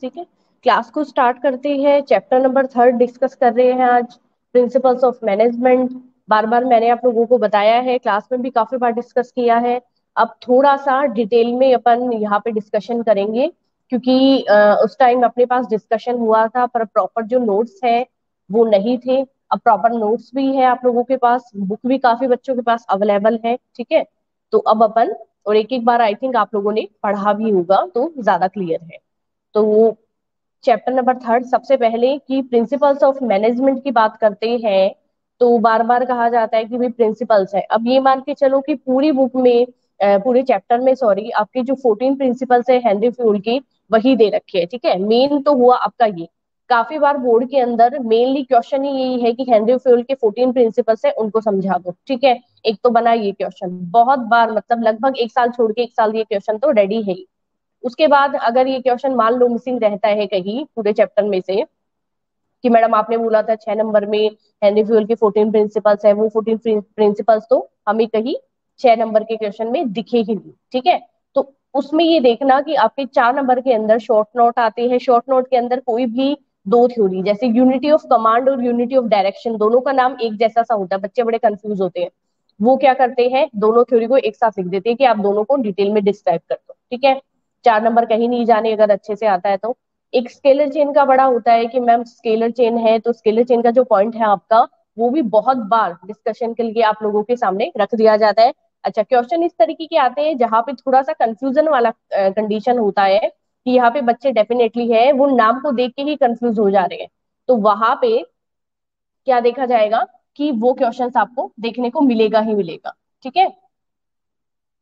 ठीक है, क्लास को स्टार्ट करते हैं। चैप्टर नंबर 3 डिस्कस कर रहे हैं आज, प्रिंसिपल्स ऑफ मैनेजमेंट। बार बार मैंने आप लोगों को बताया है, क्लास में भी काफी बार डिस्कस किया है। अब थोड़ा सा डिटेल में अपन यहाँ पे डिस्कशन करेंगे, क्योंकि उस टाइम अपने पास डिस्कशन हुआ था पर प्रॉपर जो नोट्स है वो नहीं थे। अब प्रॉपर नोट्स भी है आप लोगों के पास, बुक भी काफी बच्चों के पास अवेलेबल है। ठीक है, तो अब अपन, और एक एक बार आई थिंक आप लोगों ने पढ़ा भी होगा तो ज्यादा क्लियर है। तो चैप्टर नंबर 3 सबसे पहले कि प्रिंसिपल्स ऑफ मैनेजमेंट की बात करते हैं, तो बार बार कहा जाता है कि भाई प्रिंसिपल्स है। अब ये मान के चलो कि पूरी बुक में, पूरे चैप्टर में सॉरी, आपके जो 14 प्रिंसिपल्स है हेनरी फ्यूल की, वही दे रखे हैं। ठीक है, मेन तो हुआ आपका ये। काफी बार बोर्ड के अंदर मेनली क्वेश्चन ही यही है कि हेनरी फ्यूल के 14 प्रिंसिपल्स है उनको समझा दो। ठीक है, एक तो बना ये क्वेश्चन बहुत बार, मतलब लगभग एक साल छोड़ के एक साल ये क्वेश्चन तो रेडी है ही। उसके बाद अगर ये क्वेश्चन मान लो मिसिंग रहता है कहीं पूरे चैप्टर में से, कि मैडम आपने बोला था 6 नंबर में हेनरी फ्यूल के 14 प्रिंसिपल्स है, वो 14 प्रिंसिपल्स तो हमें कहीं 6 नंबर के क्वेश्चन में दिखे ही नहीं। ठीक है, तो उसमें ये देखना कि आपके 4 नंबर के अंदर शॉर्ट नोट आते हैं। शॉर्ट नोट के अंदर कोई भी दो थ्योरी, जैसे यूनिटी ऑफ कमांड और यूनिटी ऑफ डायरेक्शन, दोनों का नाम एक जैसा सा होता है, बच्चे बड़े कंफ्यूज होते हैं। वो क्या करते हैं, दोनों थ्योरी को एक साथ लिख देते हैं कि आप दोनों को डिटेल में डिस्क्राइब कर दो। ठीक है, 4 नंबर कहीं नहीं जाने अगर अच्छे से आता है तो। एक स्केलर चेन का बड़ा होता है कि मैम स्केलर चेन है तो स्केलर चेन का जो पॉइंट है आपका, वो भी बहुत बार डिस्कशन के लिए आप लोगों के सामने रख दिया जाता है। अच्छा, क्वेश्चन इस तरीके के आते हैं जहां पे थोड़ा सा कंफ्यूजन वाला कंडीशन होता है, कि यहाँ पे बच्चे डेफिनेटली है वो नाम को देख के ही कंफ्यूज हो जा रहे हैं, तो वहां पे क्या देखा जाएगा कि वो क्वेश्चंस आपको देखने को मिलेगा ही मिलेगा। ठीक है,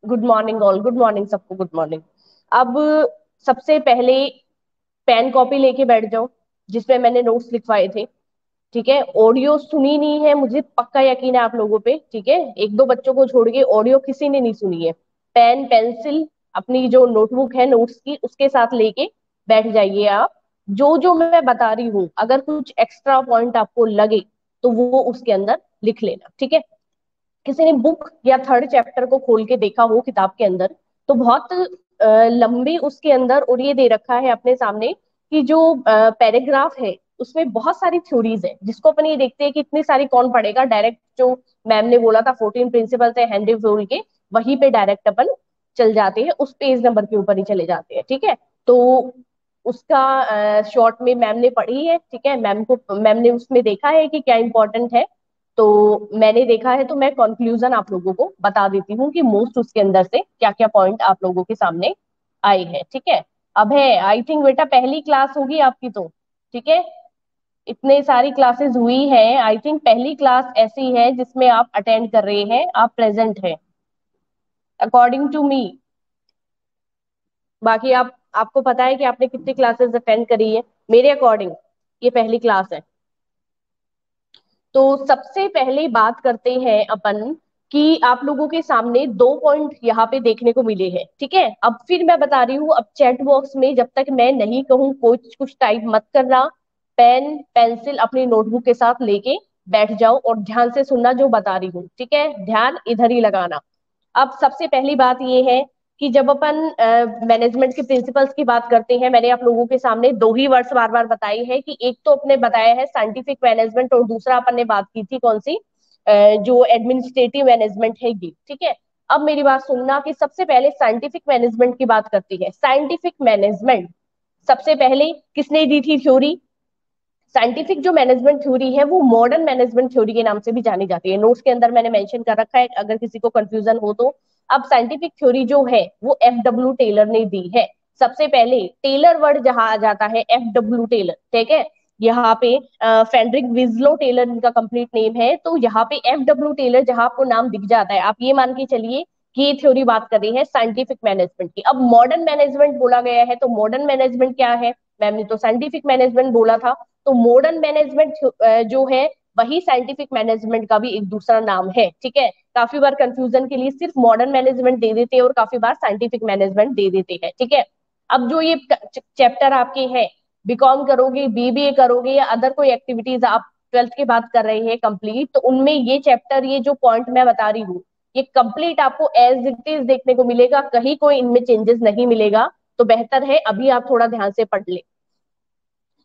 good morning all, good morning सबको, गुड मॉर्निंग। अब सबसे पहले पेन कॉपी लेके बैठ जाओ जिसमें मैंने नोट्स लिखवाए थे। ठीक है, ऑडियो सुनी नहीं है, मुझे पक्का यकीन है आप लोगों पे। ठीक है, एक दो बच्चों को छोड़ के ऑडियो किसी ने नहीं सुनी है। पेन पेंसिल अपनी जो नोटबुक है नोट्स की, उसके साथ लेके बैठ जाइए आप। जो जो मैं बता रही हूँ अगर कुछ एक्स्ट्रा पॉइंट आपको लगे तो वो उसके अंदर लिख लेना। ठीक है, किसी ने बुक या 3rd चैप्टर को खोल के देखा हो किताब के अंदर, तो बहुत लंबी उसके अंदर, और ये दे रखा है अपने सामने कि जो पैराग्राफ है उसमें बहुत सारी थ्योरीज है, जिसको अपन ये देखते हैं कि इतनी सारी कौन पढ़ेगा। डायरेक्ट जो मैम ने बोला था 14 प्रिंसिपल्स है हेनरी फ्यूल के, वहीं पे डायरेक्ट अपन चल जाते हैं, उस पेज नंबर के ऊपर ही चले जाते हैं। ठीक है, तो उसका शॉर्ट में मैम ने पढ़ी है। ठीक है, मैम ने उसमें देखा है कि क्या इंपॉर्टेंट है, तो मैंने देखा है, तो मैं कंक्लूजन आप लोगों को बता देती हूँ कि मोस्ट उसके अंदर से क्या क्या पॉइंट आप लोगों के सामने आए हैं। ठीक है, अब है आई थिंक बेटा पहली क्लास होगी आपकी तो। ठीक है, इतने सारी क्लासेस हुई है, आई थिंक पहली क्लास ऐसी है जिसमें आप अटेंड कर रहे हैं, आप प्रेजेंट हैं अकॉर्डिंग टू मी। बाकी आपको पता है कि आपने कितनी क्लासेस अटेंड करी है, मेरे अकॉर्डिंग ये पहली क्लास है। तो सबसे पहले बात करते हैं अपन कि आप लोगों के सामने 2 पॉइंट यहाँ पे देखने को मिले हैं। ठीक है, अब फिर मैं बता रही हूँ, अब चैट बॉक्स में जब तक मैं नहीं कहूँ कुछ कुछ टाइप मत करना। पेन पेंसिल अपनी नोटबुक के साथ लेके बैठ जाओ और ध्यान से सुनना जो बता रही हूँ। ठीक है, ध्यान इधर ही लगाना। अब सबसे पहली बात ये है कि जब अपन मैनेजमेंट के प्रिंसिपल्स की बात करते हैं, मैंने आप लोगों के सामने दो ही वर्ड्स बार बार बताई है, कि एक तो अपने बताया है साइंटिफिक मैनेजमेंट, और दूसरा अपन ने बात की थी कौन सी, जो एडमिनिस्ट्रेटिव मैनेजमेंट है ये। ठीक है, अब मेरी बात सुनना कि सबसे पहले साइंटिफिक मैनेजमेंट की बात करती है। साइंटिफिक मैनेजमेंट सबसे पहले किसने दी थी थ्योरी? साइंटिफिक जो मैनेजमेंट थ्योरी है वो मॉडर्न मैनेजमेंट थ्योरी के नाम से भी जानी जाती है। नोट्स के अंदर मैंने मेंशन कर रखा है अगर किसी को कंफ्यूजन हो तो। अब साइंटिफिक थ्योरी जो है वो F.W. टेलर ने दी है। सबसे पहले टेलर वर्ड जहां आ जाता है, F.W. टेलर। ठीक है, यहाँ पे फेडरिक विजलो टेलर इनका कंप्लीट नेम है, तो यहाँ पे F.W. टेलर जहां आपको नाम दिख जाता है, आप ये मान के चलिए कि ये थ्योरी बात कर रही है साइंटिफिक मैनेजमेंट की। अब मॉडर्न मैनेजमेंट बोला गया है, तो मॉडर्न मैनेजमेंट क्या है? मैम ने तो साइंटिफिक मैनेजमेंट बोला था, तो मॉडर्न मैनेजमेंट जो है वही साइंटिफिक मैनेजमेंट का भी एक दूसरा नाम है। ठीक है, काफी बार कंफ्यूजन के लिए सिर्फ मॉडर्न मैनेजमेंट दे देते हैं और काफी बार साइंटिफिक मैनेजमेंट दे देते हैं। ठीक है, अब जो ये चैप्टर आपके हैं, बीकॉम करोगे, बीबीए करोगे, या अदर कोई एक्टिविटीज आप 12th के बाद कर रहे हैं कंप्लीट, तो उनमें ये चैप्टर, ये जो पॉइंट मैं बता रही हूँ, ये कंप्लीट आपको एज इट इज देखने को मिलेगा, कहीं कोई इनमें चेंजेस नहीं मिलेगा। तो बेहतर है अभी आप थोड़ा ध्यान से पढ़ ले।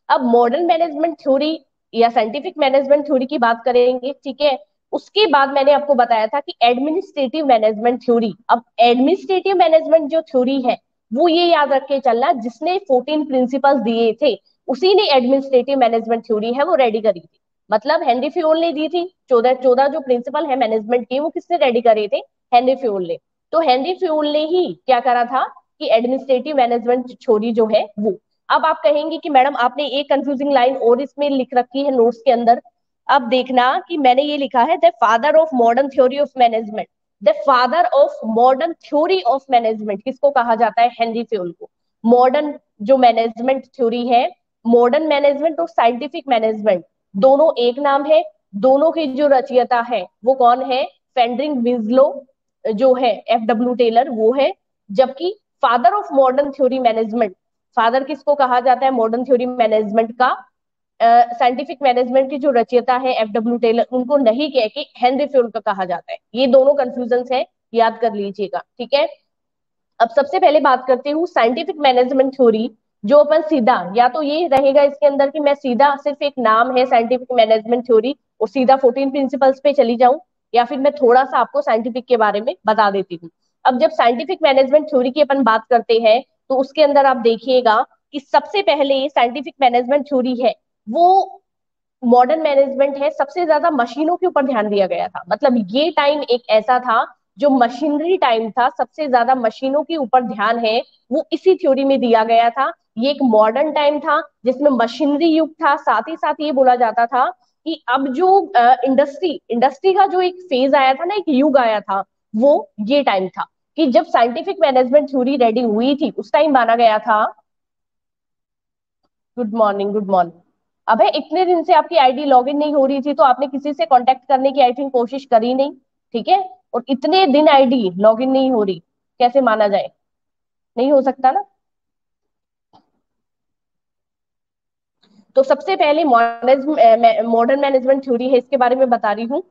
अब मॉडर्न मैनेजमेंट थ्योरी या साइंटिफिक मैनेजमेंट थ्योरी की बात करेंगे, ठीक है। उसके बाद मैंने आपको बताया था कि एडमिनिस्ट्रेटिव मैनेजमेंट थ्योरी। अब एडमिनिस्ट्रेटिव मैनेजमेंट जो थ्योरी है वो ये याद रख के चलना, जिसने 14 प्रिंसिपल्स दिए थे उसी ने एडमिनिस्ट्रेटिव मैनेजमेंट थ्योरी है वो रेडी करी थी। मतलब हेनरी फ्योल ने दी थी। चौदह चौदह जो प्रिंसिपल है मैनेजमेंट के वो किसने रेडी करे थे? हेनरी फ्योल ने। तो हेनरी फ्योल ने ही क्या करा था कि एडमिनिस्ट्रेटिव मैनेजमेंट थ्योरी जो है वो। अब आप कहेंगे कि मैडम आपने एक कंफ्यूजिंग लाइन और इसमें लिख रखी है नोट्स के अंदर। अब देखना कि मैंने ये लिखा है the father of modern theory of management. The father of modern theory of management किसको कहा जाता है? हेनरी फ्योल को। मॉडर्न जो मैनेजमेंट थ्योरी है, मॉडर्न मैनेजमेंट और साइंटिफिक मैनेजमेंट दोनों एक नाम है। दोनों की जो रचयिता है वो कौन है? फेडरिक विंसलो जो है, F.W. टेलर वो है। जबकि father of modern theory management, father किसको कहा जाता है मॉडर्न थ्योरी मैनेजमेंट का? साइंटिफिक मैनेजमेंट की जो रचयिता है F.W. टेलर, उनको नहीं कह के हेनरी फ्योल का कहा जाता है। ये दोनों कंफ्यूजन है, याद कर लीजिएगा, ठीक है। अब सबसे पहले बात करते हूँ साइंटिफिक मैनेजमेंट थ्योरी। जो अपन सीधा, या तो ये रहेगा इसके अंदर कि मैं सीधा सिर्फ एक नाम है साइंटिफिक मैनेजमेंट थ्योरी और सीधा 14 प्रिंसिपल्स पे चली जाऊं, या फिर मैं थोड़ा सा आपको साइंटिफिक के बारे में बता देती हूँ। अब जब साइंटिफिक मैनेजमेंट थ्योरी की अपन बात करते हैं तो उसके अंदर आप देखिएगा कि सबसे पहले साइंटिफिक मैनेजमेंट थ्योरी है वो मॉडर्न मैनेजमेंट है, सबसे ज्यादा मशीनों के ऊपर ध्यान दिया गया था। मतलब ये टाइम एक ऐसा था जो मशीनरी टाइम था, सबसे ज्यादा मशीनों के ऊपर ध्यान है वो इसी थ्योरी में दिया गया था। ये एक मॉडर्न टाइम था जिसमें मशीनरी युग था। साथ ही साथ ये बोला जाता था कि अब जो इंडस्ट्री इंडस्ट्री का जो एक फेज आया था ना, एक युग आया था, वो ये टाइम था कि जब साइंटिफिक मैनेजमेंट थ्योरी रेडी हुई थी उस टाइम माना गया था। Good morning, good morning. अबे इतने दिन से आपकी आईडी लॉगिन नहीं हो रही थी तो आपने किसी से कांटेक्ट करने की आई थिंक कोशिश करी नहीं, ठीक है। और इतने दिन आईडी लॉगिन नहीं हो रही, कैसे माना जाए? नहीं हो सकता ना। तो सबसे पहले मॉडर्न मैनेजमेंट थ्योरी है, इसके बारे में बता रही हूँ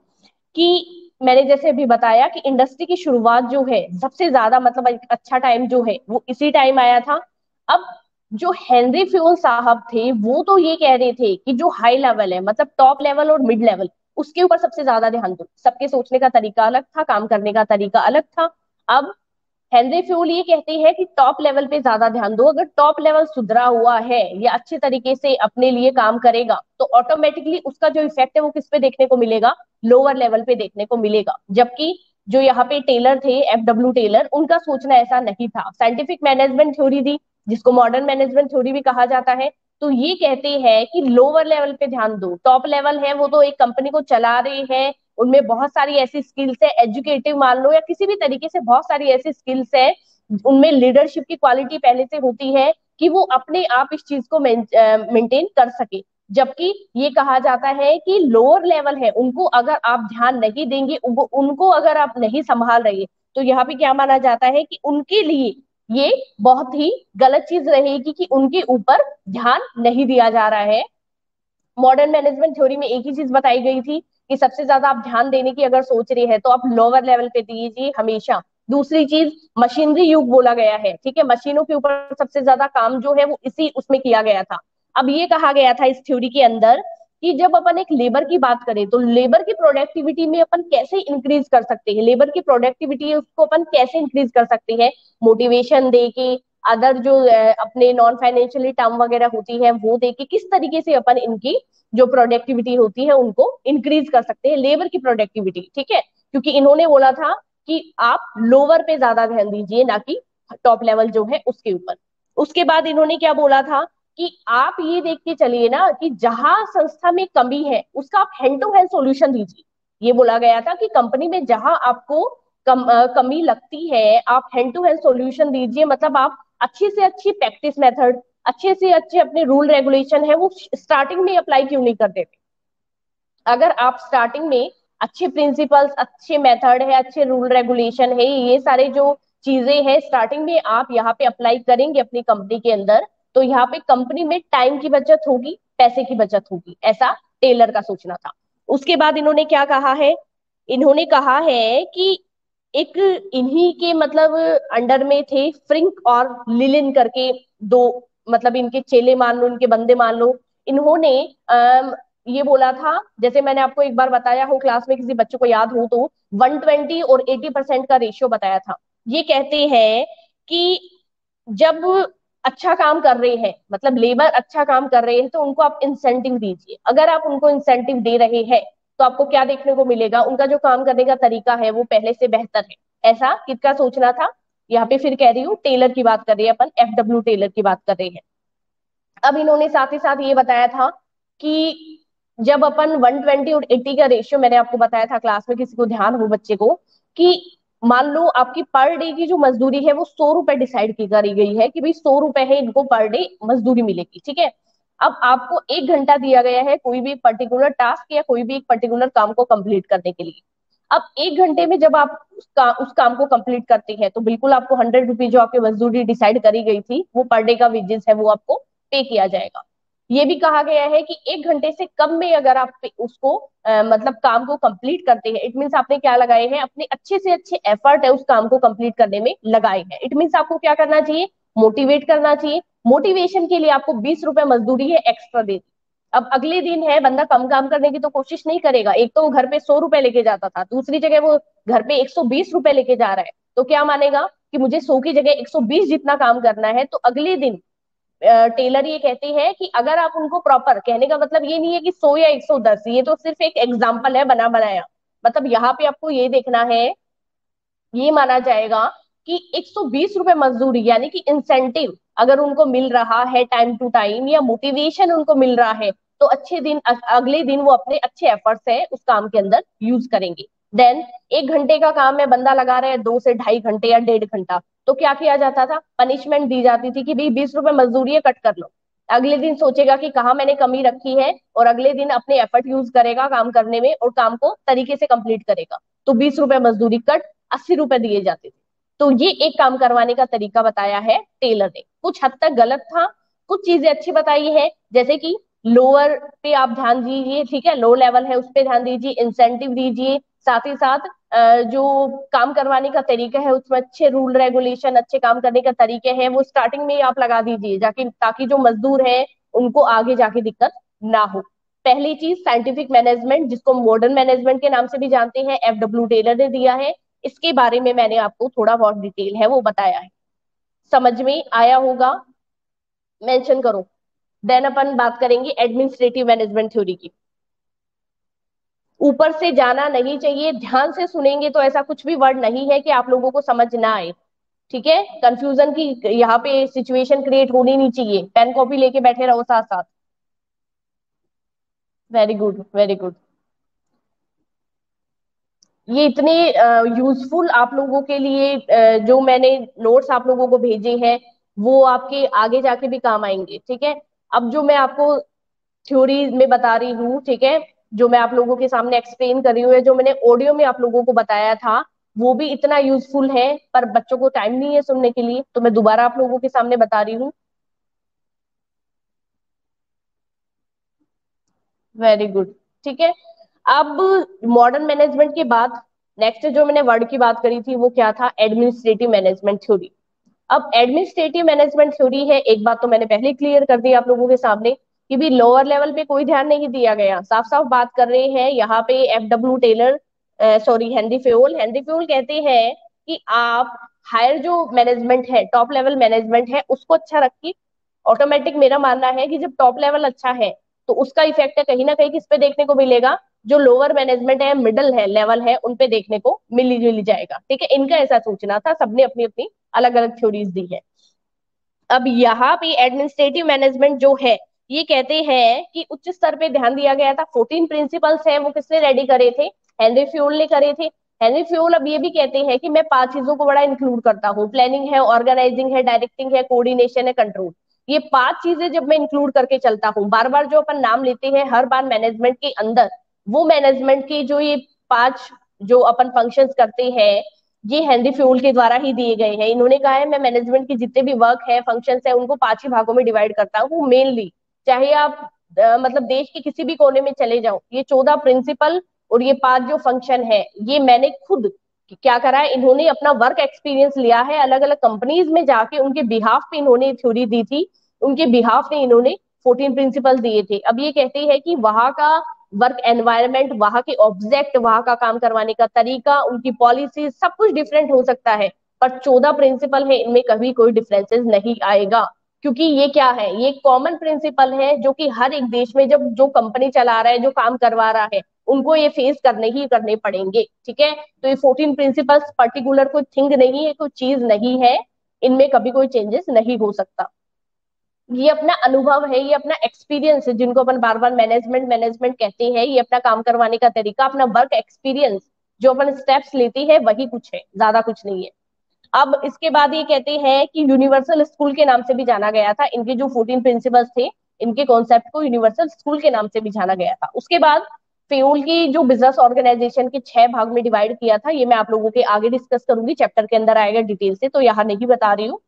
कि मैंने जैसे अभी बताया कि इंडस्ट्री की शुरुआत जो है सबसे ज्यादा, मतलब एक अच्छा टाइम जो है वो इसी टाइम आया था। अब जो हेनरी फ्यूल साहब थे वो तो ये कह रहे थे कि जो हाई लेवल है, मतलब टॉप लेवल और मिड लेवल, उसके ऊपर सबसे ज्यादा ध्यान दो। सबके सोचने का तरीका अलग था, काम करने का तरीका अलग था। अब हेनरी फ्यूल ये कहते हैं कि टॉप लेवल पे ज्यादा ध्यान दो। अगर टॉप लेवल सुधरा हुआ है या अच्छे तरीके से अपने लिए काम करेगा तो ऑटोमेटिकली उसका जो इफेक्ट है वो किस पे देखने को मिलेगा? लोअर लेवल पे देखने को मिलेगा। जबकि जो यहाँ पे टेलर थे, F.W. टेलर, उनका सोचना ऐसा नहीं था। साइंटिफिक मैनेजमेंट थ्योरी दी जिसको मॉडर्न मैनेजमेंट थ्योरी भी कहा जाता है, तो ये कहते हैं कि लोअर लेवल पे ध्यान दो। टॉप लेवल है वो तो एक कंपनी को चला रहे हैं, उनमें बहुत सारी ऐसी स्किल्स है, एजुकेटिव मान लो या किसी भी तरीके से बहुत सारी ऐसी स्किल्स है, उनमें लीडरशिप की क्वालिटी पहले से होती है कि वो अपने आप इस चीज को मेंटेन कर सके। जबकि ये कहा जाता है कि लोअर लेवल है, उनको अगर आप ध्यान नहीं देंगे, उनको अगर आप नहीं संभाल रहे, तो यहाँ पे क्या माना जाता है कि उनके लिए ये बहुत ही गलत चीज रहेगी कि उनके ऊपर ध्यान नहीं दिया जा रहा है। मॉडर्न मैनेजमेंट थ्योरी में एक ही चीज बताई गई थी कि सबसे ज्यादा आप ध्यान देने की अगर सोच रहे हैं तो आप लोअर लेवल पे दीजिए हमेशा। दूसरी चीज, मशीनरी युग बोला गया है, ठीक है। मशीनों के ऊपर सबसे ज्यादा काम जो है वो इसी उसमें किया गया था। अब ये कहा गया था इस थ्योरी के अंदर कि जब अपन एक लेबर की बात करें तो लेबर की प्रोडक्टिविटी में अपन कैसे इंक्रीज कर सकते हैं, लेबर की प्रोडक्टिविटी उसको अपन कैसे इंक्रीज कर सकते हैं? मोटिवेशन दे के, अदर जो अपने नॉन फाइनेंशियली टर्म वगैरह होती है वो दे के, किस तरीके से अपन इनकी जो प्रोडक्टिविटी होती है उनको इंक्रीज कर सकते हैं, लेबर की प्रोडक्टिविटी, ठीक है। क्योंकि इन्होंने बोला था कि आप लोअर पे ज्यादा ध्यान दीजिए ना कि टॉप लेवल जो है उसके ऊपर। उसके बाद इन्होंने क्या बोला था कि आप ये देख के चलिए ना कि जहां संस्था में कमी है उसका आप हैंड टू हैंड सोल्यूशन दीजिए। ये बोला गया था कि कंपनी में जहां आपको कमी लगती है आप हैंड टू हैंड सोल्यूशन दीजिए। मतलब आप अच्छी से अच्छी प्रैक्टिस मेथड, अच्छे से अच्छे अपने रूल रेगुलेशन है वो स्टार्टिंग में अप्लाई क्यों नहीं कर देते? अगर आप स्टार्टिंग में अच्छे प्रिंसिपल्स, अच्छे मेथड है, अच्छे रूल रेगुलेशन है, ये सारे जो चीजें हैं स्टार्टिंग में आप यहाँ पे अप्लाई करेंगे अपनी कंपनी के अंदर, तो यहाँ पे कंपनी में टाइम की बचत होगी, पैसे की बचत होगी, ऐसा टेलर का सोचना था। उसके बाद इन्होंने क्या कहा है? इन्होंने कहा है कि एक इन्हीं के मतलब अंडर में थे फ्रिंक और लिलिन करके दो, मतलब इनके चेले मान लो, इनके बंदे मान लो। इन्होंने ये बोला था, जैसे मैंने आपको एक बार बताया हो क्लास में, किसी बच्चे को याद हो तो 120 और 80% का रेशियो बताया था। ये कहते हैं कि जब अच्छा काम कर रहे हैं, मतलब लेबर अच्छा काम कर रहे हैं, तो उनको आप इंसेंटिव दीजिए। अगर आप उनको इंसेंटिव दे रहे हैं तो आपको क्या देखने को मिलेगा, उनका जो काम करने का तरीका है वो पहले से बेहतर है। ऐसा किसका सोचना था? यहाँ पे फिर कह रही हूँ, टेलर की बात कर रहे हैं अपन, FW टेलर की बात कर रहे हैं। अब इन्होंने साथ ही साथ ये बताया था कि जब अपन 120 और 80 का रेशियो, मैंने आपको बताया था क्लास में, किसी को ध्यान हो बच्चे को, कि मान लो आपकी पर डे की जो मजदूरी है वो 100 रुपए डिसाइड की करी गई है कि भाई 100 रुपए है इनको पर डे मजदूरी मिलेगी, ठीक है। अब आपको 1 घंटा दिया गया है कोई भी पर्टिकुलर टास्क या कोई भी एक पर्टिकुलर काम को कंप्लीट करने के लिए। अब 1 घंटे में जब आप उस काम को कंप्लीट करते हैं तो बिल्कुल आपको 100 रुपीज जो आपकी मजदूरी डिसाइड करी गई थी, वो पर डे का वेजेस है, वो आपको पे किया जाएगा। ये भी कहा गया है कि 1 घंटे से कम में अगर आप उसको मतलब काम को कंप्लीट करते हैं, इट मीन्स आपने क्या लगाए हैं, अपने अच्छे से अच्छे एफर्ट है उस काम को कंप्लीट करने में लगाए हैं। इट मीन्स आपको क्या करना चाहिए, मोटिवेट करना चाहिए। मोटिवेशन के लिए आपको 20 रुपए मजदूरी है एक्स्ट्रा दे दी। अब अगले दिन है, बंदा कम काम करने की तो कोशिश नहीं करेगा। एक तो वो घर पे 100 रुपए लेके जाता था, दूसरी जगह वो घर पे 120 रुपए लेके जा रहा है, तो क्या मानेगा कि मुझे 100 की जगह 120 जितना काम करना है। तो अगले दिन टेलर ये कहते हैं कि अगर आप उनको प्रॉपर, कहने का मतलब ये नहीं है कि 100 या 110, ये तो सिर्फ एक एग्जाम्पल है बना बनाया। मतलब यहाँ पे आपको ये देखना है, ये माना जाएगा कि 120 रुपए मजदूरी यानी कि इंसेंटिव अगर उनको मिल रहा है टाइम टू टाइम, या मोटिवेशन उनको मिल रहा है, तो अच्छे दिन अगले दिन वो अपने अच्छे एफर्ट्स है उस काम के अंदर यूज करेंगे। देन 1 घंटे का काम है, बंदा लगा रहे हैं 2 से ढाई घंटे या 1.5 घंटा, तो क्या किया जाता था, पनिशमेंट दी जाती थी कि भाई 20 रुपए मजदूरी है, कट कर लो। अगले दिन सोचेगा कि कहाँ मैंने कमी रखी है, और अगले दिन अपने एफर्ट यूज करेगा काम करने में और काम को तरीके से कंप्लीट करेगा। तो 20 रुपए मजदूरी कट, 80 रुपए दिए जाते थे। तो ये एक काम करवाने का तरीका बताया है टेलर ने। कुछ हद तक गलत था, कुछ चीजें अच्छी बताई है, जैसे कि लोअर पे आप ध्यान दीजिए, ठीक है, लो लेवल है उस पे ध्यान दीजिए, इंसेंटिव दीजिए। साथ ही साथ जो काम करवाने का तरीका है उसमें अच्छे रूल रेगुलेशन, अच्छे काम करने का तरीके हैं, वो स्टार्टिंग में ही आप लगा दीजिए, जाके ताकि जो मजदूर है उनको आगे जाके दिक्कत ना हो। पहली चीज साइंटिफिक मैनेजमेंट, जिसको मॉडर्न मैनेजमेंट के नाम से भी जानते हैं, FW टेलर ने दिया है। इसके बारे में मैंने आपको थोड़ा बहुत डिटेल है वो बताया है, समझ में आया होगा, मेंशन करो। देन अपन बात करेंगे एडमिनिस्ट्रेटिव मैनेजमेंट थ्योरी की। ऊपर से जाना नहीं चाहिए, ध्यान से सुनेंगे तो ऐसा कुछ भी वर्ड नहीं है कि आप लोगों को समझ ना आए, ठीक है। कंफ्यूजन की यहाँ पे सिचुएशन क्रिएट होनी नहीं चाहिए, पेन कॉपी लेके बैठे रहो साथ साथ। Very good, very good. ये इतने यूजफुल आप लोगों के लिए जो मैंने नोट्स आप लोगों को भेजे हैं, वो आपके आगे जाके भी काम आएंगे, ठीक है। अब जो मैं आपको थ्योरी में बता रही हूँ, ठीक है, जो मैं आप लोगों के सामने एक्सप्लेन कर रही हूँ, जो मैंने ऑडियो में आप लोगों को बताया था, वो भी इतना यूजफुल है, पर बच्चों को टाइम नहीं है सुनने के लिए, तो मैं दोबारा आप लोगों के सामने बता रही हूँ। वेरी गुड, ठीक है। अब मॉडर्न मैनेजमेंट के बाद नेक्स्ट जो मैंने वर्ड की बात करी थी वो क्या था, एडमिनिस्ट्रेटिव मैनेजमेंट थ्योरी। अब एडमिनिस्ट्रेटिव मैनेजमेंट थ्योरी है, एक बात तो मैंने पहले क्लियर कर दी आप लोगों के सामने कि भी लोअर लेवल पे कोई ध्यान नहीं दिया गया, साफ साफ बात कर रहे हैं यहाँ पे FW Taylor, sorry Henry Fayol कहते हैं कि आप हायर जो मैनेजमेंट है, टॉप लेवल मैनेजमेंट है, उसको अच्छा रखिए। ऑटोमेटिक मेरा मानना है कि जब टॉप लेवल अच्छा है तो उसका इफेक्ट है कहीं ना कहीं किस पे देखने को मिलेगा, जो लोअर मैनेजमेंट है, मिडल है, लेवल है, उन पे देखने को मिल जाएगा, ठीक है। इनका ऐसा सोचना था, सबने अपनी अपनी अलग अलग थ्योरीज दी है। अब यहाँ पे एडमिनिस्ट्रेटिव मैनेजमेंट जो है, ये कहते हैं कि उच्च स्तर पे ध्यान दिया गया था। 14 प्रिंसिपल्स है, वो किसने रेडी करे थे, हेनरी फ्यूल ने करे थे। हेनरी फ्यूल अब ये भी कहते हैं कि मैं 5 चीजों को बड़ा इंक्लूड करता हूँ, प्लानिंग है, ऑर्गेनाइजिंग है, डायरेक्टिंग है, कोऑर्डिनेशन है, कंट्रोल। ये 5 चीजें जब मैं इंक्लूड करके चलता हूँ, बार बार जो अपन नाम लेते हैं हर बार मैनेजमेंट के अंदर, वो मैनेजमेंट की जो ये 5 जो अपन फंक्शंस करते हैं, ये हेनरी फ्यूल के द्वारा ही दिए गए हैं। इन्होंने कहा है मैं मैनेजमेंट के जितने भी वर्क है, फंक्शंस है, उनको 5 ही भागों में डिवाइड करता हूँ मेनली। चाहे आप मतलब देश के किसी भी कोने में चले जाओ, ये 14 प्रिंसिपल और ये 5 जो फंक्शन है, ये मैंने खुद क्या करा है, इन्होंने अपना वर्क एक्सपीरियंस लिया है, अलग अलग कंपनीज में जाके उनके बिहाफ पे इन्होंने थ्योरी दी थी, उनके बिहाफ पे इन्होंने 14 प्रिंसिपल दिए थे। अब ये कहते हैं कि वहां का वर्क एनवायरनमेंट, वहां के ऑब्जेक्ट, वहां का काम करवाने का तरीका, उनकी पॉलिसी, सब कुछ डिफरेंट हो सकता है, पर 14 प्रिंसिपल है, इनमें कभी कोई डिफरेंसेस नहीं आएगा। क्योंकि ये क्या है, ये कॉमन प्रिंसिपल है जो कि हर एक देश में जब जो कंपनी चला रहा है, जो काम करवा रहा है, उनको ये फेस करने ही करने पड़ेंगे। ठीक है, तो ये 14 प्रिंसिपल्स पर्टिकुलर कोई थिंग नहीं है, कोई चीज नहीं है, इनमें कभी कोई चेंजेस नहीं हो सकता। ये अपना अनुभव है, ये अपना एक्सपीरियंस है, जिनको अपन बार बार मैनेजमेंट मैनेजमेंट कहते हैं। ये अपना काम करवाने का तरीका, अपना वर्क एक्सपीरियंस, जो अपन स्टेप्स लेती है वही कुछ है, ज्यादा कुछ नहीं है। अब इसके बाद ये कहते हैं कि यूनिवर्सल स्कूल के नाम से भी जाना गया था, इनके जो 14 प्रिंसिपल्स थे, इनके कॉन्सेप्ट को यूनिवर्सल स्कूल के नाम से भी जाना गया था। उसके बाद फेउल की जो बिजनेस ऑर्गेनाइजेशन के 6 भाग में डिवाइड किया था, ये मैं आप लोगों के आगे डिस्कस करूंगी, चैप्टर के अंदर आएगा डिटेल से, तो यहाँ नहीं बता रही हूँ।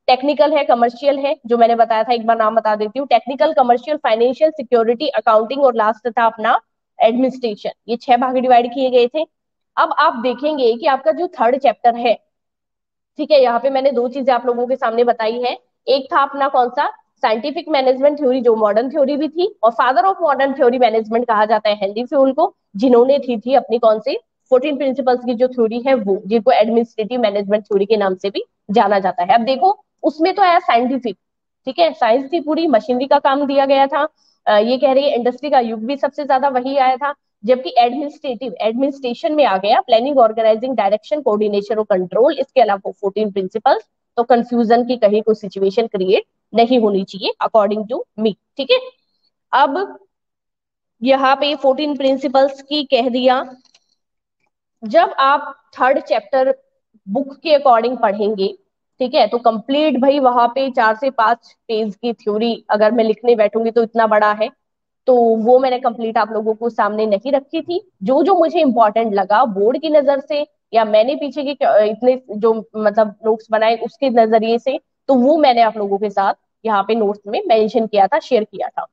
टेक्निकल है, कमर्शियल है, जो मैंने बताया था, एक बार नाम बता देती हूँ। Technical, commercial, financial, security, accounting और लास्ट था अपना एडमिनिस्ट्रेशन। ये 6 भाग डिवाइड किए गए थे। अब आप देखेंगे कि आपका जो थर्ड चैप्टर है, ठीक है, यहाँ पे मैंने दो चीजें आप लोगों के सामने बताई है। एक था अपना कौन सा, साइंटिफिक मैनेजमेंट थ्योरी, जो मॉडर्न थ्योरी भी थी, और father of modern theory management कहा जाता है हेनरी फ्यूल को, जिन्होंने थी अपनी कौन सी 14 प्रिंसिपल्स की जो थ्योरी है वो, जिनको एडमिनिस्ट्रेटिव मैनेजमेंट थ्योरी के नाम से भी जाना जाता है। अब देखो, उसमें तो आया साइंटिफिक, ठीक है, साइंस थी पूरी, मशीनरी का काम दिया गया था। ये कह रही है इंडस्ट्री का युग भी सबसे ज्यादा वही आया था। जबकि एडमिनिस्ट्रेटिव, एडमिनिस्ट्रेशन में आ गया प्लानिंग, ऑर्गेनाइजिंग, डायरेक्शन, कोऑर्डिनेशन और कंट्रोल, इसके अलावा 14 प्रिंसिपल्स। तो कंफ्यूजन की कहीं कोई सिचुएशन क्रिएट नहीं होनी चाहिए अकॉर्डिंग टू मी। ठीक है, अब यहाँ पे 14 प्रिंसिपल्स की कह दिया। जब आप थर्ड चैप्टर बुक के अकॉर्डिंग पढ़ेंगे, ठीक है, तो कंप्लीट भाई वहां पे 4 से 5 पेज की थ्योरी अगर मैं लिखने बैठूंगी तो इतना बड़ा है, तो वो मैंने कंप्लीट आप लोगों को सामने नहीं रखी थी। जो जो मुझे इंपॉर्टेंट लगा बोर्ड की नजर से, या मैंने पीछे के इतने जो मतलब नोट्स बनाए उसके नजरिए से, तो वो मैंने आप लोगों के साथ यहाँ पे नोट्स में मेंशन किया था, शेयर किया था।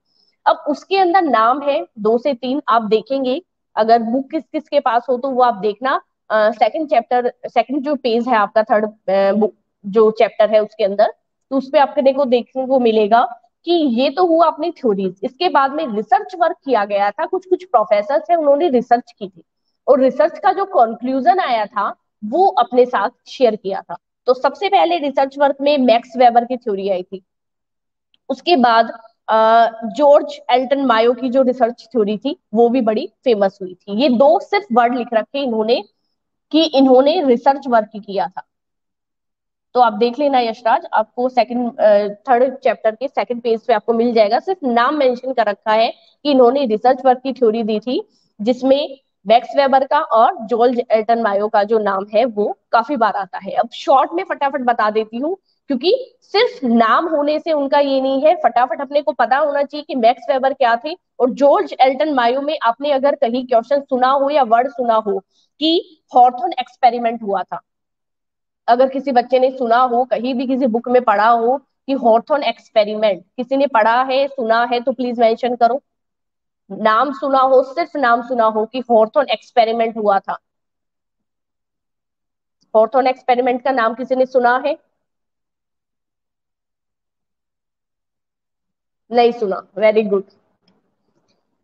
अब उसके अंदर नाम है 2 से 3, आप देखेंगे, अगर बुक किस किस के पास हो तो वो आप देखना। सेकंड चैप्टर, सेकंड जो पेज है आपका, थर्ड बुक जो चैप्टर है उसके अंदर, तो उस पे आपने को देखने को मिलेगा कि ये तो हुआ अपनी थ्योरीज। इसके बाद में रिसर्च वर्क किया गया था, कुछ कुछ प्रोफेसर है उन्होंने रिसर्च की थी, और रिसर्च का जो कंक्लूजन आया था वो अपने साथ शेयर किया था। तो सबसे पहले रिसर्च वर्क में मैक्स वेबर की थ्योरी आई थी। उसके बाद जॉर्ज एल्टन मायो की जो रिसर्च थ्योरी थी वो भी बड़ी फेमस हुई थी। ये दो सिर्फ वर्ड लिख रखे इन्होंने कि इन्होंने रिसर्च वर्क किया था। तो आप देख लेना यशराज, आपको सेकंड थर्ड चैप्टर के सेकंड पेज पे आपको मिल जाएगा, सिर्फ नाम मेंशन कर रखा है कि इन्होंने रिसर्च वर्क की थ्योरी दी थी, जिसमें मैक्स वेबर का और जॉर्ज एल्टन मायो का जो नाम है वो काफी बार आता है। अब शॉर्ट में फटाफट बता देती हूँ, क्योंकि सिर्फ नाम होने से उनका ये नहीं है, फटाफट अपने को पता होना चाहिए कि मैक्स वेबर क्या थे। और जॉर्ज एल्टन मायो में आपने अगर कहीं क्वेश्चन सुना हो या वर्ड सुना हो कि हॉर्थन एक्सपेरिमेंट हुआ था, अगर किसी बच्चे ने सुना हो, कहीं भी किसी बुक में पढ़ा हो कि हॉर्थन एक्सपेरिमेंट, किसी ने पढ़ा है, सुना है, तो प्लीज मेंशन करो। नाम सुना हो, सिर्फ नाम सुना हो कि हॉर्थन एक्सपेरिमेंट हुआ था, हॉर्थन एक्सपेरिमेंट का नाम किसी ने सुना है? नहीं सुना, वेरी गुड।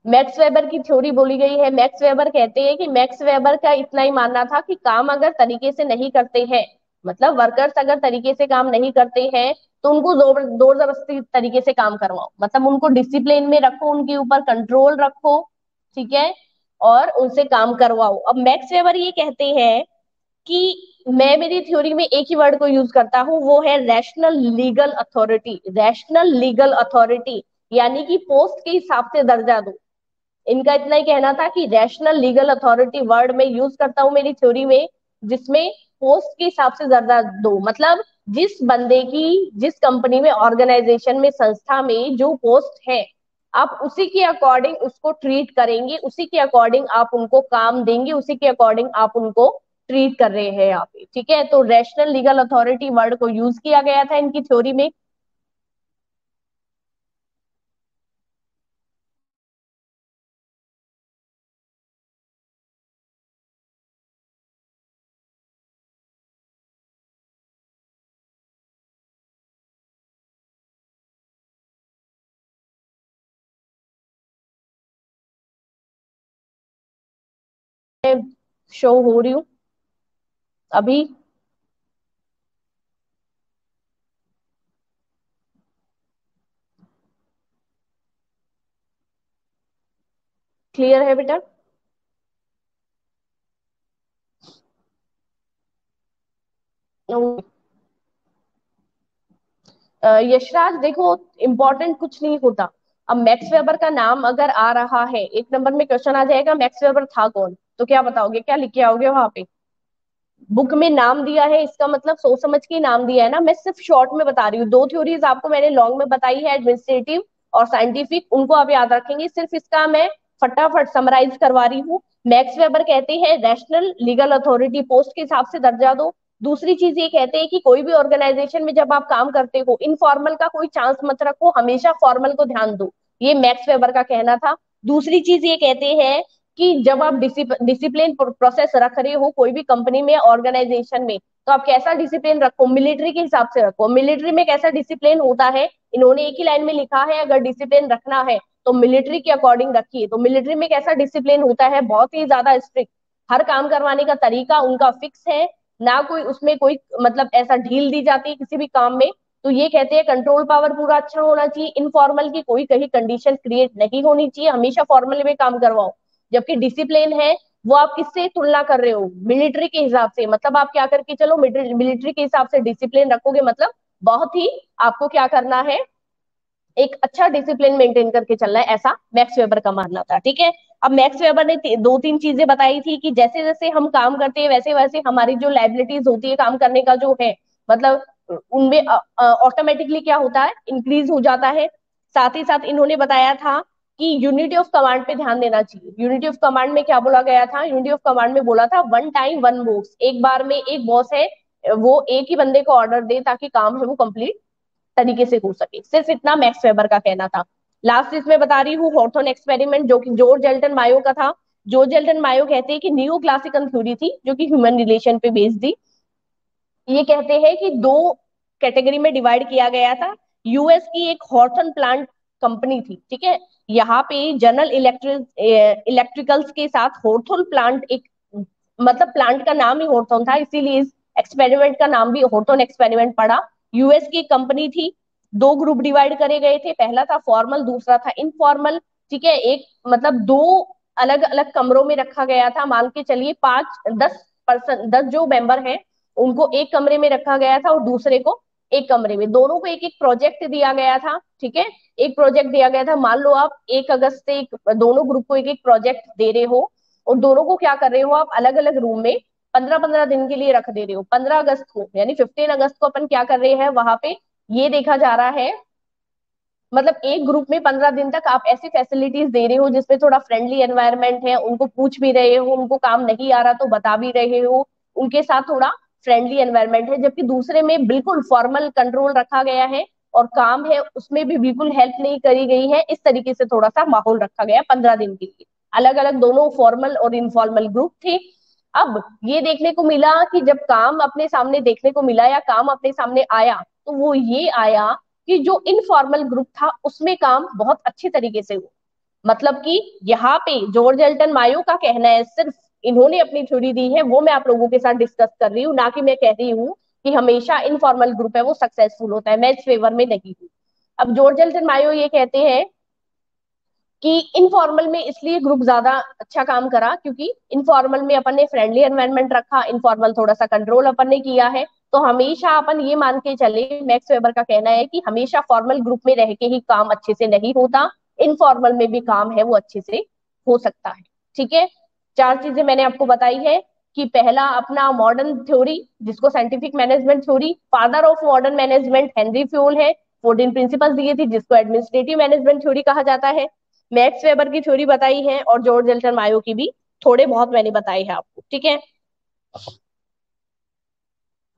मैक्स वेबर की थ्योरी बोली गई है। मैक्स वेबर कहते हैं कि मैक्स वेबर का इतना ही मानना था कि काम अगर तरीके से नहीं करते हैं, मतलब वर्कर्स अगर तरीके से काम नहीं करते हैं, तो उनको जोर जोर जबरदस्ती तरीके से काम करवाओ, मतलब उनको डिसिप्लिन में रखो, उनके ऊपर कंट्रोल रखो, ठीक है, और उनसे काम करवाओ। अब मैक्स वेबर ये कहते हैं कि मैं मेरी थ्योरी में एक ही वर्ड को यूज करता हूं, वो है rational legal authority. Rational legal authority यानी कि पोस्ट के हिसाब से दर्जा दो। इनका इतना ही कहना था कि रैशनल लीगल अथॉरिटी वर्ड में यूज करता हूं मेरी थ्योरी में, जिसमें पोस्ट के हिसाब से दर्जा दो, मतलब जिस बंदे की, जिस कंपनी में, ऑर्गेनाइजेशन में, संस्था में जो पोस्ट है, आप उसी के अकॉर्डिंग उसको ट्रीट करेंगे, उसी के अकॉर्डिंग आप उनको काम देंगे, उसी के अकॉर्डिंग आप उनको ट्रीट कर रहे हैं यहाँ पे। ठीक है, तो रैशनल लीगल अथॉरिटी वर्ड को यूज किया गया था इनकी थ्योरी में। शो हो रही हूँ अभी? क्लियर है बेटा? यशराज देखो, इंपॉर्टेंट कुछ नहीं होता। अब मैक्स वेबर का नाम अगर आ रहा है, एक नंबर में क्वेश्चन आ जाएगा मैक्स वेबर था कौन, तो क्या बताओगे, क्या लिख के आओगे वहां पे? बुक में नाम दिया है इसका मतलब सोच समझ के ही नाम दिया है ना। मैं सिर्फ शॉर्ट में बता रही हूँ, दो थ्योरीज आपको मैंने लॉन्ग में बताई है, एडमिनिस्ट्रेटिव और साइंटिफिक, उनको आप याद रखेंगे। सिर्फ इसका मैं फटाफट समराइज करवा रही हूँ। मैक्स वेबर कहते हैं रैशनल लीगल अथॉरिटी, पोस्ट के हिसाब से दर्जा दो। दूसरी चीज ये कहते हैं कि कोई भी ऑर्गेनाइजेशन में जब आप काम करते हो, इनफॉर्मल का कोई चांस मत रखो, हमेशा फॉर्मल को ध्यान दो। ये मैक्स वेबर का कहना था। दूसरी चीज ये कहते हैं कि जब आप डिसिप्लिन प्रोसेस रख रहे हो कोई भी कंपनी में, ऑर्गेनाइजेशन में, तो आप कैसा डिसिप्लिन रखो, मिलिट्री के हिसाब से रखो। मिलिट्री में कैसा डिसिप्लिन होता है, इन्होंने एक ही लाइन में लिखा है, अगर डिसिप्लिन रखना है तो मिलिट्री के अकॉर्डिंग रखिए। तो मिलिट्री में कैसा डिसिप्लिन होता है, बहुत ही ज्यादा स्ट्रिक्ट, हर काम करवाने का तरीका उनका फिक्स है, ना कोई उसमें कोई मतलब ऐसा ढील दी जाती है किसी भी काम में। तो ये कहते हैं कंट्रोल पावर पूरा अच्छा होना चाहिए, इनफॉर्मल की कोई कहीं कंडीशन क्रिएट नहीं होनी चाहिए, हमेशा फॉर्मल में काम करवाओ। जबकि डिसिप्लिन है वो आप किससे तुलना कर रहे हो, मिलिट्री के हिसाब से, मतलब आप क्या करके चलो, मिलिट्री के हिसाब से डिसिप्लिन रखोगे, मतलब बहुत ही आपको क्या करना है, एक अच्छा डिसिप्लिन मेंटेन करके चलना है, ऐसा मैक्स वेबर का मानना था। ठीक है। अब मैक्स वेबर ने दो तीन चीजें बताई थी कि जैसे जैसे हम काम करते हैं वैसे वैसे हमारी जो लाइबिलिटीज होती है काम करने का जो है, मतलब उनमें ऑटोमेटिकली क्या होता है, इंक्रीज हो जाता है। साथ ही साथ इन्होंने बताया था कि यूनिटी ऑफ कमांड पे ध्यान देना चाहिए। यूनिटी ऑफ कमांड में क्या बोला गया था, यूनिटी ऑफ कमांड में बोला था वन टाइम वन बॉस, एक बार में एक बॉस है, वो एक ही बंदे को ऑर्डर दे ताकि काम है वो कंप्लीट तरीके से हो सके। सिर्फ इतना मैक्स वेबर का कहना था। लास्ट इसमें बता रही हूँ हॉर्थन एक्सपेरिमेंट, जो कि जॉर्ज एल्टन मायो का था। जॉर्ज एल्टन मायो कहते हैं कि न्यू क्लासिकल थ्योरी थी जो कि ह्यूमन रिलेशन पे बेस्ड थी। ये कहते हैं कि दो कैटेगरी में डिवाइड किया गया था। यूएस की एक हॉर्थन प्लांट कंपनी थी, ठीक है, यहाँ पे जनरल इलेक्ट्रिकल्स के साथ हॉर्थन प्लांट एक, मतलब प्लांट का नाम ही हॉर्थन था, इसीलिए इस एक्सपेरिमेंट का नाम भी हॉर्थन एक्सपेरिमेंट पड़ा। यूएस की कंपनी थी। दो ग्रुप डिवाइड करे गए थे, पहला था फॉर्मल, दूसरा था इनफॉर्मल। ठीक है, एक मतलब दो अलग अलग कमरों में रखा गया था, मान के चलिए 5 10 पर्सन, 10 जो मेंबर हैं उनको एक कमरे में रखा गया था और दूसरे को एक कमरे में, दोनों को एक एक प्रोजेक्ट दिया गया था। ठीक है, एक प्रोजेक्ट दिया गया था, मान लो आप 1 अगस्त से एक दोनों ग्रुप को एक एक प्रोजेक्ट दे रहे हो और दोनों को क्या कर रहे हो आप, अलग अलग रूम में 15 15 दिन के लिए रख दे रहे हो। 15 अगस्त को यानी 15 अगस्त को अपन क्या कर रहे हैं वहां पे, ये देखा जा रहा है, मतलब एक ग्रुप में 15 दिन तक आप ऐसी फैसिलिटीज दे रहे हो जिसमें थोड़ा फ्रेंडली एनवायरनमेंट है, उनको पूछ भी रहे हो, उनको काम नहीं आ रहा तो बता भी रहे हो, उनके साथ थोड़ा फ्रेंडली एनवायरनमेंट है। जबकि दूसरे में बिल्कुल फॉर्मल कंट्रोल रखा गया है और काम है उसमें भी बिल्कुल हेल्प नहीं करी गई है, इस तरीके से थोड़ा सा माहौल रखा गया 15 दिन के लिए। अलग अलग दोनों फॉर्मल और इनफॉर्मल ग्रुप थे। अब ये देखने को मिला कि जब काम अपने सामने देखने को मिला या काम अपने सामने आया, तो वो ये आया कि जो इनफॉर्मल ग्रुप था उसमें काम बहुत अच्छे तरीके से हुआ। मतलब कि यहाँ पे जॉर्ज एल्टन मायो का कहना है, सिर्फ इन्होंने अपनी थ्योरी दी है, वो मैं आप लोगों के साथ डिस्कस कर रही हूँ, ना कि मैं कह रही हूँ कि हमेशा इनफॉर्मल ग्रुप है वो सक्सेसफुल होता है, मैं इस फेवर में नहीं हूँ। अब जॉर्ज एल्टन मायो ये कहते हैं कि इनफॉर्मल में इसलिए ग्रुप ज्यादा अच्छा काम करा क्योंकि इनफॉर्मल में अपन ने फ्रेंडली एनवायरनमेंट रखा, इनफॉर्मल थोड़ा सा कंट्रोल अपन ने किया है। तो हमेशा अपन ये मान के चले, मैक्स वेबर का कहना है कि हमेशा फॉर्मल ग्रुप में रह के ही काम अच्छे से नहीं होता, इनफॉर्मल में भी काम है वो अच्छे से हो सकता है। ठीक है, चार चीजें मैंने आपको बताई है कि पहला अपना मॉडर्न थ्योरी जिसको scientific management theory, father of modern management Henry fuel है, 14 प्रिंसिपल्स दिए थे जिसको एडमिनिस्ट्रेटिव मैनेजमेंट थ्योरी कहा जाता है। मैक्स वेबर की थ्योरी बताई है और जॉर्ज एल्टन मायो की भी थोड़े बहुत मैंने बताई है आपको। ठीक है,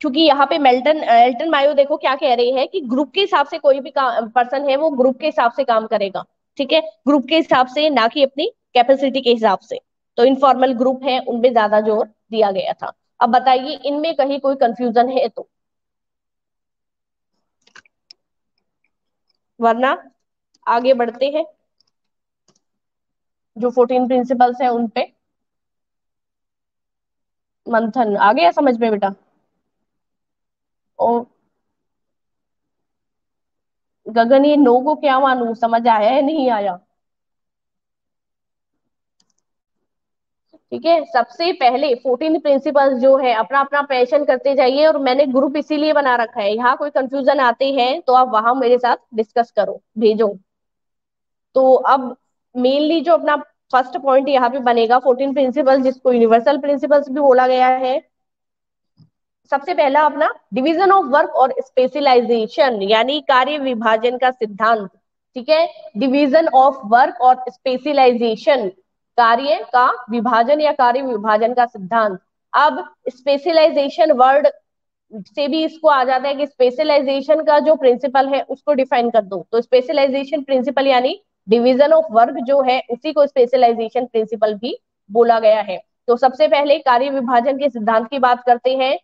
क्योंकि यहाँ पे मेल्टन एल्टन मायो देखो क्या कह रहे हैं कि ग्रुप के हिसाब से कोई भी पर्सन है वो ग्रुप के हिसाब से काम करेगा। ठीक है, ग्रुप के हिसाब से, ना कि अपनी कैपेसिटी के हिसाब से। तो इनफॉर्मल ग्रुप है उनमें ज्यादा जोर दिया गया था। अब बताइए इनमें कहीं कोई कंफ्यूजन है तो, वरना आगे बढ़ते हैं जो 14 प्रिंसिपल्स हैं उनपे। मंथन आ गया समझ में बेटा? ओ गगन, ये नो को क्या मानूं, समझ आया है नहीं आया? ठीक है, सबसे पहले 14 प्रिंसिपल्स जो है अपना अपना पैशन करते जाइए, और मैंने ग्रुप इसीलिए बना रखा है, यहाँ कोई कंफ्यूजन आते हैं तो आप वहां मेरे साथ डिस्कस करो, भेजो। तो अब मेनली जो अपना फर्स्ट पॉइंट यहाँ पे बनेगा 14 प्रिंसिपल, जिसको यूनिवर्सल प्रिंसिपल्स भी बोला गया है। सबसे पहला अपना डिवीजन ऑफ वर्क और स्पेशलाइजेशन, यानी कार्य विभाजन का सिद्धांत। ठीक है, डिवीजन ऑफ वर्क और स्पेशलाइजेशन, कार्य का विभाजन या कार्य विभाजन का सिद्धांत। अब स्पेशलाइजेशन वर्ड से भी इसको आ जाता है कि स्पेशलाइजेशन का जो प्रिंसिपल है उसको डिफाइन कर दो, तो स्पेशलाइजेशन प्रिंसिपल यानी डिवीजन ऑफ वर्क जो है उसी को स्पेशलाइजेशन प्रिंसिपल भी बोला गया है। तो सबसे पहले कार्य विभाजन के सिद्धांत की बात करते हैं।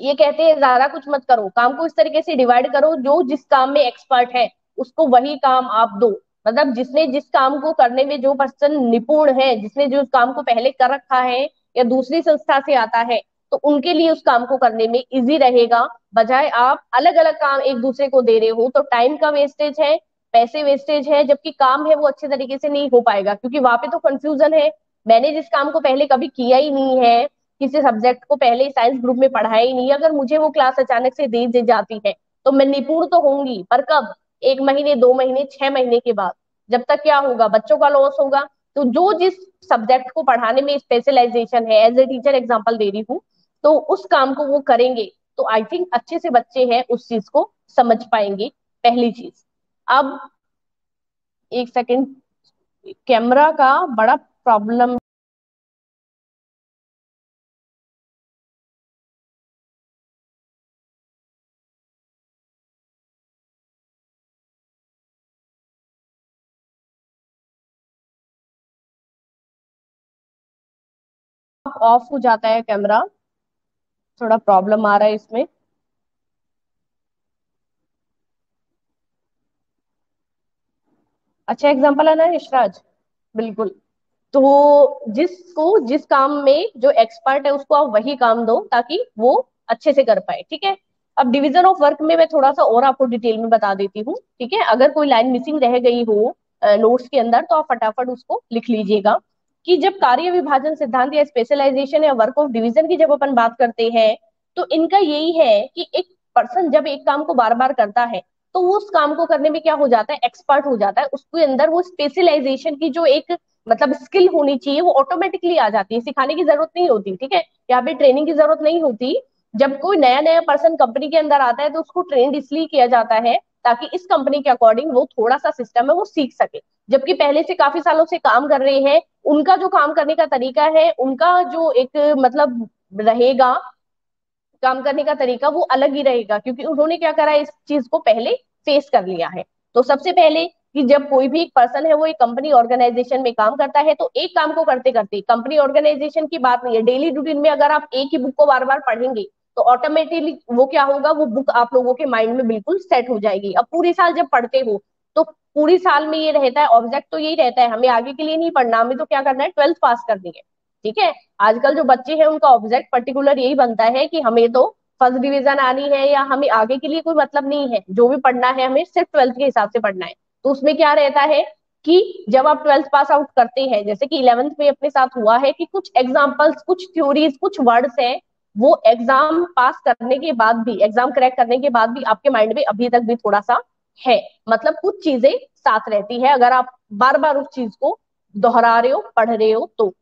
ये कहते हैं ज्यादा कुछ मत करो, काम को इस तरीके से डिवाइड करो, जो जिस काम में एक्सपर्ट है उसको वही काम आप दो। मतलब जिसने जिस काम को करने में जो पर्सन निपुण है, जिसने जो उस काम को पहले कर रखा है या दूसरी संस्था से आता है, तो उनके लिए उस काम को करने में इजी रहेगा। बजाय आप अलग अलग काम एक दूसरे को दे रहे हो तो टाइम का वेस्टेज है, पैसे वेस्टेज है, जबकि काम है वो अच्छे तरीके से नहीं हो पाएगा, क्योंकि वहां पे तो कंफ्यूजन है। मैंने जिस काम को पहले कभी किया ही नहीं है, किसी सब्जेक्ट को पहले साइंस ग्रुप में पढ़ा ही नहीं, अगर मुझे वो क्लास अचानक से दे दी जाती है तो मैं निपुण तो होंगी, पर कब? 1 महीने, 2 महीने, 6 महीने के बाद। जब तक क्या होगा, बच्चों का लॉस होगा। तो जो जिस सब्जेक्ट को पढ़ाने में स्पेशलाइजेशन है, एज ए टीचर एग्जाम्पल दे रही हूँ, तो उस काम को वो करेंगे तो आई थिंक अच्छे से बच्चे हैं उस चीज को समझ पाएंगे। पहली चीज। अब एक सेकंड, कैमरा का बड़ा प्रॉब्लम ऑफ हो जाता है कैमरा, थोड़ा प्रॉब्लम आ रहा है इसमें। अच्छा एग्जाम्पल है ना यशराज? बिल्कुल। तो जिसको जिस काम में जो एक्सपर्ट है उसको आप वही काम दो ताकि वो अच्छे से कर पाए। ठीक है, अब डिवीजन ऑफ वर्क में मैं थोड़ा सा और आपको डिटेल में बता देती हूँ। ठीक है, अगर कोई लाइन मिसिंग रह गई हो नोट्स के अंदर तो आप फटाफट उसको लिख लीजिएगा। कि जब कार्य विभाजन सिद्धांत या स्पेशलाइजेशन या वर्क ऑफ डिवीजन की जब अपन बात करते हैं, तो इनका यही है कि एक पर्सन जब एक काम को बार बार करता है तो वो उस काम को करने में क्या हो जाता है, एक्सपर्ट हो जाता है। उसके अंदर वो स्पेशलाइजेशन की जो एक मतलब स्किल होनी चाहिए वो ऑटोमेटिकली आ जाती है, सिखाने की जरूरत नहीं होती। ठीक है, यहाँ पे ट्रेनिंग की जरूरत नहीं होती। जब कोई नया नया पर्सन कंपनी के अंदर आता है तो उसको ट्रेंड इसलिए किया जाता है ताकि इस कंपनी के अकॉर्डिंग वो थोड़ा सा सिस्टम है वो सीख सके। जबकि पहले से काफी सालों से काम कर रहे हैं, उनका जो काम करने का तरीका है, उनका जो एक मतलब रहेगा काम करने का तरीका, वो अलग ही रहेगा, क्योंकि उन्होंने क्या करा है, इस चीज को पहले फेस कर लिया है। तो सबसे पहले कि जब कोई भी एक पर्सन है वो एक कंपनी ऑर्गेनाइजेशन में काम करता है, तो एक काम को करते करते, कंपनी ऑर्गेनाइजेशन की बात नहीं है, डेली रूटीन में अगर आप एक ही बुक को बार बार पढ़ेंगे तो ऑटोमेटिकली वो क्या होगा, वो बुक आप लोगों के माइंड में बिल्कुल सेट हो जाएगी। अब पूरी साल जब पढ़ते हो तो पूरी साल में ये रहता है, ऑब्जेक्ट तो यही रहता है, हमें आगे के लिए नहीं पढ़ना, हमें तो क्या करना है, 12th पास करनी है। ठीक है, आजकल जो बच्चे हैं उनका ऑब्जेक्ट पर्टिकुलर यही बनता है कि हमें तो फर्स्ट डिवीजन आनी है, या हमें आगे के लिए कोई मतलब नहीं है, जो भी पढ़ना है हमें सिर्फ 12th के हिसाब से पढ़ना है। तो उसमें क्या रहता है कि जब आप 12th पास आउट करते हैं, जैसे कि 11th में अपने साथ हुआ है कि कुछ एग्जाम्पल्स, कुछ थ्योरीज, कुछ वर्ड्स हैं, वो एग्जाम पास करने के बाद भी, एग्जाम क्रैक करने के बाद भी आपके माइंड में अभी तक भी थोड़ा सा है। मतलब कुछ चीजें साथ रहती है अगर आप बार बार उस चीज को दोहरा रहे हो, पढ़ रहे हो तो।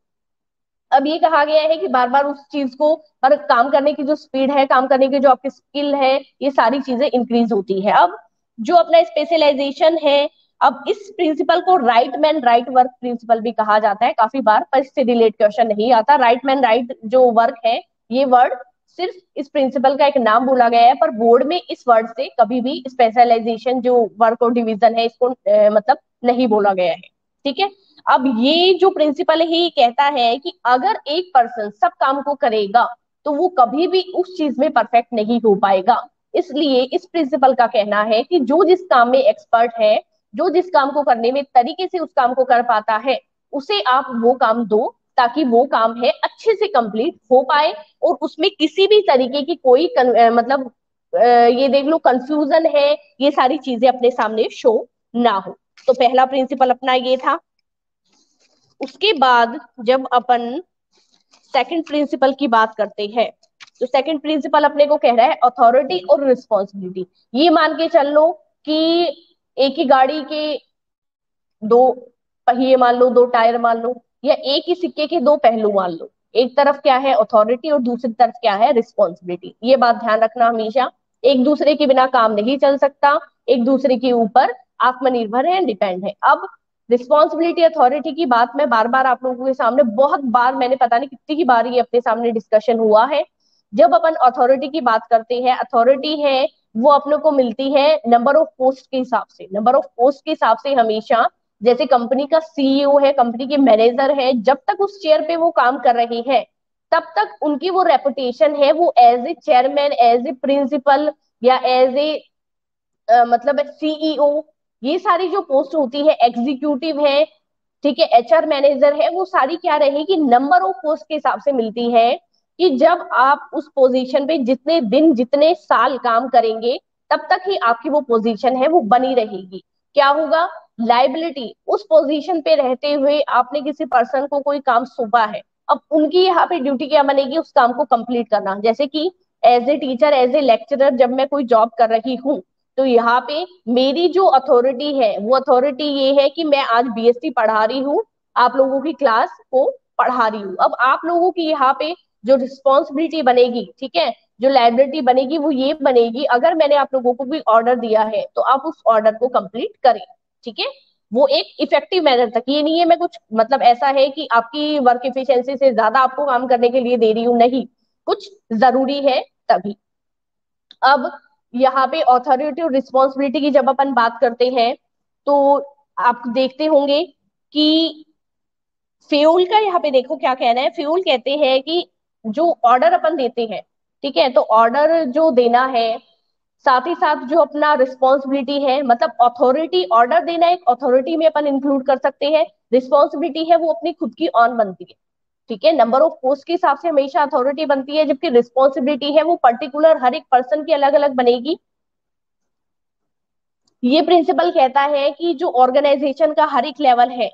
अब ये कहा गया है कि बार बार उस चीज को, और काम करने की जो स्पीड है, काम करने की जो आपकी स्किल है, ये सारी चीजें इंक्रीज होती है। अब जो अपना स्पेशलाइजेशन है, अब इस प्रिंसिपल को right man right work principal भी कहा जाता है काफी बार, पर इससे रिलेट क्वेश्चन नहीं आता। राइट मैन राइट जो वर्क है, ये वर्ड सिर्फ इस प्रिंसिपल का एक नाम बोला गया है, पर बोर्ड में इस वर्ड से कभी भी स्पेशलाइजेशन जो वर्क और डिवीजन है इसको मतलब नहीं बोला गया है। ठीक है, अब ये जो प्रिंसिपल है ये कहता है कि अगर एक पर्सन सब काम को करेगा तो वो कभी भी उस चीज में परफेक्ट नहीं हो पाएगा। इसलिए इस प्रिंसिपल का कहना है कि जो जिस काम में एक्सपर्ट है, जो जिस काम को करने में तरीके से उस काम को कर पाता है, उसे आप वो काम दो। ताकि वो काम है अच्छे से कंप्लीट हो पाए और उसमें किसी भी तरीके की कोई मतलब ये देख लो कंफ्यूजन है, ये सारी चीजें अपने सामने शो ना हो। तो पहला प्रिंसिपल अपना ये था। उसके बाद जब अपन सेकंड प्रिंसिपल की बात करते हैं, तो सेकंड प्रिंसिपल अपने को कह रहा है अथॉरिटी और रिस्पॉन्सिबिलिटी। ये मान के चल लो कि एक ही गाड़ी के दो पहिए मान लो, दो टायर मान लो, या एक ही सिक्के के दो पहलू मान लो। एक तरफ क्या है अथॉरिटी और दूसरी तरफ क्या है रिस्पॉन्सिबिलिटी। ये बात ध्यान रखना हमेशा, एक दूसरे के बिना काम नहीं चल सकता, एक दूसरे के ऊपर आत्मनिर्भर है, डिपेंड है। अब रिस्पॉन्सिबिलिटी अथॉरिटी की बात मैं बार बार आप लोगों के सामने, बहुत बार मैंने पता नहीं कितनी की बार ये अपने सामने डिस्कशन हुआ है। जब अपन अथॉरिटी की बात करते हैं, अथॉरिटी है वो अपने को मिलती है नंबर ऑफ पोस्ट के हिसाब से। नंबर ऑफ पोस्ट के हिसाब से हमेशा, जैसे कंपनी का सीईओ है, कंपनी के मैनेजर है, जब तक उस चेयर पे वो काम कर रहे हैं तब तक उनकी वो रेपुटेशन है, वो as a chairman, as a principal, या एज ए मतलब सीईओ, ये सारी जो पोस्ट होती है, एग्जीक्यूटिव है, ठीक है, एचआर मैनेजर है, वो सारी क्या रहेगी नंबर ऑफ पोस्ट के हिसाब से मिलती है। कि जब आप उस पोजीशन पे जितने दिन जितने साल काम करेंगे तब तक ही आपकी वो पोजीशन है वो बनी रहेगी। क्या होगा, लाइबिलिटी, उस पोजीशन पे रहते हुए आपने किसी पर्सन को कोई काम सौंपा है, अब उनकी यहाँ पे ड्यूटी क्या बनेगी, उस काम को कंप्लीट करना। जैसे कि as a teacher, as a lecturer जब मैं कोई जॉब कर रही हूँ, तो यहाँ पे मेरी जो अथॉरिटी है वो अथॉरिटी ये है कि मैं आज बीएससी पढ़ा रही हूँ, आप लोगों की क्लास को पढ़ा रही हूँ। अब आप लोगों की यहाँ पे जो रिस्पॉन्सिबिलिटी बनेगी, ठीक है, जो लाइबिलिटी बनेगी वो ये बनेगी, अगर मैंने आप लोगों को कोई ऑर्डर दिया है तो आप उस ऑर्डर को कंप्लीट करें। ठीक है, वो एक इफेक्टिव मैनर तक, ये नहीं है मैं कुछ मतलब ऐसा है कि आपकी वर्क एफिशिएंसी से ज्यादा आपको काम करने के लिए दे रही हूँ, नहीं, कुछ जरूरी है तभी। अब यहाँ पे ऑथोरिटी और रिस्पॉन्सिबिलिटी की जब अपन बात करते हैं, तो आप देखते होंगे कि फ्यूल का यहाँ पे देखो क्या कहना है। फ्यूल कहते हैं कि जो ऑर्डर अपन देते हैं, ठीक है, तो ऑर्डर जो देना है, साथ ही साथ जो अपना रिस्पॉन्सिबिलिटी है, मतलब अथॉरिटी ऑर्डर देना एक अथॉरिटी में अपन इंक्लूड कर सकते हैं, रिस्पॉन्सिबिलिटी है वो अपनी खुद की ऑन बनती है। ठीक है, नंबर ऑफ पोस्ट के हिसाब से हमेशा अथॉरिटी बनती है, जबकि रिस्पॉन्सिबिलिटी है वो पर्टिकुलर हर एक पर्सन की अलग अलग बनेगी। ये प्रिंसिपल कहता है कि जो ऑर्गेनाइजेशन का हर एक लेवल है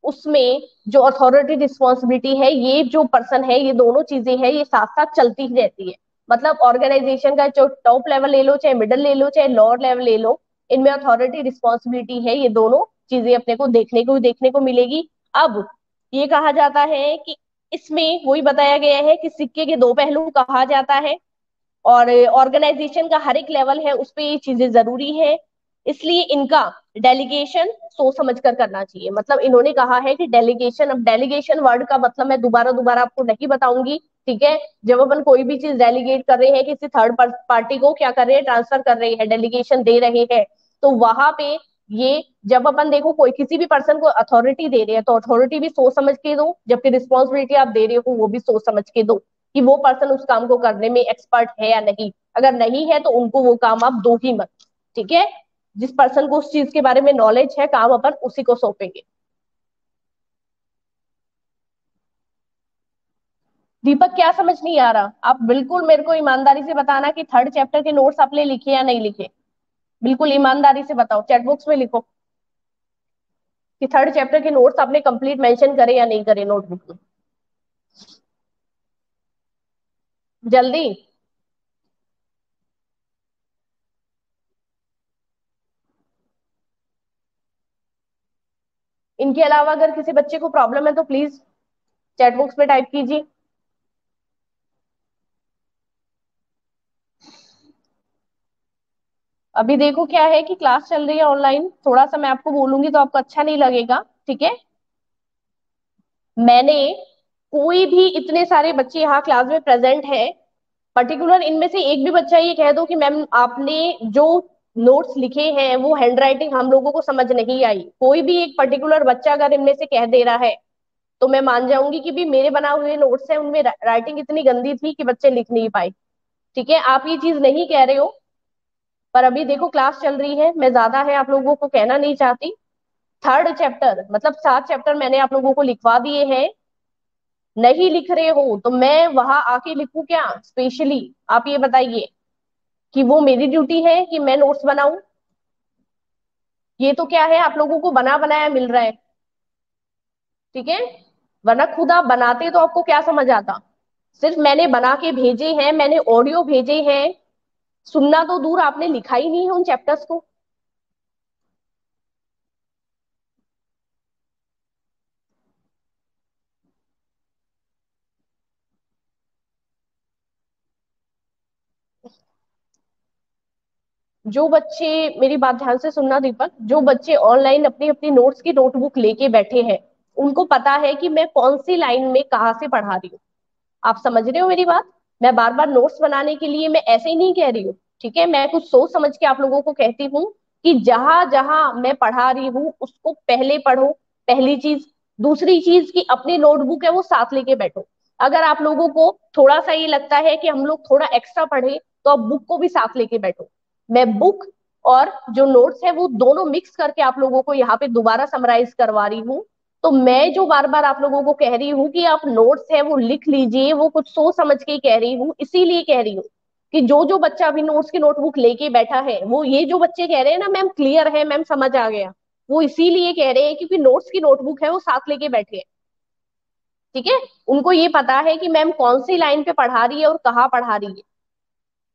उसमें जो अथॉरिटी रिस्पॉन्सिबिलिटी है, ये जो पर्सन है, ये दोनों चीजें हैं, ये साथ साथ चलती ही रहती है। मतलब ऑर्गेनाइजेशन का जो टॉप लेवल ले लो, चाहे मिडिल ले लो, चाहे लोअर लेवल ले लो, इनमें अथॉरिटी रिस्पॉन्सिबिलिटी है, ये दोनों चीजें अपने को देखने को मिलेगी। अब ये कहा जाता है कि इसमें वही बताया गया है कि सिक्के के दो पहलू कहा जाता है, और ऑर्गेनाइजेशन का हर एक लेवल है उस पे ये चीजें जरूरी है, इसलिए इनका डेलीगेशन सोच समझ कर करना चाहिए। मतलब इन्होंने कहा है कि डेलीगेशन, अब डेलीगेशन वर्ड का मतलब मैं दोबारा दोबारा आपको नहीं बताऊंगी, ठीक है। जब अपन कोई भी चीज डेलीगेट कर रहे हैं, किसी थर्ड पार्टी को क्या कर रहे हैं, ट्रांसफर कर रहे हैं, डेलीगेशन दे रहे हैं, तो वहां पे ये जब अपन देखो कोई किसी भी पर्सन को अथॉरिटी दे रहे हैं, तो अथॉरिटी भी सोच समझ के दो, जबकि रिस्पॉन्सिबिलिटी आप दे रहे हो वो भी सोच समझ के दो कि वो पर्सन उस काम को करने में एक्सपर्ट है या नहीं। अगर नहीं है तो उनको वो काम आप दो ही मत। ठीक है, जिस पर्सन को उस चीज के बारे में नॉलेज है, काम अपन उसी को सौंपेंगे। दीपक क्या समझ नहीं आ रहा, आप बिल्कुल मेरे को ईमानदारी से बताना कि थर्ड चैप्टर के नोट्स आपने लिखे या नहीं लिखे। बिल्कुल ईमानदारी से बताओ, चैट बॉक्स में लिखो कि थर्ड चैप्टर के नोट्स आपने कंप्लीट मेंशन करे या नहीं करे नोटबुक में। जल्दी। इनके अलावा अगर किसी बच्चे को प्रॉब्लम है तो प्लीज चैट बॉक्स में टाइप कीजिए। अभी देखो क्या है कि क्लास चल रही है ऑनलाइन, थोड़ा सा मैं आपको बोलूंगी तो आपको अच्छा नहीं लगेगा, ठीक है। मैंने कोई भी इतने सारे बच्चे यहाँ क्लास में प्रेजेंट है, पर्टिकुलर इनमें से एक भी बच्चा ये कह दो कि मैम आपने जो नोट्स लिखे हैं वो हैंडराइटिंग हम लोगों को समझ नहीं आई, कोई भी एक पर्टिकुलर बच्चा अगर इनमें से कह दे रहा है, तो मैं मान जाऊंगी कि भी मेरे बना हुए नोट्स हैं उनमें राइटिंग इतनी गंदी थी कि बच्चे लिख नहीं पाए। ठीक है, आप ये चीज नहीं कह रहे हो, पर अभी देखो क्लास चल रही है, मैं ज्यादा है आप लोगों को कहना नहीं चाहती। थर्ड चैप्टर मतलब 7 चैप्टर मैंने आप लोगों को लिखवा दिए हैं, नहीं लिख रहे हो तो मैं वहां आके लिखूं क्या स्पेशली? आप ये बताइए कि वो मेरी ड्यूटी है कि मैं नोट्स बनाऊं? ये तो क्या है, आप लोगों को बना बनाया मिल रहा है। ठीक है, वरना खुद आप बनाते तो आपको क्या समझ आता? सिर्फ मैंने बना के भेजे हैं, मैंने ऑडियो भेजे हैं, सुनना तो दूर आपने लिखा ही नहीं है उन चैप्टर्स को। जो बच्चे, मेरी बात ध्यान से सुनना दीपक, जो बच्चे ऑनलाइन अपनी अपनी नोट्स की नोटबुक लेके बैठे हैं, उनको पता है कि मैं कौन सी लाइन में कहाँ से पढ़ा रही हूँ। आप समझ रहे हो मेरी बात? मैं बार बार नोट्स बनाने के लिए मैं ऐसे ही नहीं कह रही हूँ। ठीक है, मैं कुछ सोच समझ के आप लोगों को कहती हूँ कि जहां जहां मैं पढ़ा रही हूँ उसको पहले पढ़ो, पहली चीज। दूसरी चीज कि अपनी नोटबुक है वो साथ लेके बैठो। अगर आप लोगों को थोड़ा सा ये लगता है कि हम लोग थोड़ा एक्स्ट्रा पढ़े, तो आप बुक को भी साथ लेके बैठो। मैं बुक और जो नोट्स है वो दोनों मिक्स करके आप लोगों को यहाँ पे दोबारा समराइज करवा रही हूँ। तो मैं जो बार बार आप लोगों को कह रही हूँ कि आप नोट्स है वो लिख लीजिए, वो कुछ सोच समझ के ही कह रही हूँ, इसीलिए कह रही हूँ कि जो जो बच्चा अभी नोट्स की नोटबुक लेके बैठा है, वो ये जो बच्चे कह रहे हैं ना मैम क्लियर है, मैम समझ आ गया, वो इसीलिए कह रहे हैं क्योंकि नोट्स की नोटबुक है वो साथ लेके बैठे हैं। ठीक है, उनको ये पता है कि मैम कौन सी लाइन पे पढ़ा रही है और कहाँ पढ़ा रही है।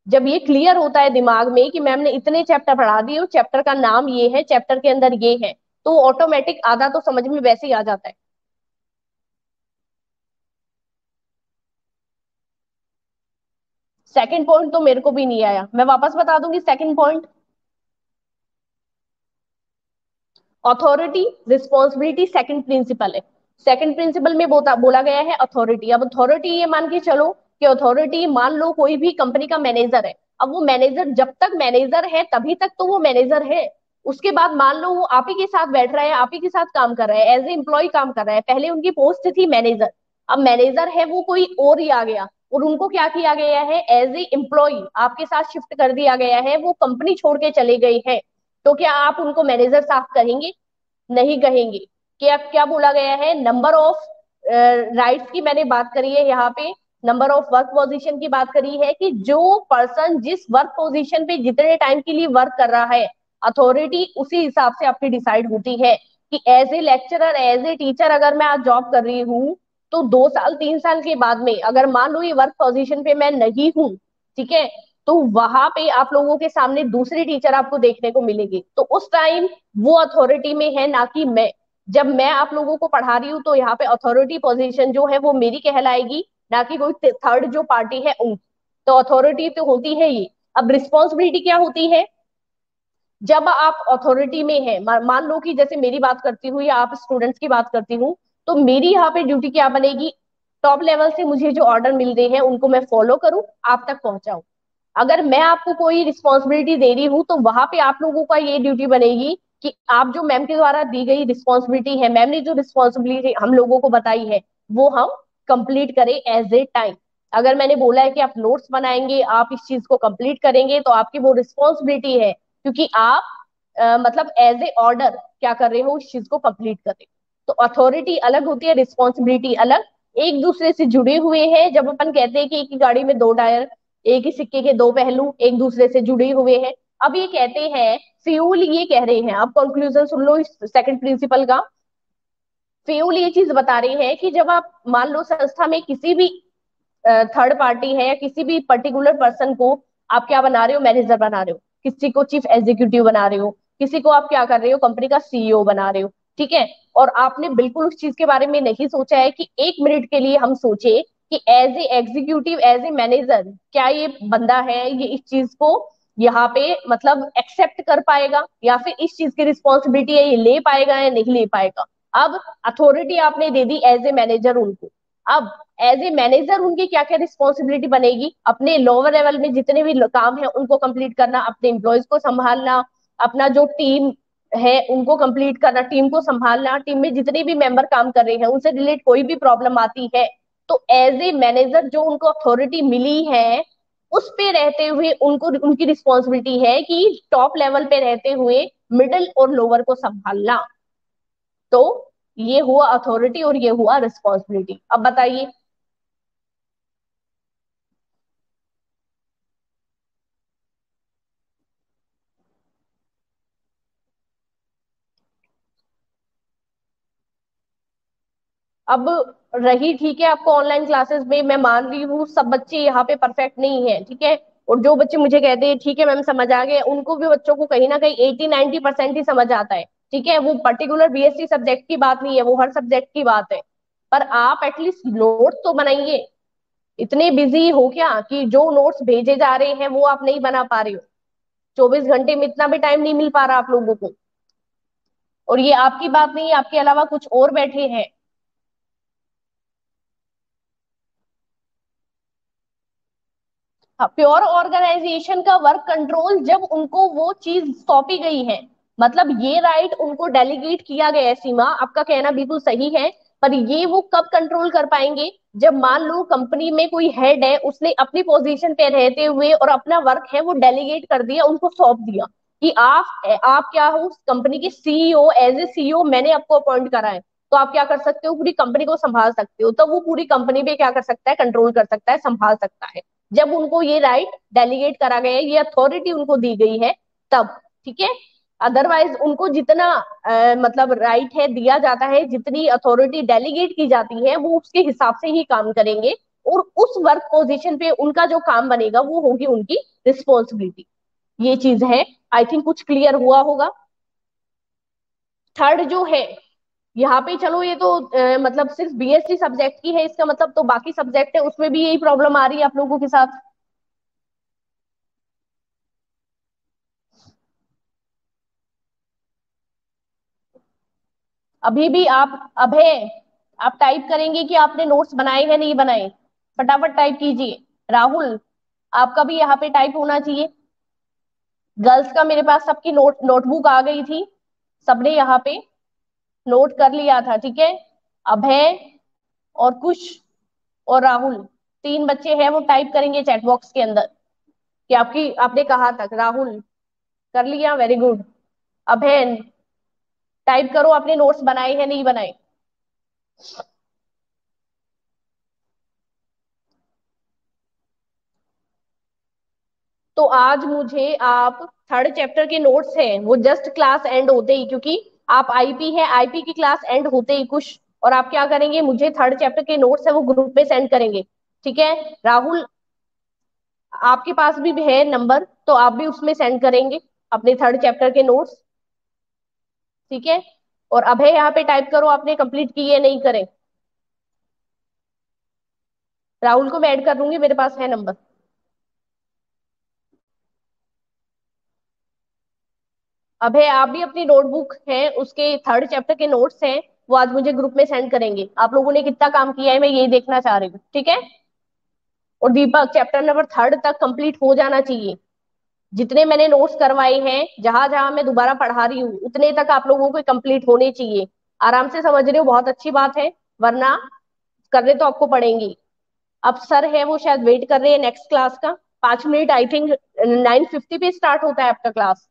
जब ये क्लियर होता है दिमाग में कि मैम ने इतने चैप्टर पढ़ा दिए और चैप्टर का नाम ये है, चैप्टर के अंदर ये है, तो ऑटोमेटिक आधा तो समझ में वैसे ही आ जाता है। सेकंड पॉइंट तो मेरे को भी नहीं आया, मैं वापस बता दूंगी second point. Authority, responsibility, second principal है। सेकंड प्रिंसिपल में बोला गया है अथॉरिटी। अब अथॉरिटी ये मान के चलो कि अथॉरिटी, मान लो कोई भी कंपनी का मैनेजर है। अब वो मैनेजर जब तक मैनेजर है तभी तक तो वो मैनेजर है। उसके बाद मान लो वो आप ही के साथ बैठ रहा है, आप ही के साथ काम कर रहा है, एज ए एम्प्लॉय काम कर रहा है, पहले उनकी पोस्ट थी मैनेजर। अब मैनेजर है वो कोई और ही आ गया और उनको क्या किया गया है, एज ए एम्प्लॉय आपके साथ शिफ्ट कर दिया गया है, वो कंपनी छोड़ के चले गए हैं। तो क्या आप उनको मैनेजर साफ करेंगे? नहीं कहेंगे। क्या क्या बोला गया है, नंबर ऑफ राइट्स की मैंने बात करी है यहाँ पे, नंबर ऑफ वर्क पोजीशन की बात करी है कि जो पर्सन जिस वर्क पोजीशन पे जितने टाइम के लिए वर्क कर रहा है, अथॉरिटी उसी हिसाब से आपकी डिसाइड होती है कि as a lecturer, as a teacher अगर मैं आज जॉब कर रही हूँ, तो 2 साल 3 साल के बाद में अगर मान लो ये वर्क पोजीशन पे मैं नहीं हूँ, ठीक है, तो वहां पे आप लोगों के सामने दूसरी टीचर आपको देखने को मिलेगी, तो उस टाइम वो अथॉरिटी में है ना कि मैं। जब मैं आप लोगों को पढ़ा रही हूँ तो यहाँ पे अथॉरिटी पोजीशन जो है वो मेरी कहलाएगी, ना कि कोई थर्ड जो पार्टी है उनकी। तो अथॉरिटी तो होती है ये। अब रिस्पॉन्सिबिलिटी क्या होती है? जब आप अथॉरिटी में है, मान लो कि जैसे मेरी बात करती हूँ या आप स्टूडेंट्स की बात करती हूँ, तो मेरी यहाँ पे ड्यूटी क्या बनेगी? टॉप लेवल से मुझे जो ऑर्डर मिल रहे हैं उनको मैं फॉलो करूँ, आप तक पहुंचाऊं। अगर मैं आपको कोई रिस्पॉन्सिबिलिटी दे रही हूँ तो वहां पे आप लोगों का ये ड्यूटी बनेगी कि आप जो मैम के द्वारा दी गई रिस्पॉन्सिबिलिटी है, मैम ने जो रिस्पॉन्सिबिलिटी हम लोगों को बताई है, वो हम कंप्लीट करें एज ए टाइम। अगर मैंने बोला है कि आप नोट्स बनाएंगे, आप इस चीज को कंप्लीट करेंगे, तो आपकी वो रिस्पॉन्सिबिलिटी है, क्योंकि आप मतलब एज ए ऑर्डर क्या कर रहे हो, उस चीज को कंप्लीट कर रहे हो। तो अथॉरिटी अलग होती है, रिस्पॉन्सिबिलिटी अलग, एक दूसरे से जुड़े हुए हैं। जब अपन कहते हैं कि एक ही गाड़ी में दो टायर, एक ही सिक्के के दो पहलू, एक दूसरे से जुड़े हुए हैं। अब ये कहते हैं फ्यूल, ये कह रहे हैं, अब कंक्लूजन सुन लो इस सेकंड प्रिंसिपल का। फ्यूल ये चीज बता रही है कि जब आप मान लो संस्था में किसी भी थर्ड पार्टी है या किसी भी पर्टिकुलर पर्सन को आप क्या बना रहे हो, मैनेजर बना रहे हो, किसी को चीफ एग्जीक्यूटिव बना रहे हो, किसी को आप क्या कर रहे हो, कंपनी का सीईओ बना रहे हो, ठीक है, और आपने बिल्कुल उस चीज के बारे में नहीं सोचा है कि 1 मिनट के लिए हम सोचे कि as a executive, as a manager, क्या ये बंदा है ये इस चीज को यहाँ पे मतलब एक्सेप्ट कर पाएगा, या फिर इस चीज की रिस्पॉन्सिबिलिटी है ये ले पाएगा या नहीं ले पाएगा। अब अथॉरिटी आपने दे दी एज ए मैनेजर उनको। अब एज ए मैनेजर उनकी क्या क्या रिस्पॉन्सिबिलिटी बनेगी, अपने लोअर लेवल में जितने भी काम है उनको कंप्लीट करना, अपने एम्प्लॉयज को संभालना, अपना जो टीम है उनको कंप्लीट करना, टीम को संभालना, टीम में जितने भी मेंबर काम कर रहे हैं उनसे रिलेट कोई भी प्रॉब्लम आती है, तो एज ए मैनेजर जो उनको अथॉरिटी मिली है, उस पे रहते हुए उनको उनकी रिस्पॉन्सिबिलिटी है कि टॉप लेवल पे रहते हुए मिडिल और लोअर को संभालना। तो ये हुआ अथॉरिटी और ये हुआ रिस्पॉन्सिबिलिटी। अब बताइए। अब रही, ठीक है, आपको ऑनलाइन क्लासेस में मैं मान रही हूँ सब बच्चे यहाँ पे परफेक्ट नहीं है, ठीक है। और जो बच्चे मुझे कहते हैं ठीक है मैम समझ आ गए, उनको भी बच्चों को कहीं ना कहीं 80-90% ही समझ आता है, ठीक है। वो पर्टिकुलर बीएससी सब्जेक्ट की बात नहीं है, वो हर सब्जेक्ट की बात है। पर आप एटलीस्ट नोट्स तो बनाइए। इतने बिजी हो क्या कि जो नोट्स भेजे जा रहे हैं वो आप नहीं बना पा रहे हो? 24 घंटे में इतना भी टाइम नहीं मिल पा रहा आप लोगों को। और ये आपकी बात नहीं है, आपके अलावा कुछ और बैठे हैं। प्योर ऑर्गेनाइजेशन का वर्क कंट्रोल जब उनको वो चीज सौंपी गई है, मतलब ये राइट उनको डेलीगेट किया गया है। सीमा, आपका कहना बिल्कुल सही है। पर ये वो कब कंट्रोल कर पाएंगे? जब मान लो कंपनी में कोई हेड है, उसने अपनी पोजीशन पे रहते हुए और अपना वर्क है वो डेलीगेट कर दिया, उनको सौंप दिया कि आप क्या हो कंपनी के सीईओ, एज ए सीईओ मैंने आपको अपॉइंट करा है, तो आप क्या कर सकते हो, पूरी कंपनी को संभाल सकते हो। तो वो पूरी कंपनी पे क्या कर सकता है, कंट्रोल कर सकता है, संभाल सकता है। जब उनको ये राइट डेलीगेट करा गया है, ये अथॉरिटी उनको दी गई है, तब, ठीक है। अदरवाइज उनको जितना मतलब राइट है दिया जाता है, जितनी अथॉरिटी डेलीगेट की जाती है, वो उसके हिसाब से ही काम करेंगे। और उस वर्क पोजीशन पे उनका जो काम बनेगा वो होगी उनकी रिस्पॉन्सिबिलिटी। ये चीज है। आई थिंक कुछ क्लियर हुआ होगा। थर्ड जो है, यहाँ पे चलो ये तो मतलब सिर्फ बीएससी सब्जेक्ट की है, इसका मतलब तो बाकी सब्जेक्ट है उसमें भी यही प्रॉब्लम आ रही है आप लोगों के साथ। अभी भी आप अभय, आप टाइप करेंगे कि आपने नोट्स बनाए हैं नहीं बनाए? फटाफट टाइप कीजिए। राहुल, आपका भी यहाँ पे टाइप होना चाहिए। गर्ल्स का मेरे पास सबकी नोटबुक आ गई थी, सबने यहाँ पे नोट कर लिया था, ठीक है। अभय और कुश और राहुल, तीन बच्चे हैं, वो टाइप करेंगे चैट बॉक्स के अंदर कि आपकी आपने कहा तक। राहुल कर लिया, वेरी गुड। अभय टाइप करो आपने नोट्स बनाए हैं नहीं बनाए। तो आज मुझे आप थर्ड चैप्टर के नोट्स हैं वो जस्ट क्लास एंड होते ही, क्योंकि आप आईपी है, आईपी की क्लास एंड होते ही कुछ, और आप क्या करेंगे, मुझे थर्ड चैप्टर के नोट्स है वो ग्रुप में सेंड करेंगे, ठीक है। राहुल, आपके पास भी है नंबर, तो आप भी उसमें सेंड करेंगे अपने थर्ड चैप्टर के नोट्स, ठीक है। और अभय यहाँ पे टाइप करो आपने कंप्लीट किए नहीं करे। राहुल को मैं ऐड कर दूंगी, मेरे पास है नंबर। अभय आप भी अपनी नोटबुक है उसके थर्ड चैप्टर के नोट्स हैं, वो आज मुझे ग्रुप में सेंड करेंगे। आप लोगों ने कितना काम किया है मैं यही देखना चाह रही हूँ, ठीक है। और दीपक, चैप्टर नंबर थर्ड तक कंप्लीट हो जाना चाहिए। जितने मैंने नोट्स करवाए हैं, जहां जहां मैं दोबारा पढ़ा रही हूँ, उतने तक आप लोगों को कंप्लीट होने चाहिए। आराम से समझ रहे हो, बहुत अच्छी बात है। वरना करने तो आपको पड़ेंगी। अब सर है वो शायद वेट कर रहे हैं नेक्स्ट क्लास का। 5 मिनट, आई थिंक 9:50 पे स्टार्ट होता है आपका क्लास।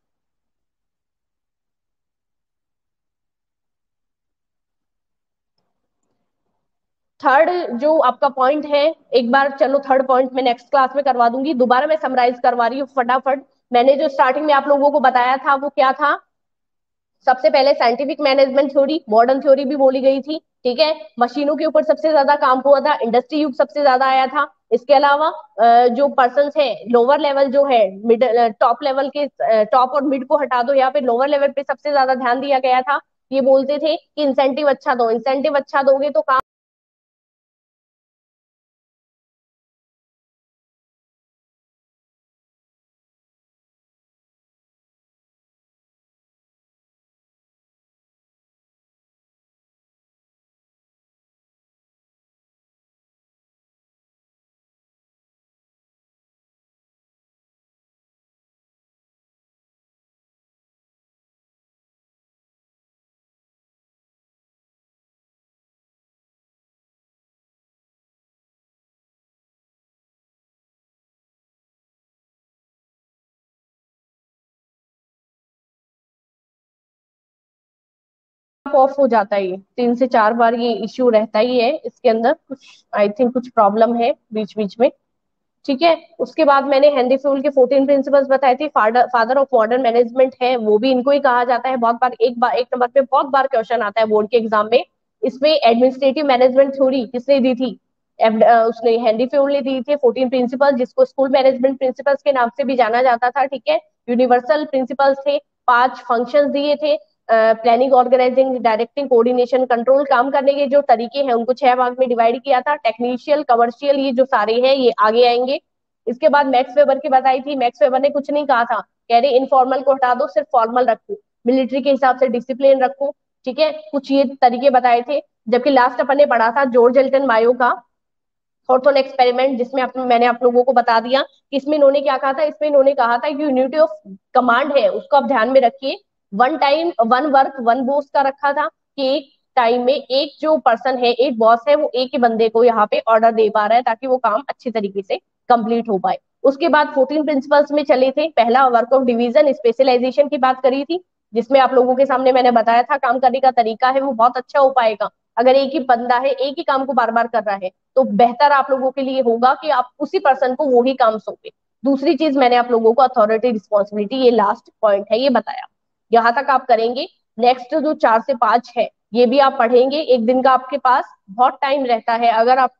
थर्ड जो आपका पॉइंट है, एक बार चलो थर्ड पॉइंट में नेक्स्ट क्लास में करवा दूंगी, दोबारा मैं समराइज करवा रही हूँ फटाफट। मैंने जो स्टार्टिंग में आप लोगों को बताया था वो क्या था? सबसे पहले scientific management theory, modern theory भी बोली गई थी, ठीक है। मशीनों के ऊपर सबसे ज्यादा काम हुआ था, इंडस्ट्री युग सबसे ज्यादा आया था। इसके अलावा जो पर्सन है लोअर लेवल जो है, मिडल टॉप लेवल के, टॉप और मिड को हटा दो, यहाँ पे लोअर लेवल पे सबसे ज्यादा ध्यान दिया गया था। ये बोलते थे कि इंसेंटिव अच्छा दो, इंसेंटिव अच्छा दोगे तो काम ऑफ हो जाता है, ये 3 से 4 बार ये इश्यू रहता ही है, इसके अंदर कुछ आई थिंक कुछ प्रॉब्लम है बीच बीच में। ठीक है। उसके बाद मैंने हेनरी फ्यूल के 14 प्रिंसिपल्स बताए थे, फादर ऑफ मॉडर्न मैनेजमेंट है, वो भी इनको ही कहा जाता है। बहुत बार एक नंबर पे बहुत बार क्वेश्चन आता है बोर्ड के एग्जाम में। इसमें एडमिनिस्ट्रेटिव मैनेजमेंट थ्योरी किसने दी थी? उसने हेनरी फ्यूल ने दी थी 14 प्रिंसिपल, जिसको स्कूल मैनेजमेंट प्रिंसिपल्स के नाम से भी जाना जाता था। ठीक है। यूनिवर्सल प्रिंसिपल्स थे, 5 फंक्शंस दिए थे, planning, organising, directing, coordination, control. काम करने के जो तरीके हैं उनको 6 भाग में डिवाइड किया था, टेक्निशियल, कमर्शियल, ये जो सारे हैं ये आगे आएंगे। इसके बाद मैक्स वेबर की बताई थी, मैक्स वेबर ने कुछ नहीं कहा था, कह रहे इनफॉर्मल को हटा दो, सिर्फ फॉर्मल रखो, मिलिट्री के हिसाब से डिसिप्लिन रखो। ठीक है, कुछ ये तरीके बताए थे। जबकि लास्ट अपन ने पढ़ा था जॉर्ज एल्टन मायो का हॉथॉर्न एक्सपेरिमेंट, जिसमें मैंने आप लोगों को बता दिया कि इसमें इन्होंने क्या कहा था। इसमें इन्होंने कहा था कि यूनिटी ऑफ कमांड है उसको आप ध्यान में रखिए, one time one work one boss का रखा था, कि एक टाइम में एक जो पर्सन है, एक बॉस है, वो एक ही बंदे को यहाँ पे ऑर्डर दे पा रहा है ताकि वो काम अच्छी तरीके से कंप्लीट हो पाए। उसके बाद 14 प्रिंसिपल्स में चले थे, पहला वर्क ऑफ डिवीजन स्पेशलाइजेशन की बात करी थी, जिसमें आप लोगों के सामने मैंने बताया था काम करने का तरीका है वो बहुत अच्छा हो पाएगा। अगर एक ही बंदा है एक ही काम को बार बार कर रहा है तो बेहतर आप लोगों के लिए होगा कि आप उसी पर्सन को वो ही काम सौंपे। दूसरी चीज मैंने आप लोगों को अथॉरिटी रिस्पॉन्सिबिलिटी, ये लास्ट पॉइंट है, ये बताया। यहाँ तक आप करेंगे। नेक्स्ट जो 4 से 5 है ये भी आप पढ़ेंगे। एक दिन का आपके पास बहुत टाइम रहता है अगर आप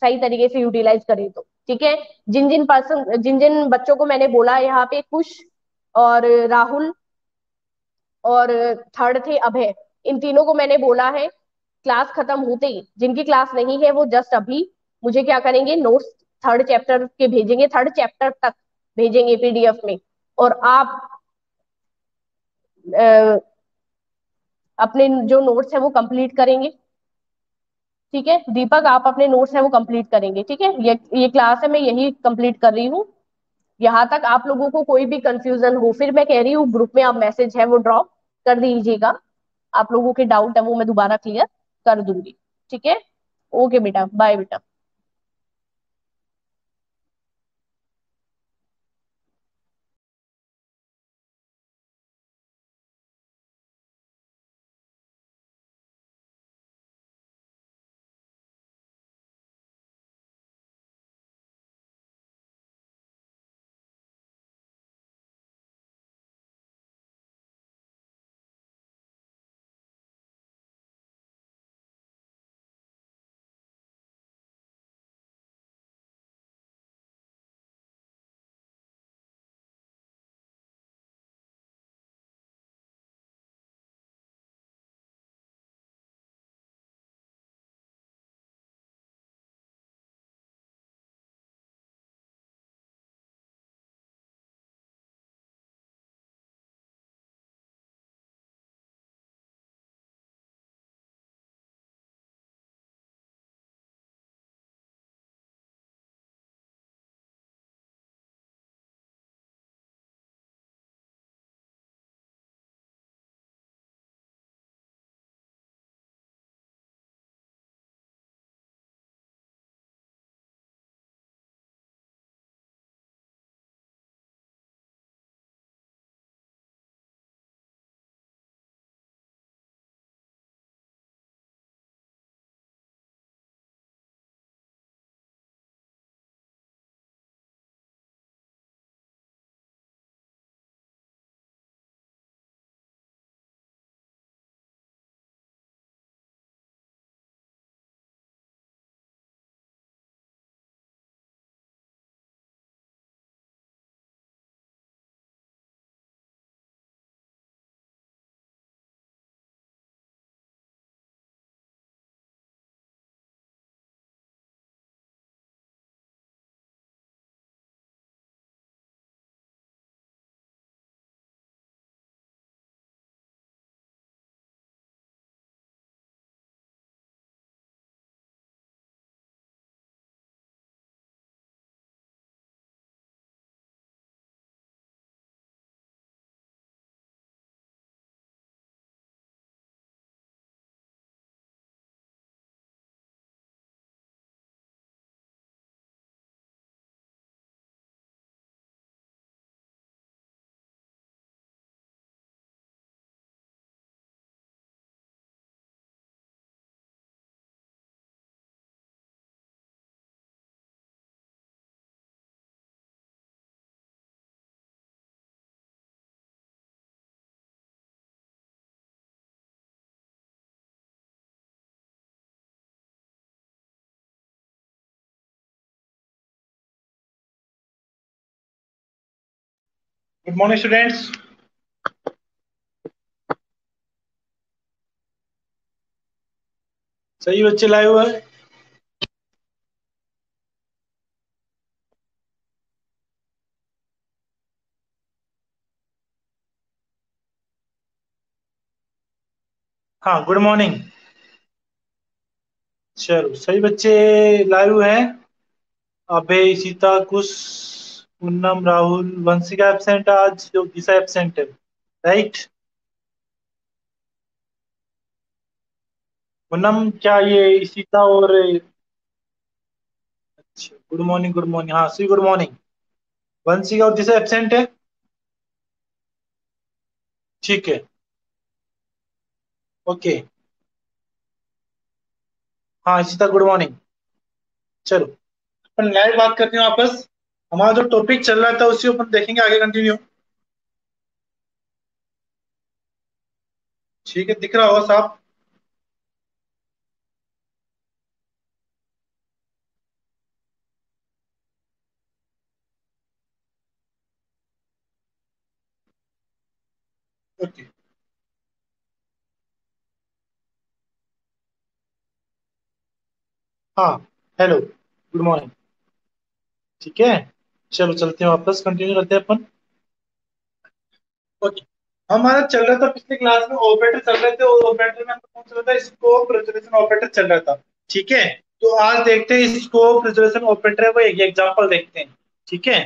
सही तरीके से यूटिलाइज करें तो। ठीक है। जिन जिन बच्चों को मैंने बोला यहाँ पे, कुश और राहुल और थर्ड थे अभय, इन तीनों को मैंने बोला है क्लास खत्म होते ही, जिनकी क्लास नहीं है वो जस्ट अभी मुझे क्या करेंगे, नोट्स थर्ड चैप्टर के भेजेंगे, थर्ड चैप्टर तक भेजेंगे पीडीएफ में। और आप अ, अपने जो नोट्स है वो कंप्लीट करेंगे। ठीक है दीपक, आप अपने नोट्स है वो कंप्लीट करेंगे। ठीक है, ये क्लास है मैं यही कंप्लीट कर रही हूँ। यहाँ तक आप लोगों को कोई भी कंफ्यूजन हो फिर मैं कह रही हूँ ग्रुप में आप मैसेज है वो ड्रॉप कर दीजिएगा। आप लोगों के डाउट है वो मैं दोबारा क्लियर कर दूंगी। ठीक है। ओके बेटा, बाय बेटा। Good morning students. सही बच्चे लाए हुए हैं। हाँ, गुड मॉर्निंग। चलो, सही बच्चे लाए हुए हैं। अभय, सीता, कुश, पूनम, राहुल, वंशिका एब्सेंट आज, जो दिशा एब्सेंट है। राइट। पूनम, क्या ये सीता और अच्छा, गुड मॉर्निंग गुड मॉर्निंग। हाँ, सी गुड मॉर्निंग। वंशिका और दिशा एब्सेंट है। ठीक है। ओके। हाँ सीता, गुड मॉर्निंग। चलो, अपन लाइव बात करते हैं वापस। हमारा जो टॉपिक चल रहा था उसी को अपन देखेंगे आगे कंटिन्यू। ठीक है, दिख रहा होगा साहब। ओके। हाँ। Hello, good morning. ठीक है। चलो चलते हैं वापस, कंटिन्यू करते हैं अपन। ओके। हमारा चल रहा था पिछले क्लास में, ऑपरेटर चल रहे थे और ऑपरेटर में हमको कौन चल रहा था, स्कोप रेजोल्यूशन ऑपरेटर चल रहा था। ठीक है। तो आज देखते हैं स्कोप रेजोल्यूशन ऑपरेटर को एक एग्जांपल देखते हैं। ठीक है।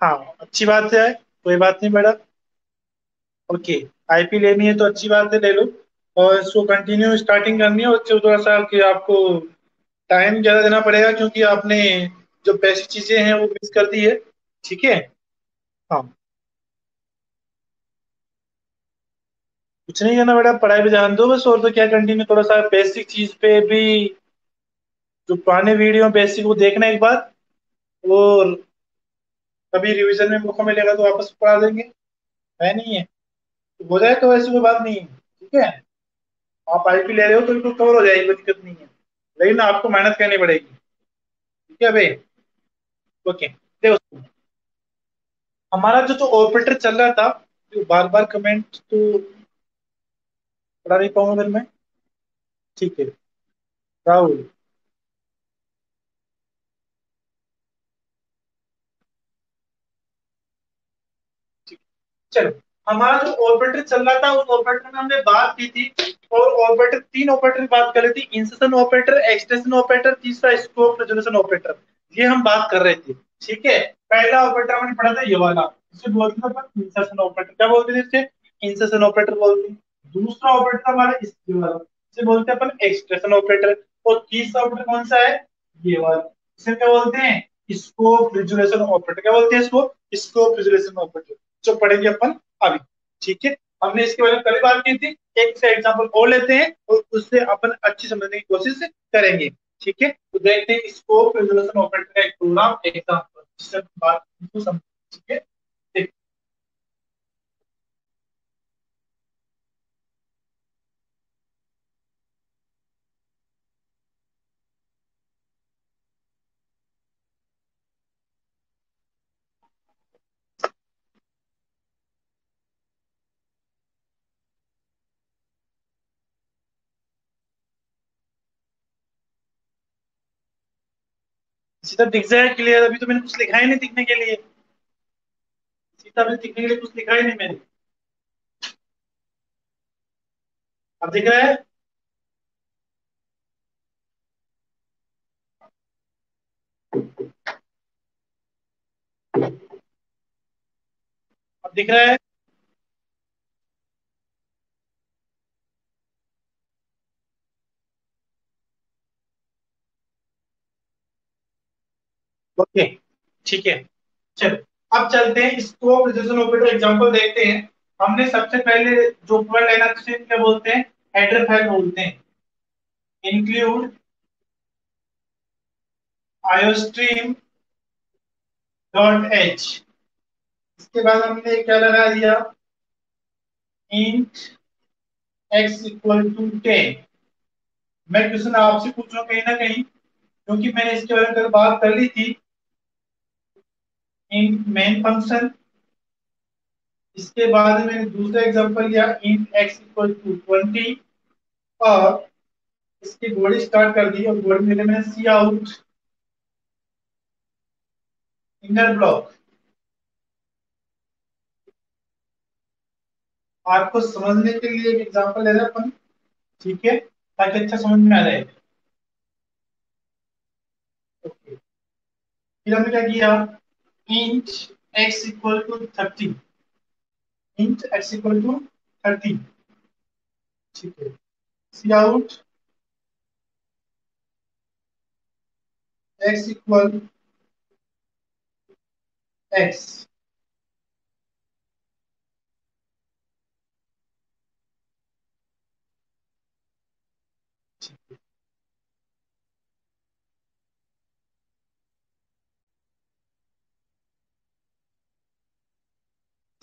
हाँ, अच्छी बात है, कोई बात नहीं मैडम। ओके। आईपी लेनी है तो अच्छी बात है, ले लो। और इसको कंटिन्यू स्टार्टिंग करनी है, और इससे थोड़ा सा कि आपको टाइम ज्यादा देना पड़ेगा क्योंकि आपने जो बेसिक चीजें हैं वो मिस कर दी है। ठीक है। हाँ। कुछ नहीं करना बेटा, पढ़ाई पे ध्यान दो बस, और तो क्या, कंटिन्यू थोड़ा सा बेसिक चीज पे भी, जो पुराने वीडियो बेसिक वो देखना एक बार। और कभी रिवीजन में मौका मिलेगा तो वापस पढ़ा देंगे। है नहीं है तो हो जाए, तो ऐसी कोई बात नहीं है। ठीक है। आप आईपी ले रहे हो तो बिल्कुल कवर हो जाएगी, कोई दिक्कत नहीं है। लेकिन आपको मेहनत करनी पड़ेगी। ठीक है भाई। ओके। देखो, हमारा जो ऑपरेटर चल रहा था, जो बार बार कमेंट तो पढ़ा नहीं पाऊंगा फिर मैं। ठीक है। राहुल। चलो, हमारा जो ऑपरेटर चल रहा था उस ऑपरेटर में हमने बात की थी। और ऑपरेटर, तीन ऑपरेटर की बात कर रहे थे, इंसर्शन ऑपरेटर, एक्सटेंशन ऑपरेटर, तीसरा स्कोप रेजोल्यूशन ऑपरेटर। ये हम बात कर रहे थे। ठीक है। पहला ऑपरेटर हमने पढ़ा था ये वाला, इसे बोलते थे अपन इंसर्शन ऑपरेटर। क्या बोलते थे इसे? इंसर्शन ऑपरेटर बोलते हैं। दूसरा ऑपरेटर हमारा इस वाला, इसे बोलते हैं अपन एक्सटेंशन ऑपरेटर। और तीसरा ऑपरेटर कौन सा है? ये वाला, इसे क्या बोलते हैं? Scope resolution operator. क्या बोलते हैं इसको? Scope resolution operator. जो पढ़ेंगे अपन अभी। ठीक है। हमने इसके बारे में कल बात की थी। एक से एग्जांपल और लेते हैं और उससे अपन अच्छी समझने की कोशिश करेंगे। ठीक है, तो देखते हैं स्कोप रिजोल्यूशन ऑपरेटर का एक प्रोग्राम एग्जांपल, जिससे बात को समझ। ठीक है। देख, सीधा दिख जाए क्लियर। अभी तो मैंने कुछ लिखा ही नहीं दिखने के लिए। सीधा अभी दिखने के लिए कुछ लिखा ही नहीं मैंने। अब दिख रहा है? अब दिख रहा है? ओके। ठीक है। चलो, अब चलते हैं स्कोप रिजल्यूशन ऑपरेटर एग्जांपल देखते हैं। हमने सबसे पहले जो वर्ड लेना था उसे क्या बोलते हैं? हेडर फाइल बोलते हैं। Include iostream dot h. इसके बाद हमने क्या लगा दिया? Int x equal to 10। मैं क्वेश्चन आपसे पूछ रहा हूँ कहीं ना कहीं, क्योंकि मैंने इसके बारे में कल बात कर ली थी। Int main function. इसके बाद मैंने दूसरा एग्जांपल लिया इंट एक्स इक्वल टू 20, और इसकी बॉडी स्टार्ट कर दी और बॉडी में मैंने सी आउट इनर ब्लॉक। आपको समझने के लिए एक एग्जांपल ले रहे हैं अपन, ठीक है, ताकि अच्छा समझ में आ जाए। ओके, फिर हमने क्या किया, int x equal to 30, int x equal to 30, ठीक है, c out x equal x,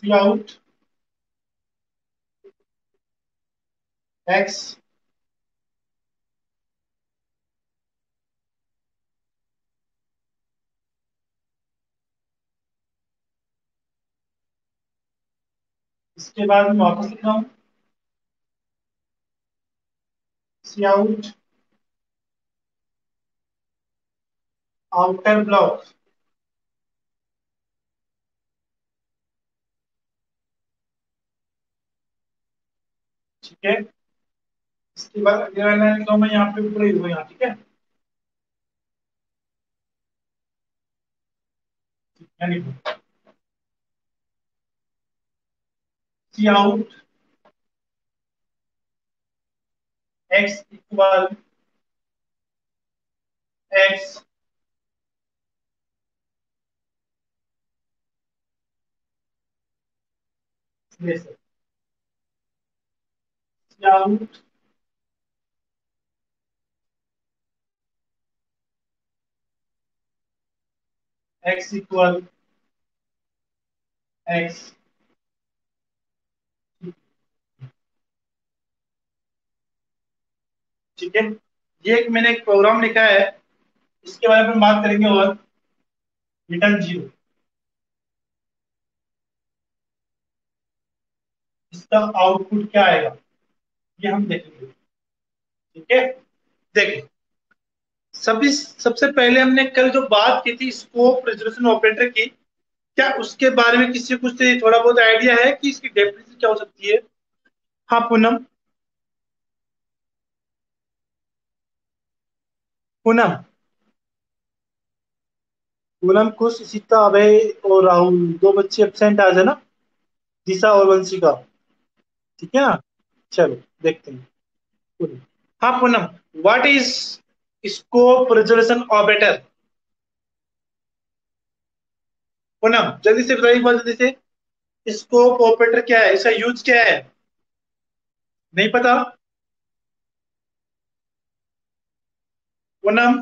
c out x, इसके बाद मैं वापस लिख रहा हूँ सी आउट आउटर ब्लॉक, ठीक है। इसके बाद अगला लाइन लिखा हूँ मैं यहाँ पे ऊपर ही हुआ यहाँ, ठीक है, यानी सी out x equal x, c out x equal x, ठीक है। ये एक मैंने एक प्रोग्राम लिखा है, इसके बारे में बात करेंगे, और रिटर्न जीरो, इसका आउटपुट क्या आएगा ये हम देखेंगे, ठीक है। देखिए, सभी सबसे पहले हमने कल जो बात की थी स्कोप रेजोल्यूशन ऑपरेटर की, क्या उसके बारे में किसी को कुछ थोड़ा बहुत आइडिया है कि इसकी डेफिनेशन क्या हो सकती है? हाँ पूनम, पूनम, पूनम, कुश, सीता, अभय और राहुल, दो बच्चे एब्सेंट आज है ना, दिशा और वंशिका, ठीक है ना। चलो देखते हैं पूनम। हाँ Poonam, what is scope resolution operator? Poonam जल्दी से बताइए, एक बार जल्दी से, स्कोप ऑपरेटर क्या है, इसका यूज क्या है? नहीं पता? पूनम,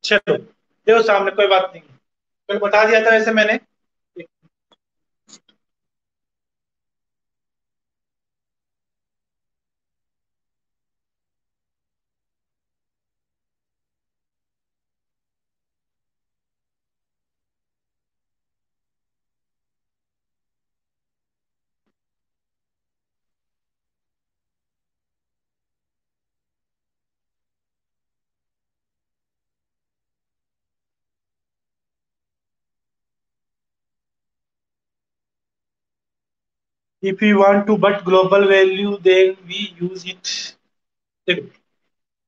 चलो देखो सामने, कोई बात नहीं, कल बता दिया था वैसे मैंने। If you want to but global value then we use it. देखो,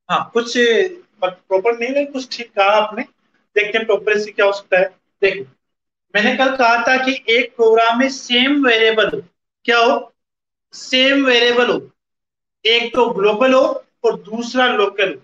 हाँ कुछ प्रॉपर नहीं, लेकिन कुछ ठीक कहा आपने। देखते हैं प्रॉपर से क्या हो सकता है। देखो, मैंने कल कहा था कि एक प्रोग्राम में सेम वेरिएबल हो, क्या हो, सेम वेरिएबल हो, एक तो ग्लोबल हो और दूसरा लोकल हो।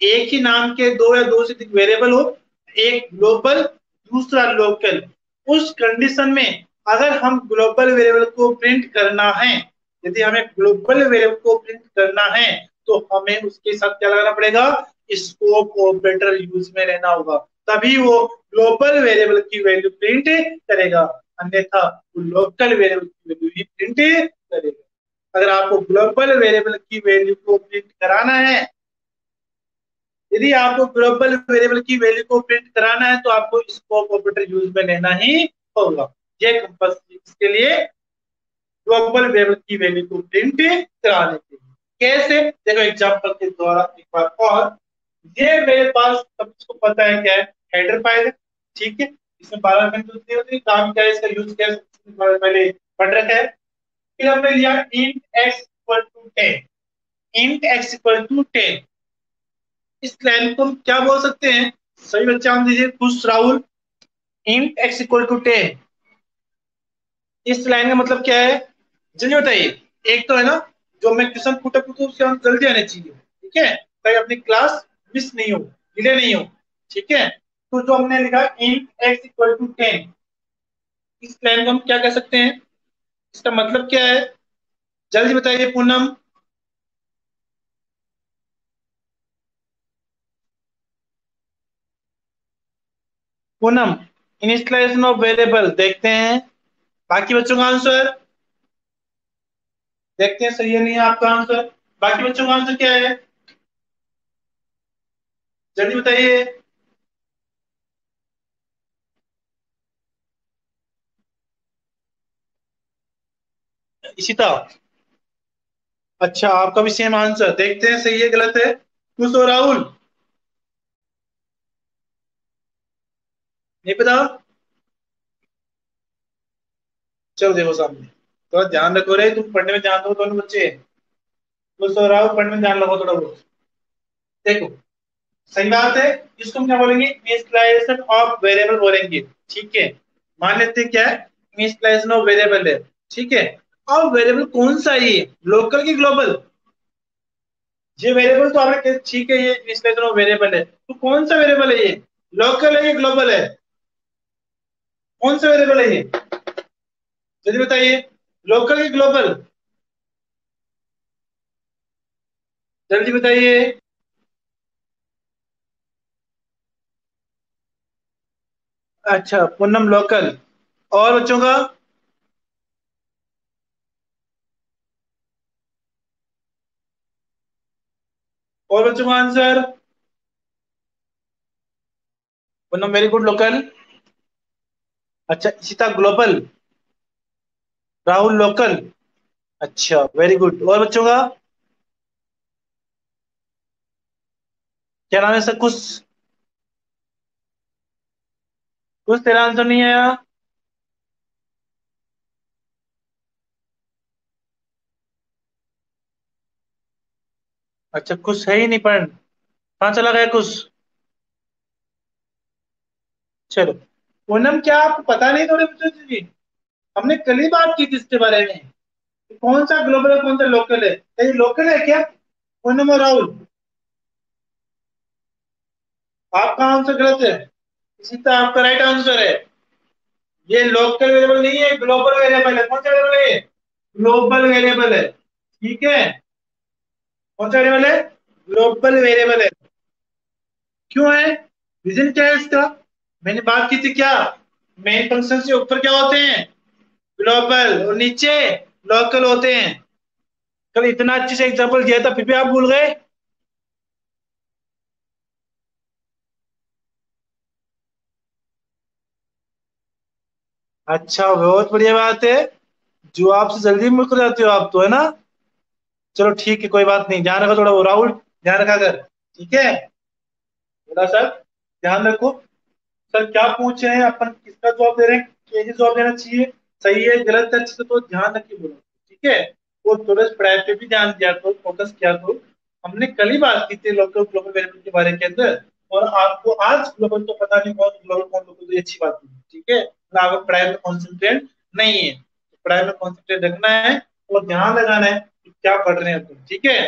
एक ही नाम के दो या दो से अधिक वेरिएबल हो, एक ग्लोबल दूसरा लोकल, उस कंडीशन में अगर हम ग्लोबल वेरिएबल को प्रिंट करना है, यदि हमें ग्लोबल वेरिएबल को प्रिंट करना है, तो हमें उसके साथ क्या लगाना पड़ेगा, स्कोप ऑपरेटर यूज में लेना होगा, तभी वो ग्लोबल वेरिएबल की वैल्यू प्रिंट करेगा, अन्यथा वो लोकल वेरिएबल की वैल्यू ही प्रिंट करेगा। अगर आपको ग्लोबल वेरिएबल की वैल्यू को प्रिंट कराना है, यदि आपको ग्लोबल वेरिएबल की वैल्यू को प्रिंट कराना है तो आपको स्कोप ऑपरेटर यूज में लेना ही होगा। ये कंपल्सरी इसके लिए ग्लोबल वेरिएबल की वैल्यू को प्रिंट कराने के लिए। कैसे, देखो एग्जांपल के द्वारा एक बार और। ये मेरे पास सबको पता है क्या है, हेडर फाइल है, ठीक है। इसमें 12 बिंदु होती है, काम क्या है, इसका यूज क्या है, पहले पढ़ रखा है। फिर हमने लिया int x equal to 10, int x equal to 10। इस लाइन को हम क्या बोल सकते हैं, सभी बच्चे आंसर दीजिए। खुश Rahul, int x equal to 10, इस लाइन का मतलब क्या है, जल्दी बताइए। एक तो है ना, जो मैं क्वेश्चन पुट अप उसके आंसर जल्दी आने चाहिए, ठीक है, ताकि अपनी क्लास मिस नहीं हो, डिले नहीं हो, ठीक है। तो जो हमने लिखा इंट एक्स इक्वल टू 10, इस लाइन को हम क्या कह सकते हैं, इसका मतलब क्या है, जल्दी बताइए Poonam. Poonam, initialisation of variable देखते हैं, बाकी बच्चों का आंसर देखते हैं, सही है नहीं है आपका आंसर। बाकी बच्चों का आंसर क्या है, जल्दी बताइए। इशिता, अच्छा आपका भी सेम आंसर, देखते हैं सही है गलत है। खुश हो राहुल, नहीं पता, चलो देखो सामने, थोड़ा ध्यान रखो रे, तुम पढ़ने में ध्यान दो दोनों बच्चे। खुश हो राहुल, पढ़ने में ध्यान लगाओ थोड़ा बहुत। देखो, सही बात है, इसको हम क्या बोलेंगे, इनिशियलाइजेशन ऑफ वेरिएबल बोलेंगे, ठीक है। मान लेते हैं क्या है, इनिशियलाइजेशन ऑफ वेरिएबल है, ठीक है। अब वेरिएबल कौन सा है, ये लोकल की ग्लोबल, ये वेरिएबल तो आपने ठीक है, ये इनिशियलाइजेशन ऑफ वेरिएबल है, तो कौन सा वेरिएबल है ये, लोकल है ये ग्लोबल है, कौन सा वेरिएबल है ये, जल्दी बताइए, लोकल की ग्लोबल, जल्दी बताइए। अच्छा पूनम लोकल, और बच्चों का, और बच्चों का answer, Poonam very good local. अच्छा इशिता ग्लोबल, राहुल लोकल, अच्छा वेरी गुड, और बच्चों का क्या नाम है सर, कुछ कुछ तेरा आंसर नहीं आया। अच्छा कुछ है ही नहीं, पढ़ कहाँ चला गया कुछ। चलो पूनम, क्या आपको पता नहीं थोड़े बच्चों जी, हमने कल ही बात की थी इसके बारे में, कि कौन सा ग्लोबल है कौन सा लोकल है, क्या ये लोकल है क्या, पूनम और राहुल, आपका आंसर गलत है, इसी तरह आपका राइट आंसर है, ये लोकल वेरिएबल नहीं है, ग्लोबल वेरिएबल है। कौन सा वेरिएबल है, ग्लोबल वेरिएबल है, ठीक है। कौन सा वेरिएबल है, ग्लोबल वेरिएबल है। क्यों है, रीजन क्या है इसका, मैंने बात की थी क्या, मेन फंक्शन से ऊपर क्या होते हैं, ग्लोबल, और नीचे लोकल होते हैं। कल इतना अच्छे से एग्जांपल दिया था फिर भी आप भूल गए। अच्छा बहुत बढ़िया बात है, जो आपसे जल्दी मुकर जाते हो आप तो, है ना। चलो ठीक है, कोई बात नहीं, ध्यान रखो थोड़ा, वो राहुल ध्यान रखा कर, ठीक है। थोड़ा सा ध्यान रखो। सर क्या पूछ रहे हैं, अपन किसका जवाब दे रहे हैं, कैसे जवाब देना चाहिए, सही है गलत है, अच्छे से तो ध्यान रखिए बोलो, ठीक है। वो थोड़ा पढ़ाई पे भी ध्यान दिया करो, फोकस किया करो। हमने कल ही बात की थी लोकल ग्लोबल वेरिएबल के बारे के अंदर, और आपको आज ग्लोबल तो पता नहीं कौन ग्लोबल कौन लोकल, तो ये अच्छी बात नहीं, ठीक है। तो आपको पढ़ाई में कॉन्सेंट्रेट नहीं है, तो पढ़ाई में कॉन्सेंट्रेट रखना है और ध्यान लगाना है कि क्या पढ़ रहे हैं तुम, ठीक है।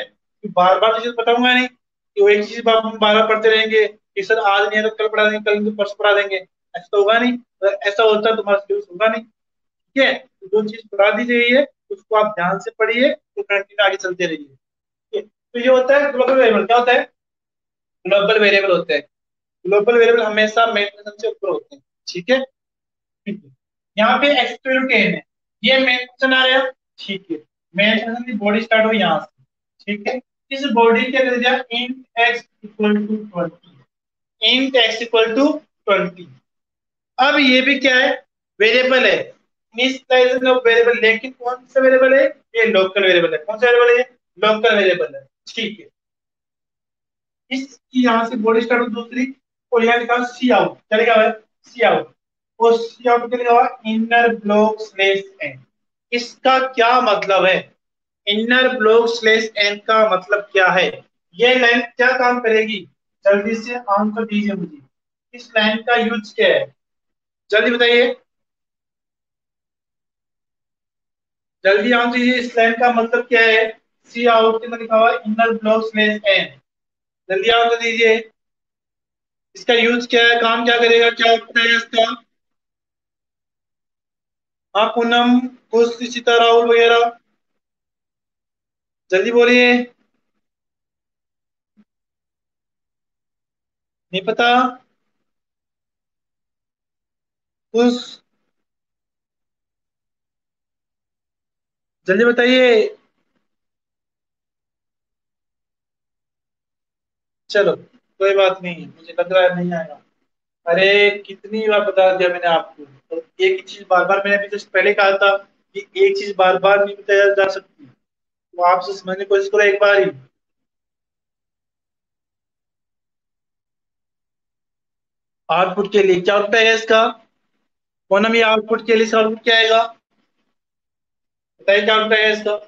बार बार चीज बताऊंगा नहीं कि वो एक चीज बार बार पढ़ते रहेंगे कि सर आज नहीं है तो कल पढ़ा देंगे, कल नहीं तो परसों पढ़ा देंगे, ऐसा तो होगा नहीं। अगर ऐसा होता है तो तुम्हारा स्किल्स होगा नहीं, ठीक है। तो जो चीज पढ़ा दी गई है उसको आप ध्यान से पढ़िए, तो कंटिन्यू आगे चलते रहिए, ठीक है। तो ये होता है ग्लोबल वेरिएबल, क्या होता है, ग्लोबल वेरिएबल होता है। ग्लोबल वेरिएबल हमेशा मेन फंक्शन से ऊपर होते हैं, ठीक है, ठीक है। यहाँ पे एक्स इक्वल टू 10 है, ये मेन फंक्शन आ रहा है, ठीक है। मेन फंक्शन की बॉडी स्टार्ट हुई यहाँ से, ठीक है। इस बॉडी के अंदर दिया int x equal to 20, int x equal to 20। अब ये भी क्या है, वेरिएबल है, इनिशियलाइजेशन ऑफ वेरिएबल, लेकिन कौन सा वेरिएबल है, ये लोकल वेरिएबल है। कौन सा वेरिएबल है, लोकल वेरिएबल है, ठीक है। इसकी यहाँ से बॉडी स्टार्ट हो दूसरी, और यहाँ लिखा सी आउट, क्या लिखा हुआ है, सी आउट। और सी आउट क्या लिखा हुआ, इनर ब्लॉक स्लेश एन। इसका क्या मतलब है, इनर ब्लॉक स्लेश एन का मतलब क्या है, ये लाइन क्या काम करेगी, जल्दी से आंसर दीजिए मुझे, इस लाइन का यूज क्या है, जल्दी बताइए, जल्दी आंसर दीजिए, इस लाइन का मतलब क्या है, सी आउट के अंदर लिखा हुआ इनर ब्लॉक स्लेश एन, जल्दी आंसर दीजिए, इसका यूज क्या है, काम क्या करेगा, क्या होता है इसका। हाँ पूनम, खुश, इशिता, राहुल वगैरह, जल्दी बोलिए, नहीं पता, खुश, जल्दी बताइए। चलो कोई बात नहीं, मुझे लग रहा है नहीं आएगा। अरे कितनी बार बता दिया मैंने आपको, तो एक ही चीज बार बार, मैंने अभी जस्ट पहले कहा था कि एक चीज बार बार नहीं बताया जा सकती, तो आपसे समझने की कोशिश करो एक बार ही। आउटपुट के लिए क्या आउटपुट है इसका, पूनम ये आउटपुट के लिए इसका आउटपुट क्या आएगा, बताइए क्या आउटपुट है इसका।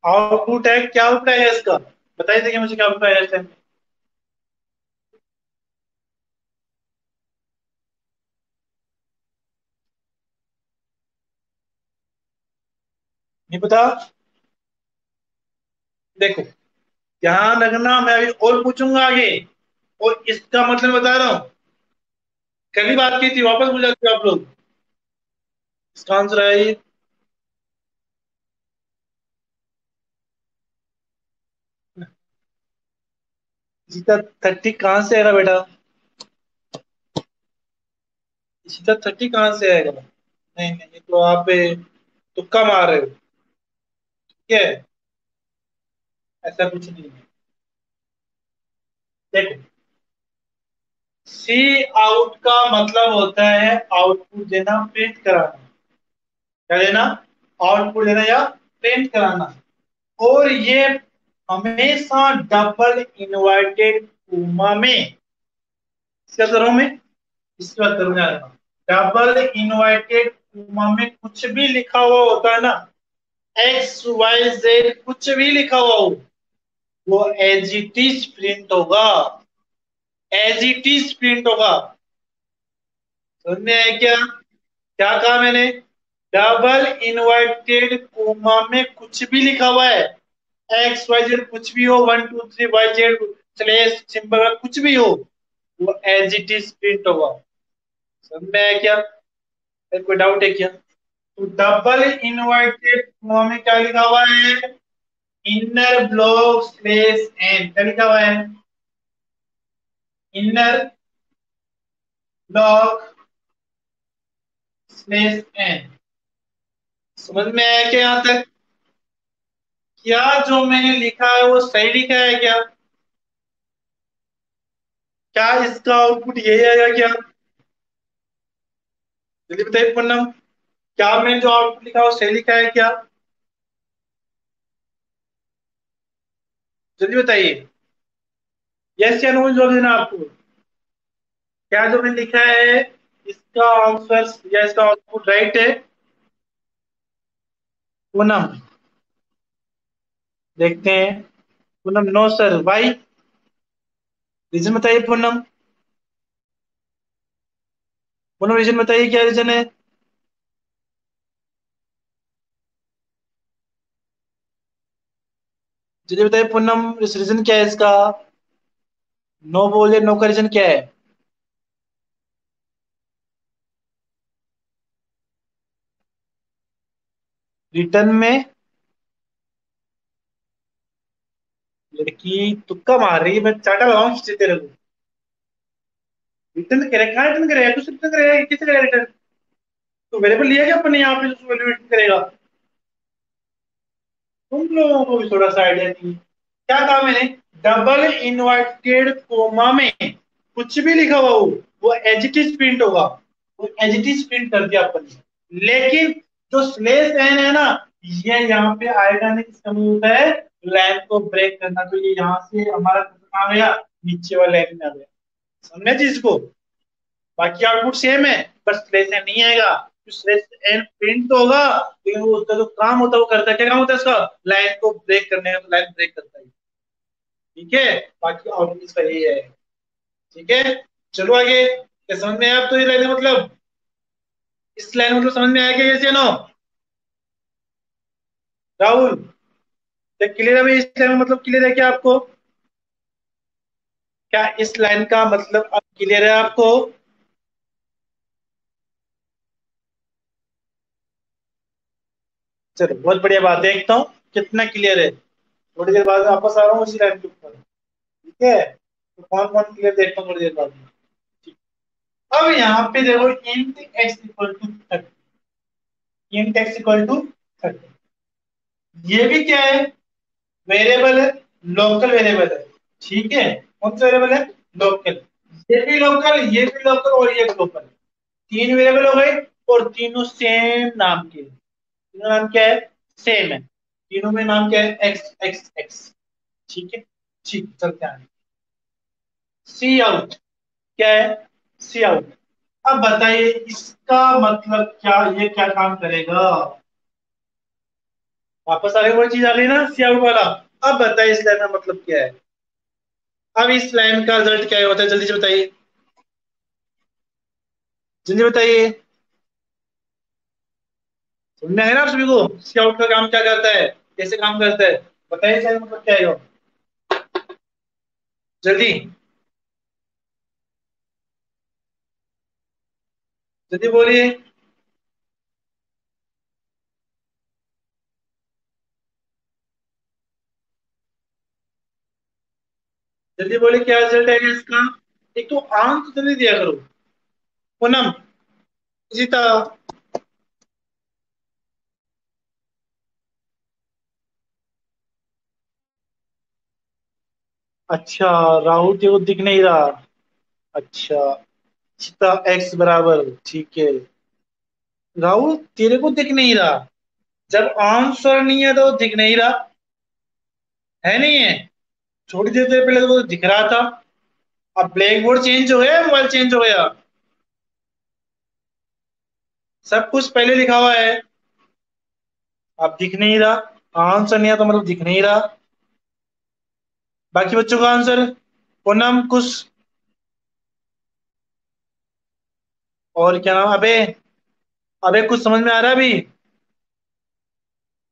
आउटपुट है, क्या आउटपुट है इसका, बताइए, देखिए मुझे क्या आउटपुट है इस टाइम। नहीं पता, देखो ध्यान रखना, मैं अभी और पूछूंगा आगे, और इसका मतलब बता रहा हूँ, कल ही बात की थी, वापस भूल जाते हो आप लोग। इसका आंसर है ये, सीधा 30 कहाँ से आएगा बेटा, सीधा 30 कहाँ से आएगा, नहीं नहीं, ये तो आप तुक्का मार रहे हो, ठीक है, ऐसा कुछ नहीं है। देखो, सी आउट का मतलब होता है आउटपुट देना, प्रिंट कराना, क्या देना, आउटपुट देना या प्रिंट कराना। और ये हमेशा डबल इनवर्टेड कोमा में, इसका करो में, इसकी बात करूंगा, डबल इनवर्टेड कोमा में कुछ भी लिखा हुआ होता है ना, एक्स वाई जेड कुछ भी लिखा हुआ हो, वो एज इट इज प्रिंट होगा, एज इट इज प्रिंट होगा। सुनने है क्या, क्या कहा मैंने, डबल इनवर्टेड कोमा में कुछ भी लिखा हुआ है, एक्स वाई जेड कुछ भी हो, 1 2 3 वाई जेड स्लेश सिंबल कुछ भी हो, वो एज इट इज प्रिंट होगा। समझ में है क्या, फिर कोई डाउट है क्या, तो डबल इनवर्टेड कोमा में क्या लिखा हुआ है, इनर ब्लॉक स्पेस एन, क्या लिखा हुआ है, इनर ब्लॉक स्पेस एन। समझ में आया क्या यहां तक, क्या जो मैंने लिखा है वो सही लिखा है क्या, क्या इसका आउटपुट यही आएगा क्या, जल्दी बताइए पूनम, क्या मैंने जो आउटपुट लिखा है वो सही लिखा है क्या, जल्दी बताइए, यस या नो जवाब देना आपको, क्या जो मैंने लिखा है इसका आंसर या इसका आउटपुट राइट है, पूनम, देखते हैं, Poonam no sir, why, reason बताइए पूनम, पूनम रीजन बताइए, क्या रीजन है, जल्दी बताइए पूनम, इस रीजन क्या है इसका, नो बोले, नो का रीजन क्या है, रिटर्न में, लड़की तुक्का मार रही है, मैं चाटा लगाऊं तेरे को, रिटर्न करेगा, कहाँ रिटर्न करेगा, कुछ रिटर्न करेगा, किसे करेगा रिटर्न? तो वेरिएबल लिया क्या अपने यहाँ पे जो वैल्यू रिटर्न करेगा? तुम लोगों को भी थोड़ा सा आइडिया नहीं है। क्या कहा मैंने? डबल इनवर्टेड कोमा में कुछ भी लिखा हुआ हो वो एज इट इज प्रिंट होगा, वो एज इट इज प्रिंट कर दिया अपन ने। लेकिन जो स्लेश एन है ना, ये यहाँ पे आएगा नहीं, किसका यूज होता है? लाइन को ब्रेक करना। तो ये यहाँ से हमारा कहाँ आ गया? नीचे वाले लाइन में आ गया। समझे चीज को? बाकी आउटपुट सेम है, बस स्लेश एन नहीं आएगा। स्लेश एन प्रिंट तो होगा, लेकिन वो उसका जो काम होता है वो करता है, क्या काम होता है उसका? लाइन को ब्रेक करने का, तो लाइन ब्रेक करता है। ठीक है, बाकी आउटपुट इसका यही है। ठीक है, चलो आगे। क्या समझ में आया? अब तो ये लाइन मतलब, इस लाइन मतलब समझ में आया क्या? yes या नो? राहुल, क्या क्लियर है भाई? इस लाइन में मतलब क्लियर है क्या आपको? क्या इस लाइन का मतलब अब क्लियर है आपको? चलो बहुत बढ़िया बात, देखता हूँ कितना क्लियर है। थोड़ी देर बाद वापस आ रहा हूँ उसी लाइन के ऊपर। ठीक है, तो कौन कौन क्लियर देखता हूँ थोड़ी देर बाद में। ठीक। अब यहाँ पे देखो, int x equal to 30। Int x equal to 30, ये भी क्या है? वेरिएबल है, लोकल वेरिएबल है। ठीक है, कौन सा वेरिएबल है? लोकल। ये भी लोकल, ये भी लोकल और ये भी लोकल। तीन वेरिएबल हो गए, और तीनों सेम नाम के। तीनों नाम क्या है? सेम है। तीनों में नाम क्या है? X x x. ठीक है, ठीक, चलते हैं। सी आउट क्या है? C out. अब बताइए इसका मतलब क्या, ये क्या काम करेगा? वापस आ गई वो चीज, आ गई ना सी आउट वाला। अब बताइए इस लाइन का मतलब क्या है? अब इस लाइन का रिजल्ट क्या होता है, जल्दी से बताइए, जल्दी बताइए। समझ में आया ना आप सभी को? सी आउट का काम क्या करता है, कैसे काम करता है? बताइए इसका मतलब क्या है? जल्दी, जल्दी बोलिए। जल्दी बोलिए, क्या रिजल्ट है इसका? एक तो आंसर तो जल्दी दिया करो। पूनम, जीता। अच्छा, राहुल तेरे को दिख नहीं रहा। अच्छा, सीता एक्स बराबर, ठीक है। राहुल तेरे को दिख नहीं रहा, जब आंसर नहीं है तो दिख नहीं रहा है, नहीं है? थोड़ी देर पहले तो दिख रहा था। अब ब्लैक बोर्ड चेंज हो गया, मोबाइल चेंज हो गया? सब कुछ पहले लिखा हुआ है, अब दिख नहीं रहा। आंसर नहीं है तो मतलब दिख नहीं रहा। बाकी बच्चों का आंसर? पूनम कुछ, और क्या नाम, अबे? अबे कुछ समझ में आ रहा है अभी?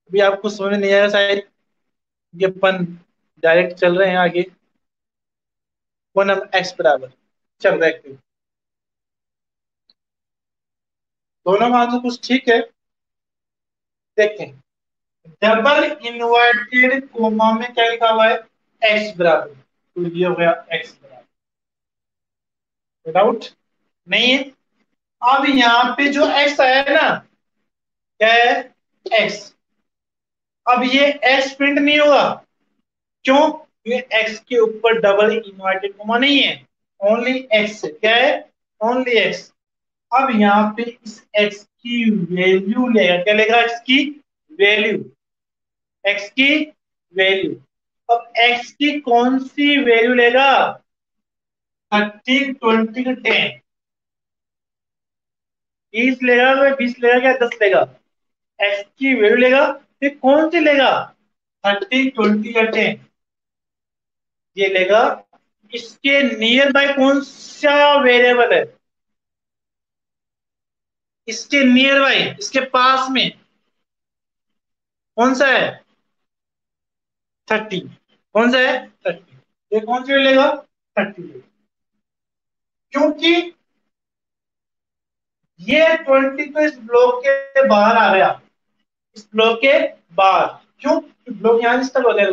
अभी आपको समझ में नहीं आया शायद, ये अपन डायरेक्ट चल रहे हैं आगे। पूनम एक्स बराबर, चल रहा है। दोनों का आंसर कुछ ठीक है। देखते हैं, डबल इनवर्टेड कोमा में क्या लिखा हुआ है? एक्स बराबर। तो ये हो गया एक्स बराबर, डाउट नहीं है। अब यहाँ पे जो एक्स आया है ना, क्या है? एक्स। अब ये एक्स प्रिंट नहीं होगा, क्यों? ये एक्स के ऊपर डबल इनवर्टेड कोमा नहीं है, ओनली एक्स है। क्या है? Only x. अब यहाँ पे इस एक्स की वैल्यू लेगा, क्या लेगा? एक्स की वैल्यू, एक्स की वैल्यू। अब एक्स की कौन सी वैल्यू लेगा? 30, 20, 10। 30 लेगा या 20 लेगा क्या 10 लेगा? एक्स की वैल्यू लेगा। फिर कौन सी लेगा? 30, 20 या 10 ये लेगा। इसके नियर बाय कौन सा वेरिएबल है? इसके नियर बाय, इसके पास में कौन सा है? 30। कौन सा है? 30। ये कौन सी लेगा? 30 लेगा। क्योंकि ये 20 तो इस ब्लॉक के बाहर आ गया, इस ब्लॉक के बाहर। क्यों? ब्लॉक यहाँ स्टार्ट हो गया,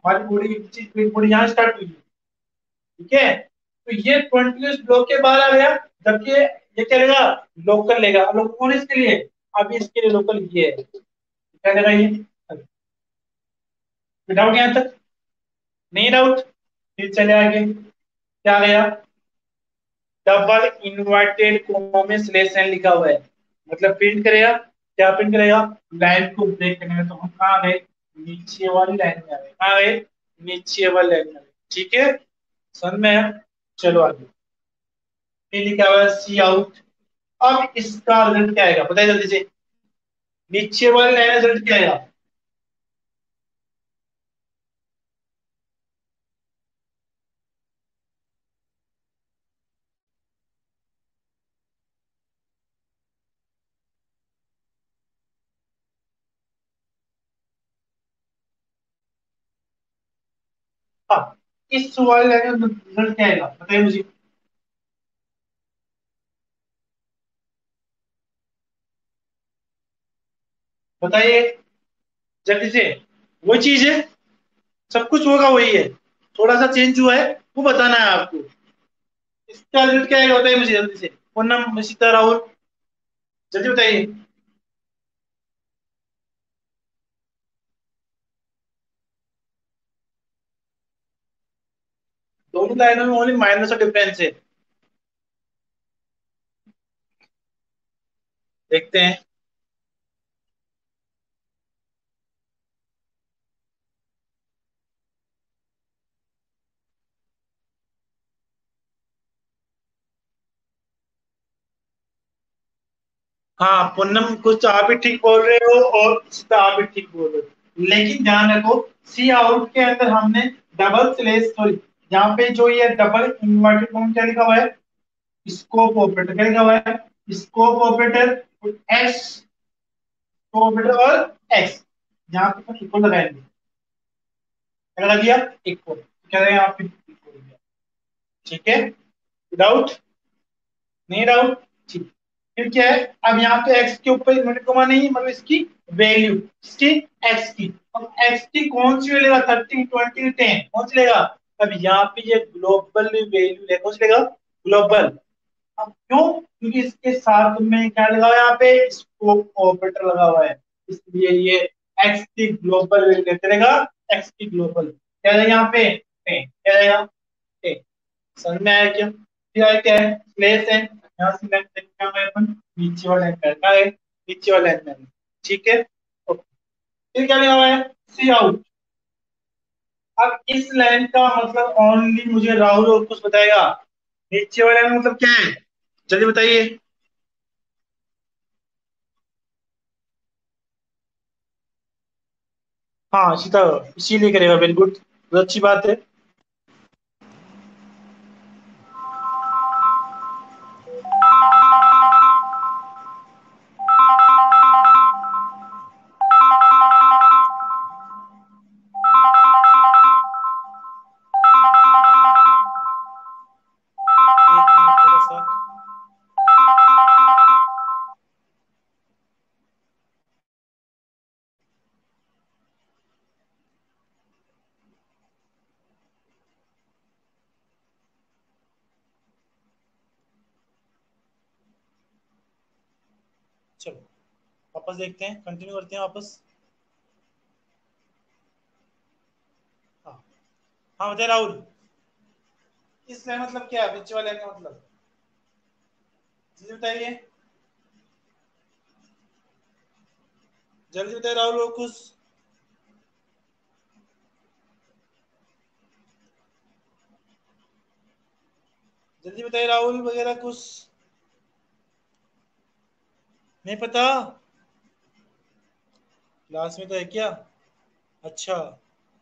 हमारी पूरी चीज पूरी यहाँ स्टार्ट हुई है। ठीक है, तो ये कंटिन्यूस ब्लॉक के बाहर आ गया, जबकि ये क्या लेगा, लोकल लेगा। अब लोकल कौन है इसके लिए, अब इसके लिए लोकल ये है, क्या लेगा ये, डाउट यहां तक, नहीं डाउट। फिर चले आगे, क्या गया, डबल इन्वर्टेड कोमा में स्लैश एन लिखा हुआ है, मतलब प्रिंट करेगा, क्या प्रिंट करेगा, लाइन को ब्रेक करने में। तो हम कहाँ गए, नीचे वाली लाइन में आ गए, कहाँ गए, नीचे वाली लाइन में आ गए। ठीक है, समझ में आया। चलो आगे, ये लिखा हुआ है सी आउट। अब इसका रिजल्ट क्या आएगा बताइए जल्दी से, नीचे वाली लाइन का रिजल्ट क्या आएगा। हाँ, इस वाली लाइन का रिजल्ट क्या आएगा बताइए मुझे, बताइए जल्दी से। वो चीज है, सब कुछ होगा वही है, थोड़ा सा चेंज हुआ है, वो बताना है आपको। इसका रिजल्ट क्या आएगा बताइए मुझे जल्दी से, पूनम, सीता, राहुल, जल्दी बताइए। दोनों लाइनों में ओनली माइनस ऑफ डिफरेंस है, देखते हैं। हाँ पूनम, कुछ आप भी ठीक बोल रहे हो और सीता आप भी ठीक बोल रहे हो, लेकिन ध्यान रखो, सी आउट के अंदर हमने डबल स्लेश, सॉरी, यहाँ पे जो ये डबल इन्वर्टेड कॉमा क्या लिखा हुआ है, स्कोप ऑपरेटर क्या लिखा हुआ है, scope operator, S scope operator और एक्स, यहाँ पे अपन इक्वल लगाएंगे, क्या लगा दिया, इक्वल, क्या लगाएंगे यहाँ पे इक्वल, ठीक है, डाउट, नहीं डाउट, ठीक। फिर क्या है, अब यहाँ पे एक्स के ऊपर इन्वर्टेड कॉमा नहीं, मतलब इसकी वैल्यू, इसकी एक्स की, अब एक्स की कौन सी वैल्यू लेगा, 30, 20, 10, कौन सी लेगा, अब यहाँ पे ये ग्लोबल वैल्यू लेगा, कौन सी लेगा, ग्लोबल। अब क्यों, क्योंकि इसके साथ में क्या लगा हुआ है, यहाँ पे स्कोप ऑपरेटर लगा हुआ है, इसलिए ये एक्स की ग्लोबल वैल्यू लेते रहेगा, एक्स की ग्लोबल क्या है यहाँ पे 10, क्या है यहाँ 10, समझ में आया क्या। फिर आया क्या है, प्लेस है, यहाँ से लाइन क्या है, अपन नीचे वाला लाइन करना है, नीचे वाला लाइन में, ठीक है, ओके। फिर क्या लिखा हुआ है, सी आउट। अब इस लाइन का मतलब ओनली मुझे राहुल और कुछ बताएगा, नीचे वाला लाइन मतलब क्या है, जल्दी बताइए। हाँ सीता, इसीलिए करेगा, वेरी गुड, बहुत अच्छी बात है। एक मिनट थोड़ा सा, चलो वापस देखते हैं, कंटिन्यू करते हैं वापस। हाँ, हाँ बताइए राहुल, इस लाइन मतलब क्या है, नीचे वाले लाइन का मतलब, जल्दी बताइए, जल्दी बताइए राहुल और कुछ, जल्दी बताइए राहुल वगैरह कुछ, नहीं पता, क्लास में तो है क्या, अच्छा,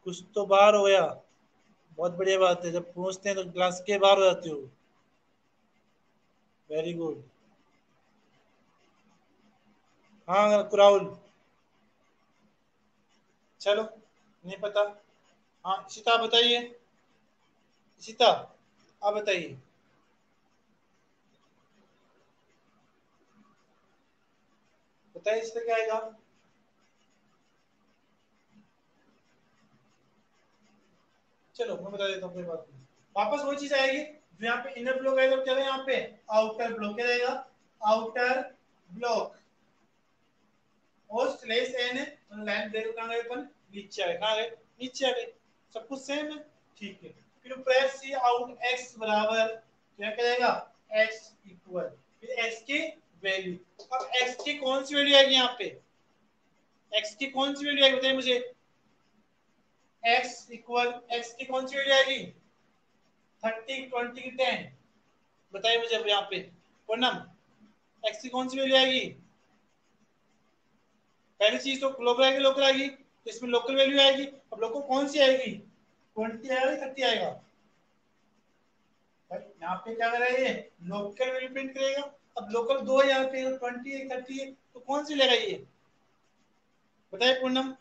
कुछ तो बाहर हो गया, बहुत बढ़िया बात है, जब पहुंचते हैं तो क्लास के बाहर हो जाते हो, वेरी गुड। हाँ राहुल, चलो, नहीं पता, हाँ इशिता आप बताइए, इशिता आप बताइए, बताइए इसका क्या आएगा, चलो मैं बता देता हूँ, कोई बात नहीं, वापस वही चीज आएगी, जो यहाँ पे इनर ब्लॉक आएगा क्या यहाँ पे आउटर ब्लॉक क्या रहेगा आउटर ब्लॉक और स्लैश एन है तो लाइन ब्रेक कहां गए अपन नीचे आ गए कहां गए नीचे आ गए सब कुछ सेम है ठीक है फिर प्रेस सी आउट x बराबर क्या करेगा x इक्वल फिर x की वैल्यू अब x की कौन सी वैल्यू आएगी यहाँ पे x की कौन सी वैल्यू आएगी बताइए मुझे x इक्वल x की कौन सी वैल्यू आएगी 30 20 की 10 बताइए मुझे अब यहाँ पे पूनम x की कौन सी वैल्यू आएगी पहली चीज तो ग्लोबल आएगी लोकल आएगी तो इसमें लोकल वैल्यू आएगी अब लोकल कौन सी आएगी 20 आएगा 30 आएगा यहाँ पे क्या करेगा ये लोकल वैल्यू प्रिंट करेगा अब लोकल दो है यहाँ पे 20 है 30 है तो कौन सी लेगा ये बताइए पूनम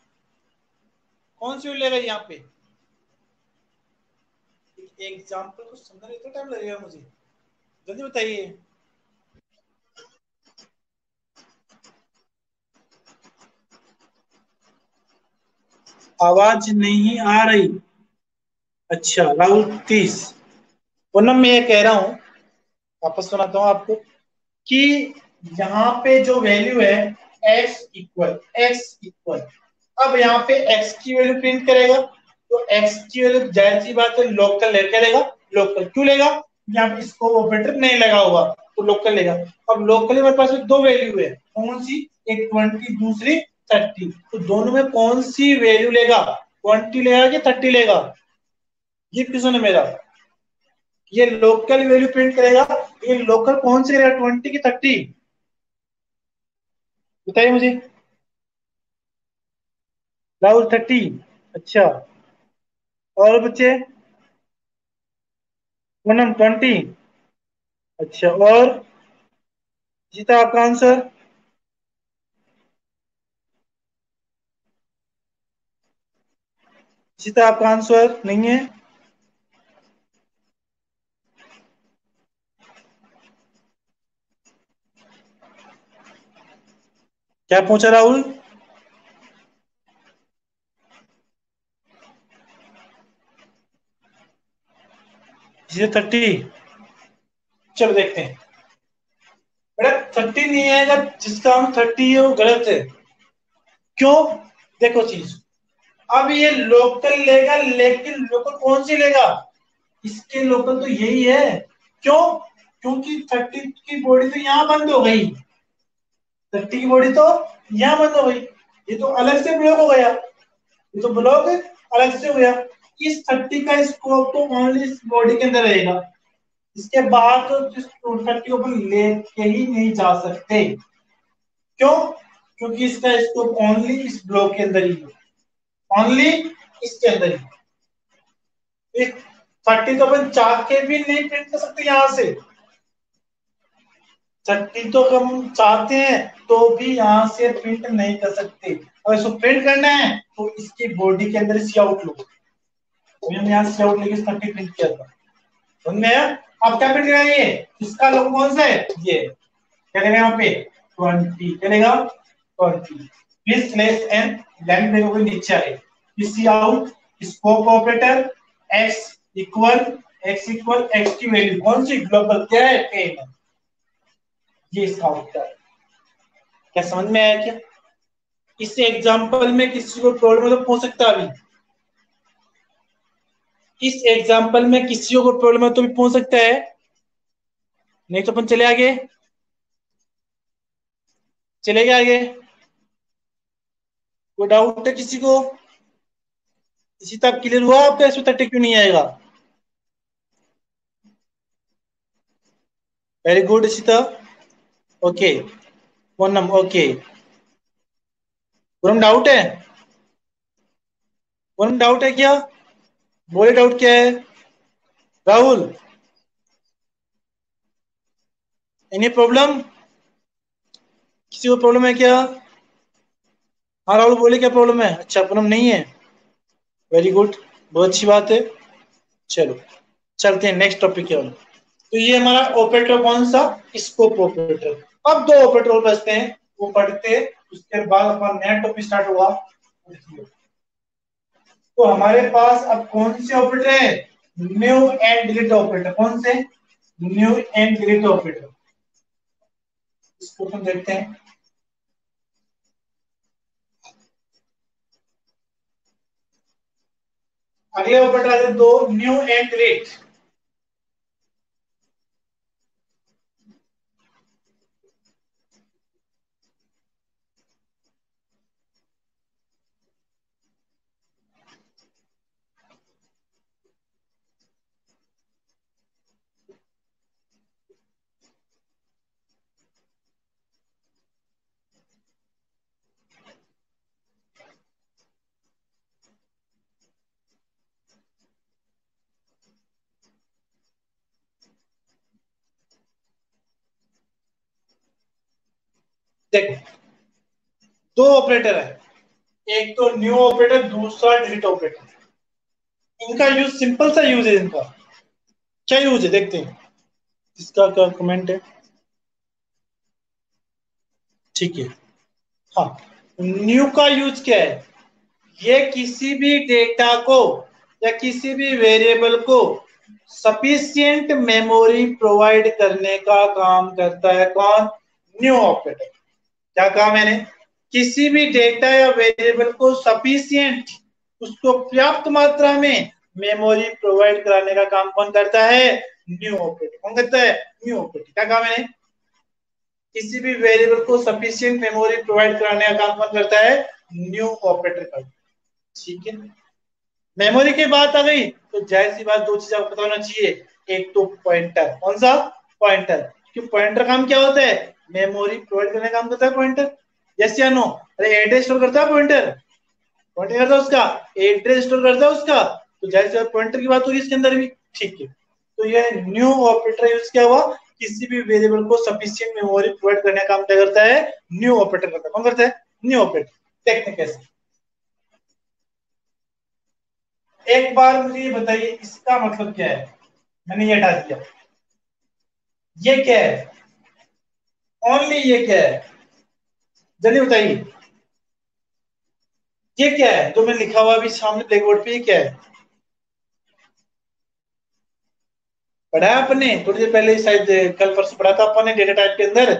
कौन सी लेगा यहाँ पे एग्जाम्पल को समझने इतना टाइम लगेगा मुझे जल्दी बताइए आवाज नहीं आ रही अच्छा राहुल 30 पूनम मैं ये कह रहा हूँ वापस सुनाता हूँ आपको कि यहाँ पे जो वैल्यू है x इक्वल अब यहाँ पे x की वैल्यू प्रिंट करेगा तो x की वैल्यू जाहिर सी बात है लोकल लेके लेगा लोकल क्यों लेगा यहाँ पे स्कोप ऑपरेटर नहीं लगा होगा तो लोकल लेगा अब लोकल मेरे पास दो वैल्यू है कौन सी एक 20 दूसरी 30 तो दोनों में कौन सी वैल्यू लेगा 20 लेगा कि 30 लेगा ये क्वेश्चन है मेरा ये लोकल वैल्यू प्रिंट करेगा ये लोकल कौन सी करेगा 20 की 30 बताइए मुझे राहुल 30 अच्छा और बच्चे पूनम 20 अच्छा और जीता आपका आंसर जीता आपका आंसर नहीं है क्या पूछा राहुल जीता 30 चलो देखते हैं बेटा 30 नहीं आएगा जिसका हम 30 है वो गलत है क्यों देखो चीज अब ये लोकल लेगा लेकिन लोकल कौन सी लेगा इसके लोकल तो यही है क्यों क्योंकि 30 की बॉडी तो यहां बंद हो गई 30 की बॉडी तो यहां बंद हो गई ये तो अलग से ब्लॉक हो गया ये तो ब्लॉक अलग से हो गया इस 30 का स्कोप तो ओनली इस बॉडी के अंदर रहेगा इसके बाद तो 30 को अपन लेके ही नहीं जा सकते क्यों क्योंकि इसका स्कोप ओनली इस ब्लॉक के अंदर ही है ओनली इसके अंदर ही 30 तो अपन चाह के भी नहीं प्रिंट कर सकते यहां से 30 तो हम चाहते हैं तो भी यहाँ से प्रिंट नहीं कर सकते और इसको प्रिंट करना है तो इसकी बॉडी के अंदर सी आउट लो तो हमने यहाँ सी आउट लेके 30 प्रिंट किया था समझ में आया अब क्या प्रिंट करेगा ये इसका लोगो कौन सा है ये क्या करेगा यहाँ पे 20 करेगा 20 प्लीज स्लैश एन लाइन देखो नीचे आए cout scope operator x equal x की वैल्यू कौन सी ग्लोबल क्या है 10 ये इसका उत्तर क्या समझ में आया क्या इस एग्जांपल में किसी को प्रॉब्लम तो हो सकता है अभी इस एग्जांपल में किसी को प्रॉब्लम तो भी पहुंच सकता है नहीं तो अपन चले आगे चलेगा आगे कोई डाउट है किसी को इसी तक क्लियर हुआ आपका इसमें 30 क्यों नहीं आएगा very good Ishita okay Poonam okay Poonam doubt है पूनम डाउट है क्या बोले डाउट क्या है राहुल एनी प्रॉब्लम किसी को प्रॉब्लम है क्या हाँ राहुल बोले क्या प्रॉब्लम है अच्छा पूनम नहीं है वेरी गुड बहुत अच्छी बात है चलो चलते हैं नेक्स्ट टॉपिक की ओर तो ये हमारा ऑपरेटर कौन सा स्कोप ऑपरेटर अब दो ऑपरेटर और बचते हैं वो पढ़ते हैं उसके बाद हमारा नया टॉपिक स्टार्ट हुआ तो हमारे पास अब कौन से ऑपरेटर है न्यू एंड डिलीट ऑपरेटर, कौन से? न्यू एंड डिलीट ऑपरेटर, इसको हम देखते हैं। अगले ऑपरेटर आ जाए दो, न्यू एंड डिलीट। देख, दो ऑपरेटर है, एक तो न्यू ऑपरेटर, दूसरा डिलीट ऑपरेटर। इनका यूज सिंपल सा यूज है इनका। क्या यूज है देखते हैं, इसका क्या कमेंट है। ठीक है, हाँ। न्यू का यूज क्या है? ये किसी भी डेटा को या किसी भी वेरिएबल को सफिशियंट मेमोरी प्रोवाइड करने का काम करता है। कौन? New operator. क्या काम है? किसी भी डेटा या वेरिएबल को सफिशियंट, उसको पर्याप्त मात्रा में मेमोरी प्रोवाइड कराने का काम कौन करता है? New operator. कौन करता है? New operator. क्या काम है? किसी भी वेरिएबल को सफिशियंट मेमोरी प्रोवाइड कराने का काम कौन करता है? न्यू ऑपरेटर करता है। ठीक है, मेमोरी की बात आ गई तो जाहिर सी बात, दो चीज आपको पता होना चाहिए। एक तो पॉइंटर, कौन सा? पॉइंटर। कि पॉइंटर काम क्या होता है? मेमोरी प्रोवाइड करने का काम करता है पॉइंटर। यस या नो? अरे एड्रेस स्टोर करता है पॉइंटर, पॉइंटर करता है उसका, एड्रेस स्टोर करता है उसका। तो जाहिर सी बात पॉइंटर की बात होगी इसके अंदर भी। ठीक है, तो यह न्यू ऑपरेटर यूज क्या हुआ? किसी भी वेरिएबल को सफिशियंट मेमोरी प्रोवाइड करने का काम क्या करता है? न्यू ऑपरेटर करता है। कौन करता है? New operator. देखते हैं कैसे। एक बार मुझे ये बताइए, इसका मतलब क्या है? मैंने ये हटा दिया, ये क्या है? ओनली ये क्या है? जल्दी बताइए, ये क्या है जो मैं लिखा हुआ अभी सामने ब्लैक बोर्ड पे? ये क्या है? पढ़ा है आपने थोड़ी देर पहले, शायद कल परसों पढ़ा था आपने डेटा टाइप के अंदर।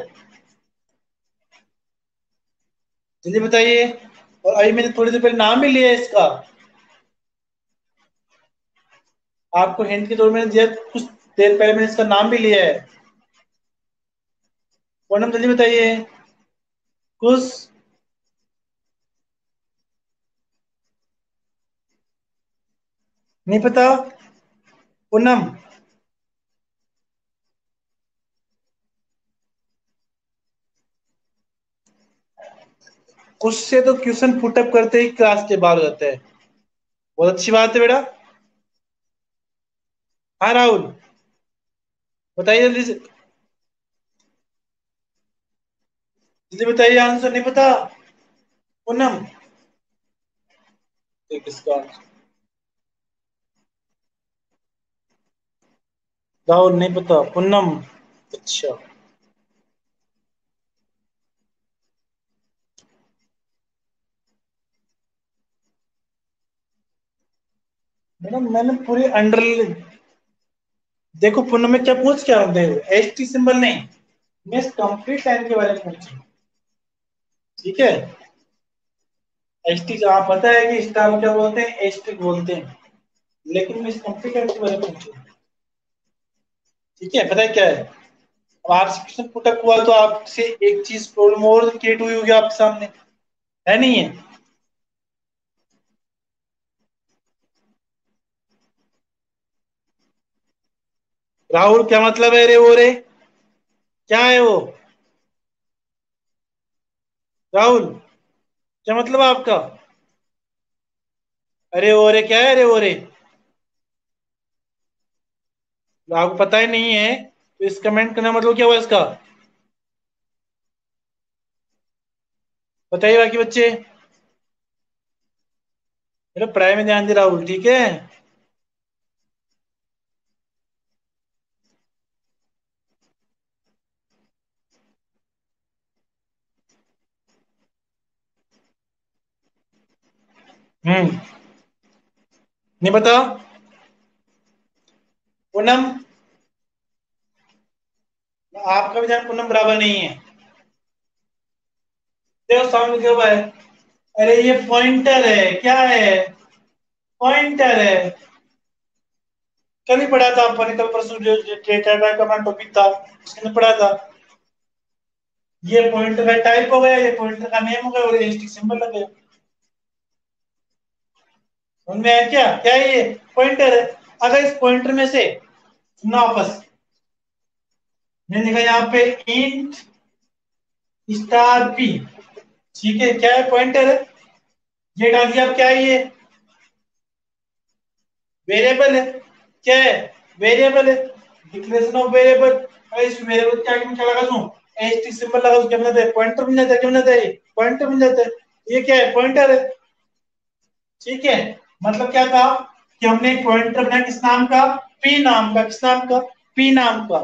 जल्दी बताइए। और अभी मैंने थोड़ी देर पहले नाम भी लिया है इसका, आपको हिंट के तौर में दिया, कुछ देर पहले मैंने इसका नाम भी लिया है। कौन नाम? जल्दी बताइए। कुछ नहीं पता? पूनम? कुछ से तो क्वेश्चन पुटअप करते ही क्लास के बाहर हो जाते हैं। बहुत अच्छी बात है बेटा। हाँ राहुल, बताइए जल्दी से, जल्दी बताइए, आंसर नहीं पता? पूनम? एक इसका आंसर, राहुल नहीं पता, पूनम? अच्छा, मैडम मैंने पूरी अंडर, देखो पूनम में क्या पूछ क्या होते हैं, एच टी सिंबल नहीं, मैं कंप्लीट टाइम के बारे में पूछ रही हूँ। ठीक है, एच टी, आप पता है कि स्टार क्या बोलते हैं? एच टी बोलते हैं, लेकिन मैं इस कंप्लीट टाइम के बारे में पूछ रही हूँ। ठीक है, पता है क्या है? अब आपसे क्वेश्चन पुटअप हुआ तो आपसे एक चीज प्रॉब्लम और क्रिएट हुई होगी आपके सामने, है नहीं है? राहुल क्या मतलब है रे वो रे? क्या है वो? राहुल क्या मतलब है आपका? अरे वो रे क्या है? अरे वो रे, आपको पता ही नहीं है तो इस कमेंट करना मतलब क्या हुआ इसका? बताइए बाकी बच्चे। मेरा पढ़ाई में ध्यान दे राहुल, ठीक है? नहीं पता? पूनम, आपका भी ध्यान पूनम बराबर नहीं है। देखो सामने क्या हुआ है, अरे ये पॉइंटर है, क्या है, पॉइंटर है। कल ही पढ़ा था अपन ने, कल परसों जो डेटा टाइप का हमारा टॉपिक था उसमें पढ़ा था। ये पॉइंटर का टाइप हो गया, ये पॉइंटर का नेम हो गया और ये स्टिक सिंबल लग गया। समझ में आया क्या, क्या है ये, पॉइंटर है। अगर इस पॉइंटर में से सुनना वापस, मैंने लिखा यहाँ पे इंट स्टार पी, ठीक है, क्या है, पॉइंटर है। ये डाल दिया, अब क्या है ये, वेरिएबल है। क्या है, वेरिएबल है, डिक्लेरेशन ऑफ वेरिएबल। इस वेरिएबल क्या क्या लगा दूं, एसटी सिंबल लगा दूं, क्या बन जाता है, पॉइंटर बन जाता है, क्या बन जाता है, पॉइंटर बन जाता है। ये क्या है, पॉइंटर है। ठीक है, मतलब क्या था कि हमने एक पॉइंटर बनाया, किस नाम का, पी नाम का, किस नाम का, पी नाम का।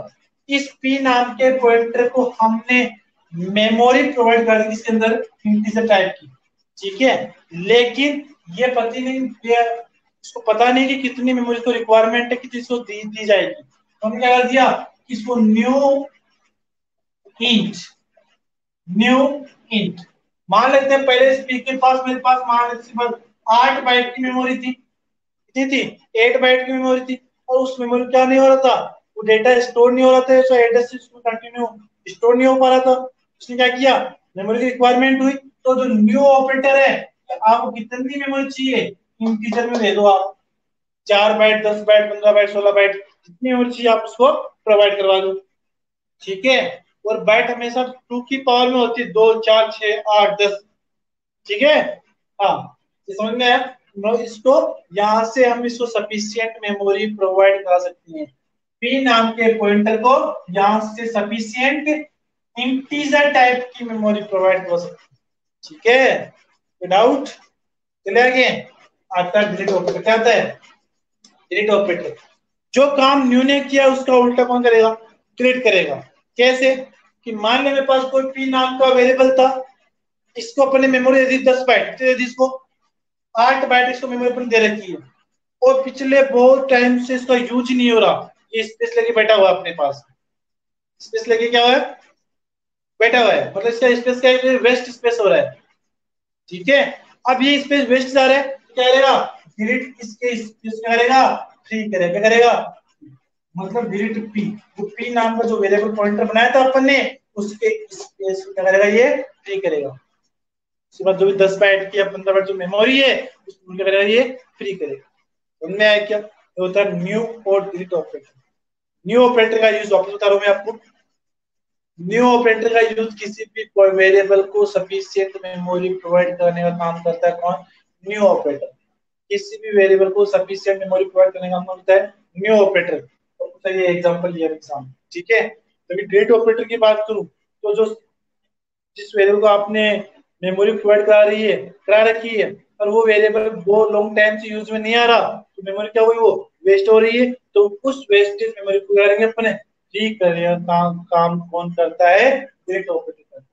इस पी नाम के पॉइंटर को हमने मेमोरी प्रोवाइड कर दी इसके अंदर इंटीजर टाइप की। ठीक है, लेकिन ये पता नहीं, इसको पता नहीं कि कितनी मेमोरी को रिक्वायरमेंट है, कितनी इसको दी जाएगी। तो हमने क्या कर दिया, इसको न्यू इंट, न्यू इंट मान लेते हैं। पहले इस पी के पास, मेरे पास मान लेते 8 बाइट की मेमोरी थी, कितनी थी, 8 बाइट की मेमोरी थी। और उस मेमोरी क्या नहीं हो रहा था, वो डेटा स्टोर नहीं हो रहा था, सो एड्रेस कंटिन्यू स्टोर नहीं हो पा रहा था। उसने क्या किया, मेमोरी की रिक्वायरमेंट हुई, तो जो न्यू ऑपरेटर है, आपको कितनी मेमोरी चाहिए, इंटीजर में दे दो आप, 4 बाइट, 10 बाइट, 15 बाइट, 16 बाइट, जितनी मेमोरी चाहिए आप उसको प्रोवाइड करवा दो। ठीक है, और बाइट हमेशा 2 की पावर में होती है, 2, 4, 6, 8, 10। ठीक है, हाँ, ये समझ में आया। इसको यहां से हम इसको सफिशियंट मेमोरी प्रोवाइड करा सकते हैं, पी नाम के पॉइंटर को यहां से सफिशियंट इंटीजर टाइप की मेमोरी प्रोवाइड कर सकते हैं। ठीक है, विदाउट, चले आगे। आता है डिलीट ऑपरेटर, क्या आता है, डिलीट ऑपरेटर। जो काम न्यू ने किया उसका उल्टा कौन करेगा, क्रिएट करेगा। कैसे, कि मान ले मेरे पास कोई पी नाम का वेरिएबल था, इसको अपने मेमोरी दे दी 10 बाइट, दे दी इसको 8 बाइट, इसको मेमोरी अपन दे रखी है, और पिछले बहुत टाइम से इसका यूज नहीं हो रहा, ये स्पेस लेके बैठा हुआ है अपने पास, स्पेस लेके क्या हुआ है, बैठा हुआ है, मतलब इसका स्पेस क्या वेस्ट स्पेस हो रहा है। ठीक है, अब ये स्पेस वेस्ट जा रहा है, तो क्या करेगा, डिलीट इसके स्पेस क्या करेगा, फ्री करेगा, क्या करेगा, मतलब डिलीट पी, वो पी नाम का जो वेरिएबल पॉइंटर बनाया था अपन ने, उसके स्पेस क्या करेगा, ये फ्री करेगा। उसके बाद जो भी 10 बाइट की या 15 बाइट जो मेमोरी है उसको क्या करेगा, ये फ्री करेगा। उनमें आया क्या, ये होता है न्यू और डिलीट ऑपरेटर। न्यू ऑपरेटर का यूज वापस बता रहा हूं मैं आपको। न्यू ऑपरेटर का यूज किसी भी वेरिएबल को सफिशिएंट मेमोरी प्रोवाइड करने का काम करता है, कौन, न्यू ऑपरेटर। किसी भी वेरिएबल को सफिशिएंट मेमोरी प्रोवाइड करने का काम करता है न्यू ऑपरेटर। तो ये एग्जांपल लिया एग्जाम, ठीक है। तो डिलीट ऑपरेटर की बात करूं, तो जो जिस वेरिएबल को आपने मेमोरी प्रोवाइड करा रखी है, और वो वेरिएबल बहुत लॉन्ग टाइम से यूज में नहीं आ रहा, तो मेमोरी क्या हुई, वो वेस्ट हो रही है। तो उस वेस्टेज मेमोरी को करेंगे अपने ठीक करेगा, काम कौन करता है, डिलीट ऑपरेटर करता है।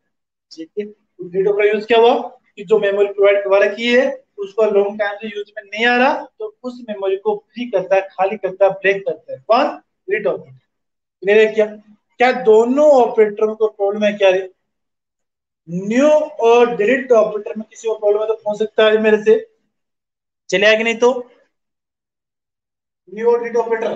ठीक है, तो डिलीट ऑपरेटर यूज क्या हुआ, कि जो मेमोरी प्रोवाइड करवा रखी है उसको लॉन्ग टाइम से यूज में नहीं आ रहा, तो उस मेमोरी को फ्री करता है, खाली करता है, ब्रेक करता है, कौन, डिलीट ऑपरेटर। क्लियर है क्या, क्या दोनों ऑपरेटरों को प्रॉब्लम है क्या, न्यू और डिलीट ऑपरेटर में किसी को प्रॉब्लम है तो पूछ सकता है मेरे से, चलेगा कि नहीं, तो न्यू और डिलीट ऑपरेटर,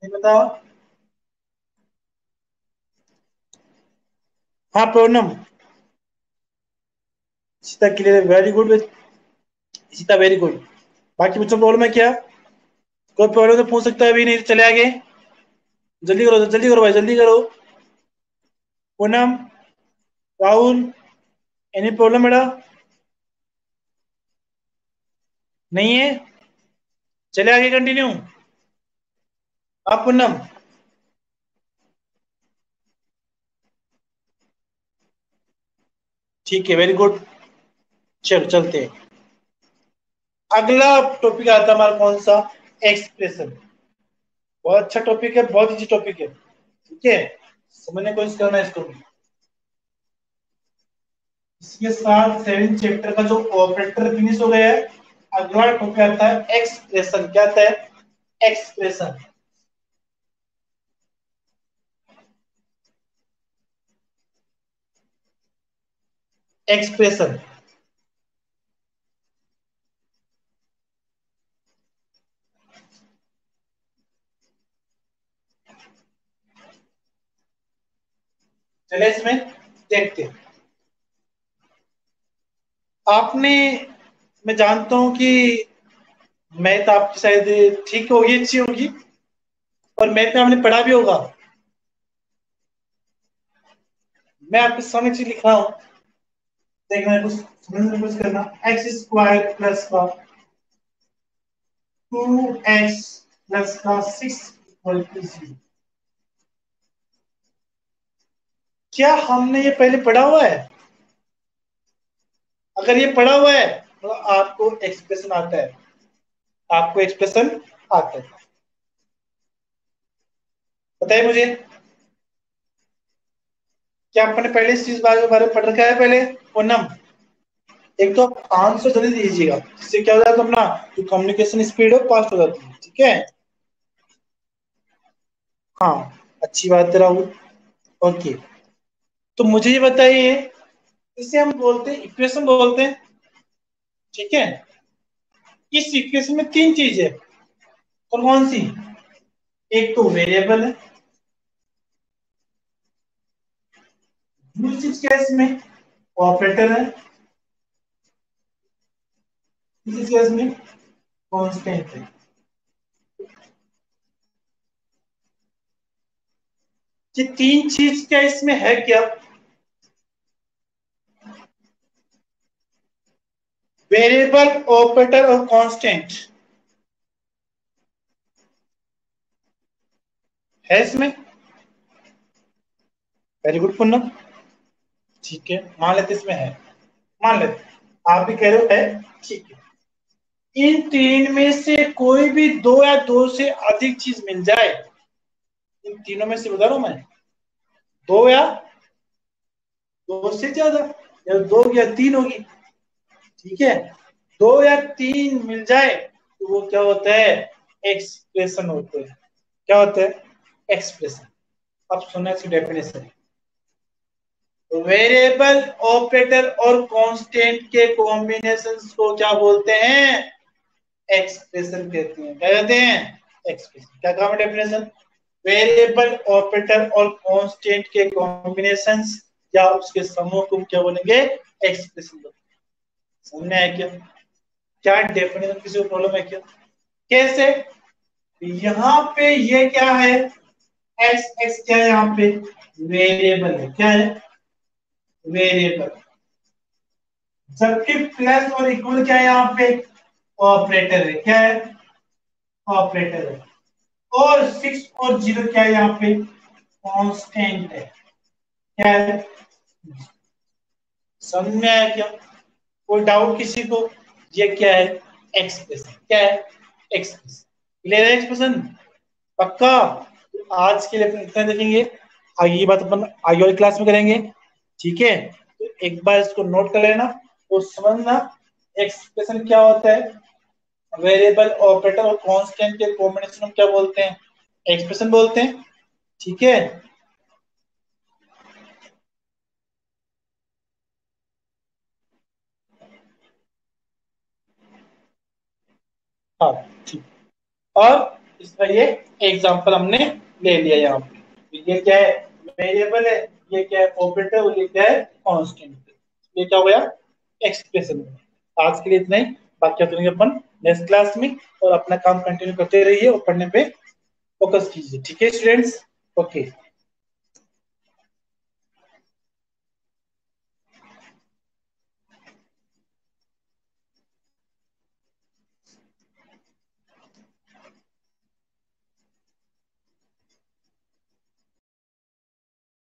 नहीं बताओ। हाँ Poonam, Sita clear, very good, Sita very good. बाकी बच्चों प्रॉब्लम है क्या, कोई प्रॉब्लम तो पूछ सकता है, अभी नहीं तो चले आगे, जल्दी करो भाई, जल्दी करो। पूनम, राहुल, एनी प्रॉब्लम बेटा, नहीं है, चले आगे, कंटिन्यू। आप पूनम, ठीक है, वेरी गुड, चलो चलते हैं। अगला टॉपिक आता है हमारा कौन सा, एक्सप्रेशन। बहुत अच्छा टॉपिक है, बहुत इजी टॉपिक है। ठीक है, समझने की कोशिश करना इसको भी। इसके साथ 7 चैप्टर का जो ऑपरेटर फिनिश हो गया है। अगला टॉपिक आता है एक्सप्रेशन। क्या आता है? एक्सप्रेशन। एक्सप्रेशन चले इसमें देखते हैं। आपने, मैं जानता हूं कि मैथ आपकी शायद ठीक होगी, अच्छी होगी, और मैथ में आपने पढ़ा भी होगा। मैं आपके सामने चीज लिख रहा हूं, देखना कुछ समझने की कोशिश करना। एक्स स्क्वायर प्लस का 2x प्लस का 6 इक्वल टू 0। क्या हमने ये पहले पढ़ा हुआ है? अगर ये पढ़ा हुआ है तो आपको एक्सप्रेशन आता है, आपको एक्सप्रेशन आता है। बताइए मुझे, क्या आपने पहले इस चीज के बारे में पढ़ रखा है पहले? पूनम, एक तो आप आंसर जल्दी दीजिएगा, इससे क्या हो जाता है अपना जो कम्युनिकेशन स्पीड है फास्ट हो जाती है। ठीक है, हाँ, अच्छी बात है राहुल। ओके, तो मुझे ये बताइए, इसे हम बोलते हैं इक्वेशन बोलते हैं। ठीक है, इस इक्वेशन में 3 चीज है। कौन कौन सी? एक तो वेरिएबल है, दूसरी चीज क्या है इसमें? ऑपरेटर है, तीसरी चीज इसमें कांस्टेंट है। ये 3 चीज क्या इसमें है क्या? वेरिएबल, ऑपरेटर और कांस्टेंट है इसमें। Very good Poonam. ठीक है, मान लेते इसमें है, मान लेते, आप भी कह रहे हो है। ठीक है, इन 3 में से कोई भी 2 या 2 से अधिक चीज मिल जाए, इन तीनों में से बता रहा हूं मैं, 2 या 2 से ज्यादा, या 2 या 3 होगी। ठीक है, 2 या 3 मिल जाए तो वो क्या होता है? एक्सप्रेशन होते हैं। क्या होता है? एक्सप्रेशन। अब सुना इसकी डेफिनेशन। वेरिएबल, ऑपरेटर और कांस्टेंट के कॉम्बिनेशन को क्या बोलते हैं? एक्सप्रेशन कहते हैं। क्या कहते हैं? एक्सप्रेशन। क्या काम है डेफिनेशन? वेरिएबल, ऑपरेटर और कांस्टेंट के कॉम्बिनेशन या उसके समूह को क्या बोलेंगे? एक्सप्रेशन बोलेंगे। समझ आया क्या? क्या डेफिनेशन, किसी को प्रॉब्लम है क्या? कैसे? यहाँ पे ये क्या है? एक्स, एक्स क्या है यहाँ पे? वेरिएबल है। क्या है? वेरिएबल। जबकि प्लस और इक्वल क्या है यहाँ पे? ऑपरेटर है। क्या है? ऑपरेटर है। और 6 और 0 क्या है यहाँ पे? कांस्टेंट है। क्या है? समझ में आया क्या? कोई डाउट किसी को? ये क्या है? एक्सप्रेशन। क्या है? एक्सप्रेशन। क्लियर है एक्सप्रेशन? पक्का? आज के लिए अपन इतना देखेंगे, आगे की बात अपन आगे वाली क्लास में करेंगे। ठीक है, तो एक बार इसको नोट कर लेना और समझना एक्सप्रेशन क्या होता है। वेरिएबल, ऑपरेटर और कांस्टेंट के कॉम्बिनेशन क्या बोलते हैं? एक्सप्रेशन बोलते हैं। ठीक है, हाँ, ठीक। और इसका ये एग्जांपल हमने ले लिया यहाँ पे। तो ये क्या है? वेरिएबल है, ये क्या है? ऑपरेटर, और ये क्या है? कांस्टेंट। ये क्या हो गया? एक्सप्रेशन। आज के लिए इतना ही, बाकी करेंगे अपन नेक्स्ट क्लास में। और अपना काम कंटिन्यू करते रहिए और पढ़ने पे फोकस कीजिए। ठीक है स्टूडेंट्स? ओके।